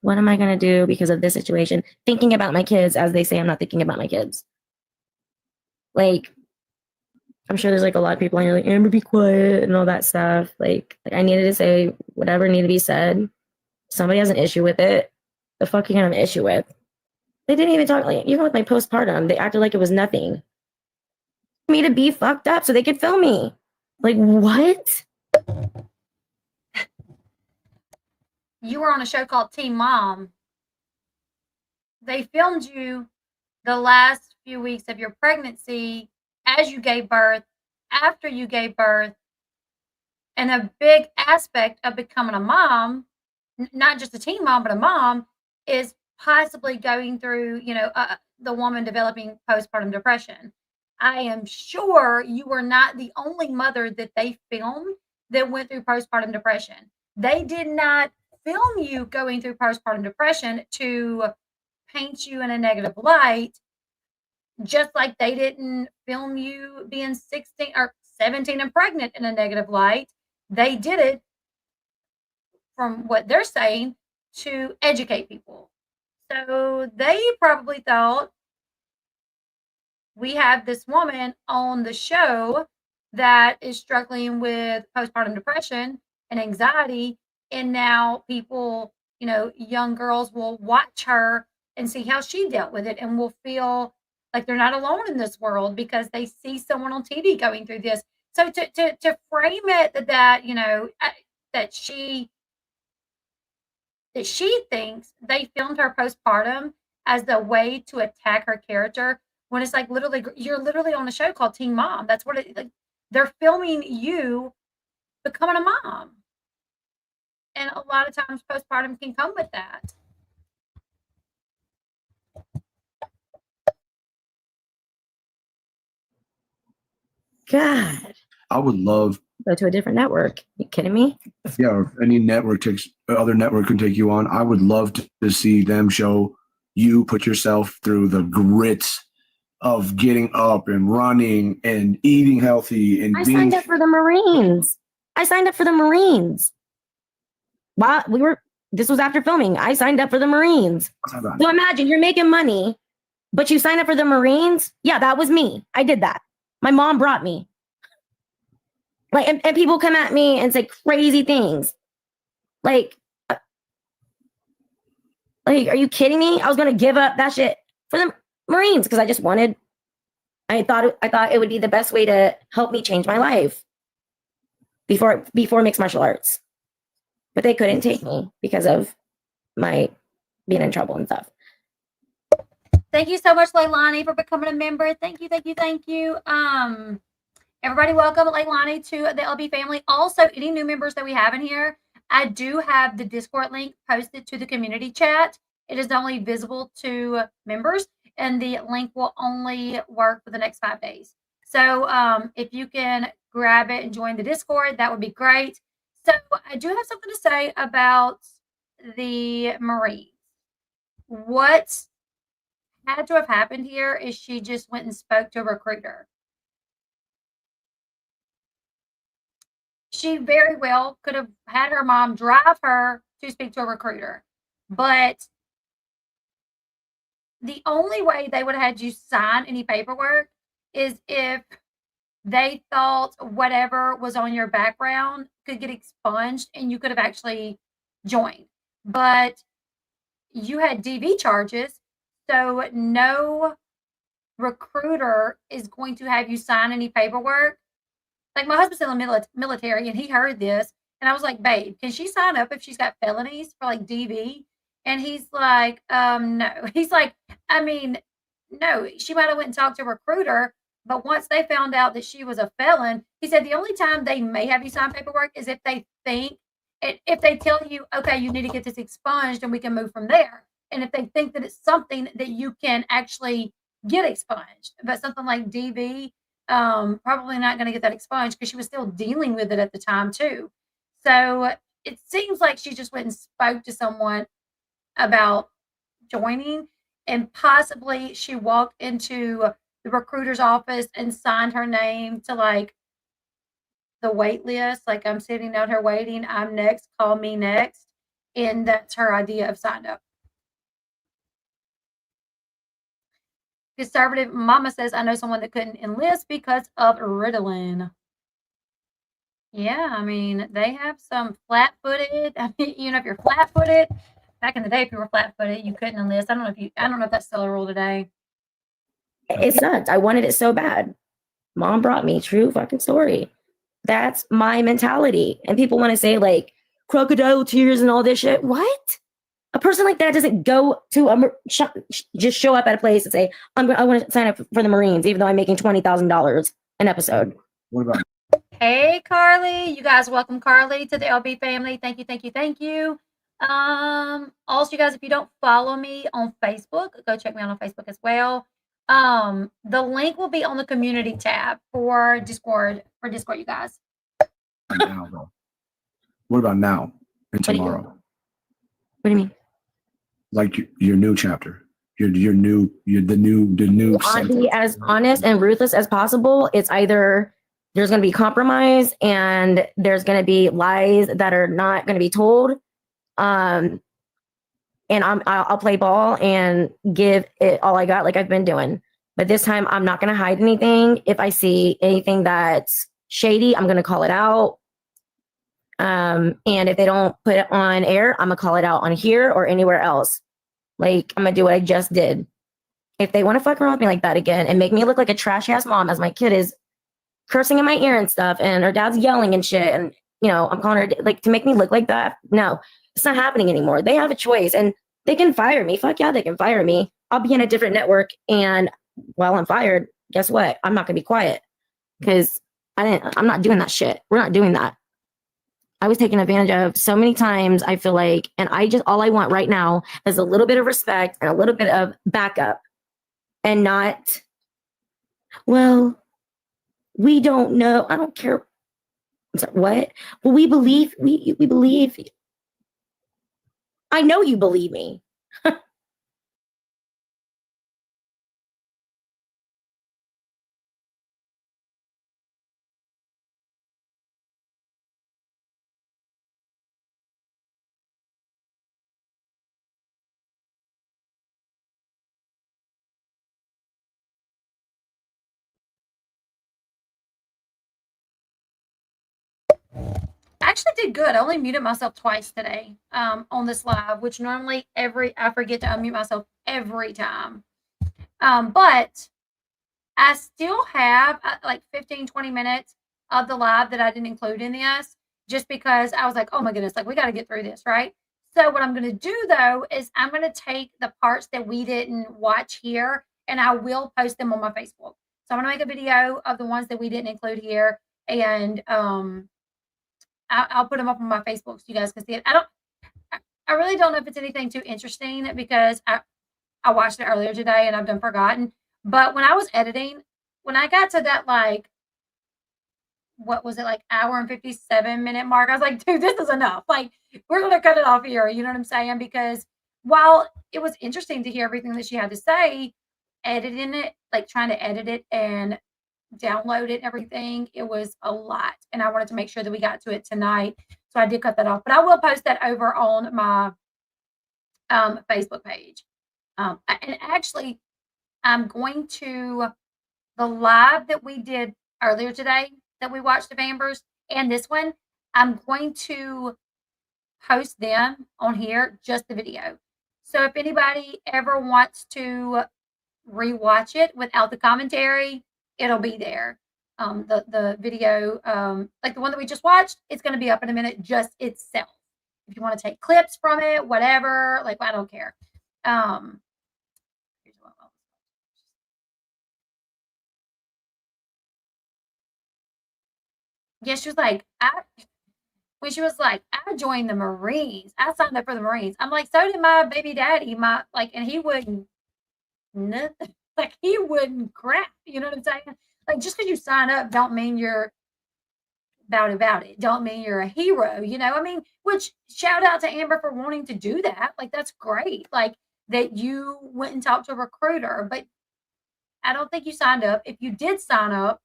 what am I going to do because of this situation? Thinking about my kids, as they say, I'm not thinking about my kids. I'm sure there's a lot of people on here Amber, be quiet and all that stuff. I needed to say whatever needed to be said. Somebody has an issue with it. The fuck you gonna have an issue with? They didn't even talk, even with my postpartum, they acted like it was nothing. Me to be fucked up so they could film me. What? You were on a show called Teen Mom. They filmed you the last few weeks of your pregnancy, as you gave birth, after you gave birth. And a big aspect of becoming a mom, not just a teen mom, but a mom, is possibly going through, the woman developing postpartum depression. I am sure you were not the only mother that they filmed that went through postpartum depression. They did not film you going through postpartum depression to paint you in a negative light, just like they didn't film you being 16 or 17 and pregnant in a negative light. They did it, from what they're saying, to educate people. So they probably thought, we have this woman on the show that is struggling with postpartum depression and anxiety, and now people, young girls will watch her and see how she dealt with it and will feel like they're not alone in this world because they see someone on TV going through this. So to frame it that, that she thinks they filmed her postpartum as the way to attack her character, when it's like, literally, you're literally on a show called Teen Mom. That's what it like. They're filming you becoming a mom. And a lot of times postpartum can come with that. God. I would love Go to a different network. You kidding me? yeah, if any other network can take you on, I would love to see them show you put yourself through the grit of getting up and running and eating healthy and I signed up for the Marines. Wow, this was after filming. I signed up for the Marines. So imagine you're making money, but you signed up for the Marines. Yeah, that was me. I did that. My mom brought me. Like, and people come at me and say crazy things. Like, are you kidding me? I was going to give up that shit for the Marines because I thought it would be the best way to help me change my life before mixed martial arts. But they couldn't take me because of my being in trouble and stuff. Thank you so much, Leilani, for becoming a member. Thank you. Everybody, welcome Leilani to the Elle Bee family. Also, any new members that we have in here, I do have the Discord link posted to the community chat. It is only visible to members, and the link will only work for the next 5 days. So if you can grab it and join the Discord, that would be great. So I do have something to say about the Marines. What had to have happened here is she just went and spoke to a recruiter. She very well could have had her mom drive her to speak to a recruiter, but the only way they would have had you sign any paperwork is if they thought whatever was on your background could get expunged and you could have actually joined. But you had DV charges, so no recruiter is going to have you sign any paperwork. Like, my husband's in the military, and he heard this, and I was like, babe, can she sign up if she's got felonies for, like, DV? And he's like, no. He's like, I mean, no, she might have went and talked to a recruiter, but once they found out that she was a felon, he said the only time they may have you sign paperwork is if they tell you, okay, you need to get this expunged and we can move from there. And if they think that it's something that you can actually get expunged, but something like DV, probably not going to get that expunged because she was still dealing with it at the time too. So it seems like she just went and spoke to someone about joining, and possibly she walked into the recruiter's office and signed her name to, like, the wait list. Like, I'm sitting out here waiting. I'm next. Call me next. And that's her idea of sign up. Conservative Mama says, I know someone that couldn't enlist because of Ritalin. Yeah, I mean, they have some flat-footed. I mean, if you're flat-footed, back in the day, if you were flat-footed, you couldn't enlist. I don't know if that's still a rule today. It's nuts. I wanted it so bad. Mom brought me. True fucking story. That's my mentality. And people want to say, like, crocodile tears and all this shit. What? A person like that doesn't go to just show up at a place and say, I want to sign up for the Marines, even though I'm making $20,000 an episode. What about Hey, Carly. You guys welcome Carly to the Elle Bee family. Thank you, thank you, thank you. Also, you guys, if you don't follow me on Facebook, go check me out on Facebook as well. The link will be on the community tab for Discord, you guys. Now, though. What about now and do you- tomorrow? What do you mean? Like your new chapter, the new I'll be as honest and ruthless as possible. It's either there's going to be compromise and there's going to be lies that are not going to be told. And I'll play ball and give it all I got, like I've been doing. But this time, I'm not going to hide anything. If I see anything that's shady, I'm going to call it out. And if they don't put it on air, I'm going to call it out on here or anywhere else. Like, I'm going to do what I just did. If they want to fuck around with me like that again and make me look like a trash ass mom as my kid is cursing in my ear and stuff and her dad's yelling and shit and, you know, I'm calling her, like, to make me look like that, no, it's not happening anymore. They have a choice and they can fire me. Fuck yeah, they can fire me. I'll be in a different network, and while I'm fired, guess what? I'm not going to be quiet because I'm not doing that shit. We're not doing that. I was taken advantage of so many times, I feel like, and all I want right now is a little bit of respect and a little bit of backup and not, well, we don't know. I don't care. I'm sorry, what? Well, we believe. I know you believe me. I actually did good. I only muted myself twice today on this live, which normally I forget to unmute myself every time. But I still have like 15, 20 minutes of the live that I didn't include in this just because I was like, oh my goodness, like we got to get through this, right? So what I'm going to do though is I'm going to take the parts that we didn't watch here and I will post them on my Facebook. So I'm going to make a video of the ones that we didn't include here and I'll put them up on my Facebook so you guys can see it. I really don't know if it's anything too interesting because I watched it earlier today and I've done forgotten. But when I was editing, when I got to that like, what was it, like hour and 57-minute mark, I was like, dude, this is enough. Like, we're gonna cut it off here. You know what I'm saying? Because while it was interesting to hear everything that she had to say, editing it, like trying to edit it and download it and everything, it was a lot. And I wanted to make sure that we got to it tonight. So I did cut that off. But I will post that over on my Facebook page. And actually, I'm going to the live that we did earlier today that we watched of Amber's and this one, I'm going to post them on here, just the video. So if anybody ever wants to rewatch it without the commentary, it'll be there. The video, like the one that we just watched, it's going to be up in a minute, just itself. If you want to take clips from it, whatever, like I don't care. Yeah, she was like, when she was like, I joined the Marines. I signed up for the Marines. I'm like, so did my baby daddy. And he wouldn't nothing. Like he wouldn't crap. You know what I'm saying? Like just because you sign up don't mean you're about it. Don't mean you're a hero. You know, I mean, which shout out to Amber for wanting to do that. Like that's great. Like that you went and talked to a recruiter, but I don't think you signed up. If you did sign up,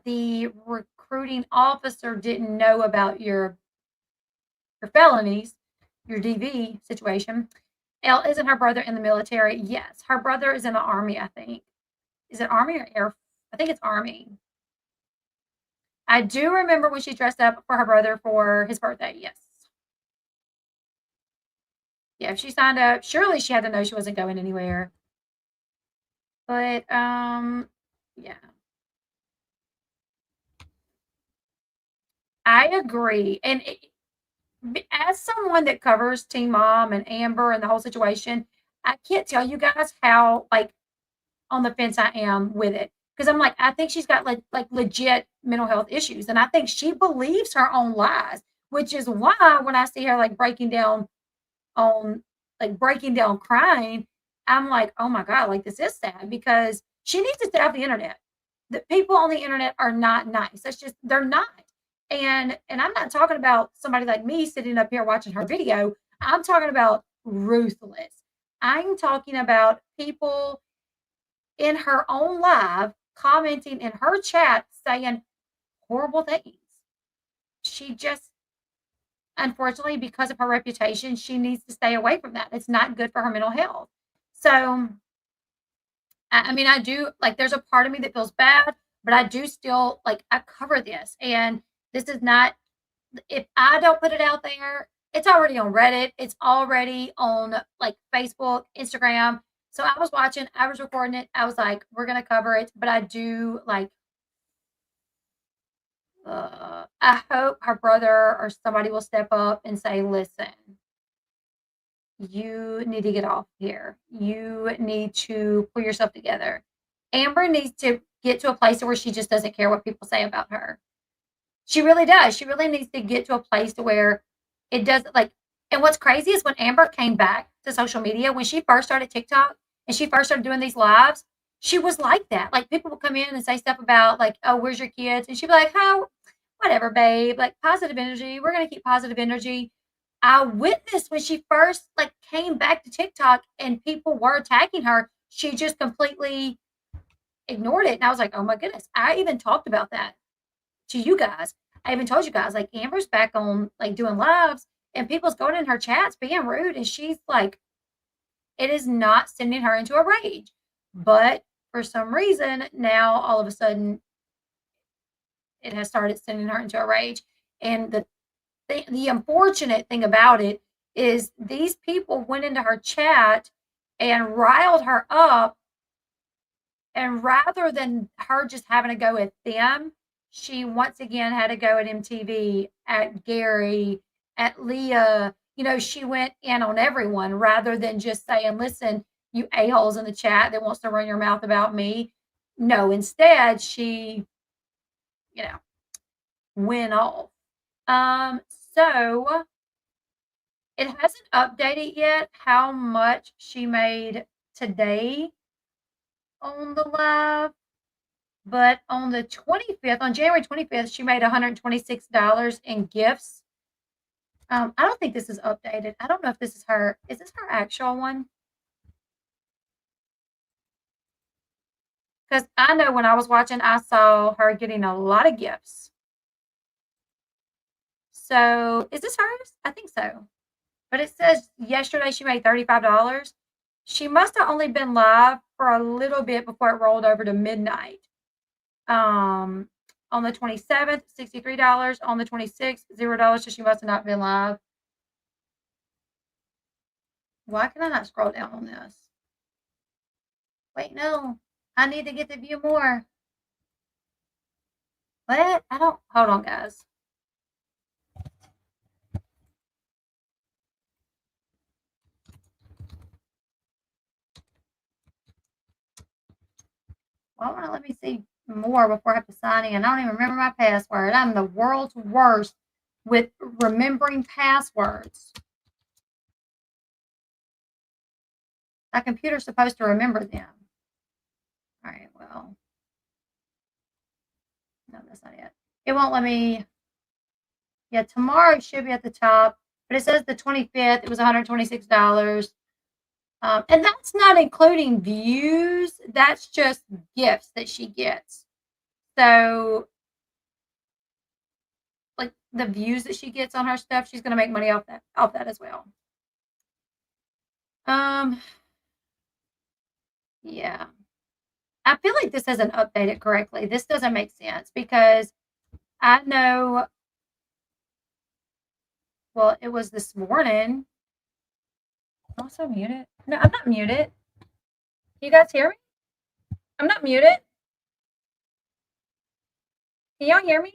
the recruiting officer didn't know about your felonies, your DV situation. Elle, isn't her brother in the military? Yes, her brother is in the Army, I think. Is it Army or Air? I think it's Army. I do remember when she dressed up for her brother for his birthday. Yes. Yeah, if she signed up, surely she had to know she wasn't going anywhere. But yeah. I agree. And as someone that covers Teen Mom and Amber and the whole situation, I can't tell you guys how like on the fence I am with it. Because I'm like, I think she's got like legit mental health issues. And I think she believes her own lies, which is why when I see her like breaking down crying, I'm like, oh my God, like this is sad because she needs to stay off the internet. The people on the internet are not nice. That's just they're not. And I'm not talking about somebody like me sitting up here watching her video. I'm talking about ruthless. I'm talking about people in her own live commenting in her chat saying horrible things. She just, unfortunately, because of her reputation, she needs to stay away from that. It's not good for her mental health. So, I mean, I do like, there's a part of me that feels bad, but I do still like, I cover this. And this is not, if I don't put it out there, it's already on Reddit. It's already on like Facebook, Instagram. So I was watching, I was recording it. I was like, we're going to cover it. But I do like, I hope her brother or somebody will step up and say, listen, you need to get off here. You need to pull yourself together. Amber needs to get to a place where she just doesn't care what people say about her. She really does. She really needs to get to a place to where it doesn't like. And what's crazy is when Amber came back to social media, when she first started TikTok and she first started doing these lives, she was like that. Like people would come in and say stuff about like, oh, where's your kids? And she'd be like, oh, whatever, babe. Like positive energy. We're gonna keep positive energy. I witnessed when she first like came back to TikTok and people were attacking her, she just completely ignored it. And I was like, oh my goodness. I even talked about that to you guys. I even told you guys, like Amber's back on like doing lives and people's going in her chats being rude. And she's like, it is not sending her into a rage. But for some reason, now all of a sudden it has started sending her into a rage. And the unfortunate thing about it is these people went into her chat and riled her up. And rather than her just having to go at them, she once again had to go at MTV, at Gary, at Leah. You know, she went in on everyone rather than just saying, listen, you a-holes in the chat that wants to run your mouth about me. No, instead, she, you know, went off. Um, so it hasn't updated yet how much she made today on the live. But on the 25th, on January 25th, she made $126 in gifts. I don't think this is updated. I don't know if this is her. Is this her actual one? Because I know when I was watching, I saw her getting a lot of gifts. So is this hers? I think so. But it says yesterday she made $35. She must have only been live for a little bit before it rolled over to midnight. On the 27th, $63. On the 26th, $0. So she must have not been live. Why can I not scroll down on this? Wait, no. I need to get to view more. What? I don't. Hold on, guys. Why won't it let me see more before I have to sign in? I don't even remember my password. I'm the world's worst with remembering passwords. My computer's supposed to remember them. All right, well. No, that's not it. It won't let me. Yeah, tomorrow it should be at the top, but it says the 25th, it was $126. And that's not including views. That's just gifts that she gets. So, like the views that she gets on her stuff, she's going to make money off that as well. Yeah. I feel like this isn't updated correctly. This doesn't make sense because I know, well, it was this morning. I'm also muted. No, I'm not muted. You guys hear me? I'm not muted. Can y'all hear me?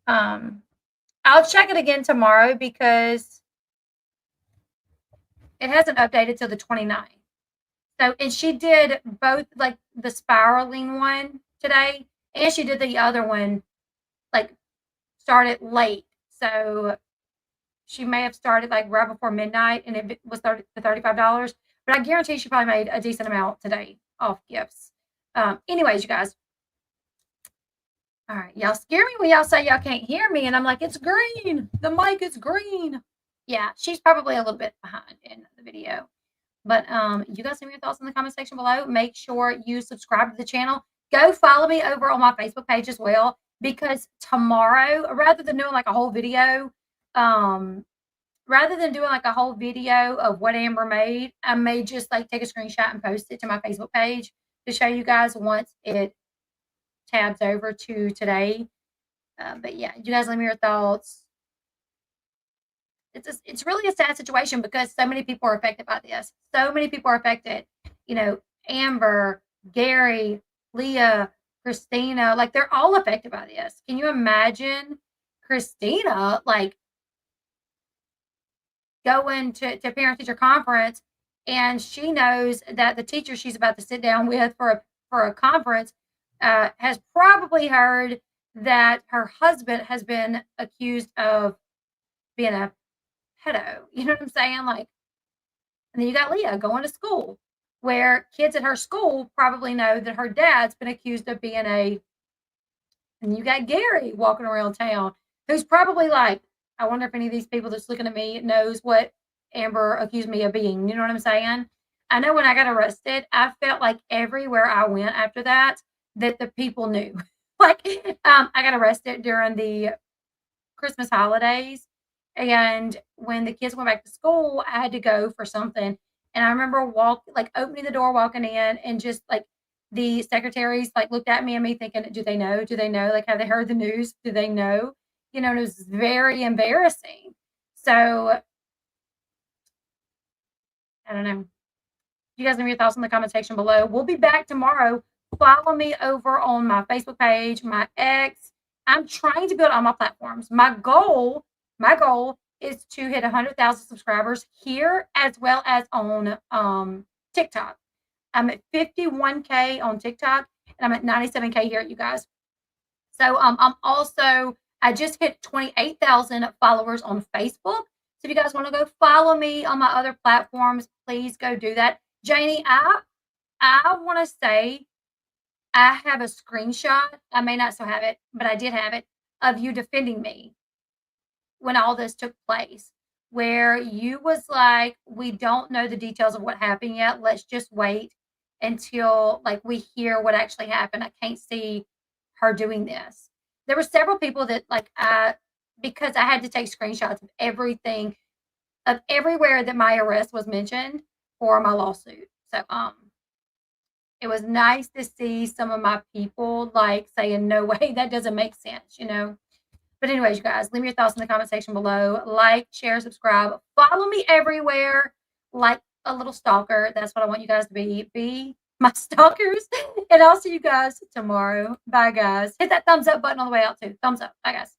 I'll check it again tomorrow because it hasn't updated till the 29th. So, and she did both, like the spiraling one today, and she did the other one, like started late. So she may have started like right before midnight, and it was $35. But I guarantee she probably made a decent amount today off gifts. Anyways, you guys. All right, y'all scare me when y'all say y'all can't hear me, and I'm like, it's green. The mic is green. Yeah, she's probably a little bit behind in the video. But you guys leave your thoughts in the comment section below. Make sure you subscribe to the channel. Go follow me over on my Facebook page as well, because tomorrow, rather than doing like a whole video, of what Amber made, I may just like take a screenshot and post it to my Facebook page to show you guys once it tabs over to today. But yeah, you guys leave me your thoughts. It's really a sad situation because so many people are affected by this. So many people are affected. You know, Amber, Gary, Leah, Christina, like they're all affected by this. Can you imagine Christina like going to parent teacher conference, and she knows that the teacher she's about to sit down with for a conference has probably heard that her husband has been accused of being a pedo. You know what I'm saying? Like, and then you got Leah going to school where kids at her school probably know that her dad's been accused of being and you got Gary walking around town who's probably like, I wonder if any of these people that's looking at me knows what Amber accused me of being. You know what I'm saying? I know when I got arrested, I felt like everywhere I went after that the people knew. Like, I got arrested during the Christmas holidays. And when the kids went back to school, I had to go for something. And I remember opening the door, walking in, and just like the secretaries like looked at me and me thinking, do they know? Do they know? Like, have they heard the news? Do they know? You know, and it was very embarrassing. So I don't know. You guys leave your thoughts in the comment section below. We'll be back tomorrow. Follow me over on my Facebook page, my X. I'm trying to build on my platforms. My goal is to hit 100,000 subscribers here as well as on TikTok. I'm at 51K on TikTok, and I'm at 97K here, you guys. So I just hit 28,000 followers on Facebook. So if you guys want to go follow me on my other platforms, please go do that. Janie, I want to say I have a screenshot. I may not still have it, but I did have it of you defending me when all this took place, where you was like, we don't know the details of what happened yet. Let's just wait until like we hear what actually happened. I can't see her doing this. There were several people that like because I had to take screenshots of everything, of everywhere that my arrest was mentioned for my lawsuit. So it was nice to see some of my people like saying, no way, that doesn't make sense, you know. But anyways, you guys, leave your thoughts in the comment section below. Like, share, subscribe. Follow me everywhere like a little stalker. That's what I want you guys to be. Be my stalkers. And I'll see you guys tomorrow. Bye, guys. Hit that thumbs up button on the way out, too. Thumbs up. Bye, guys.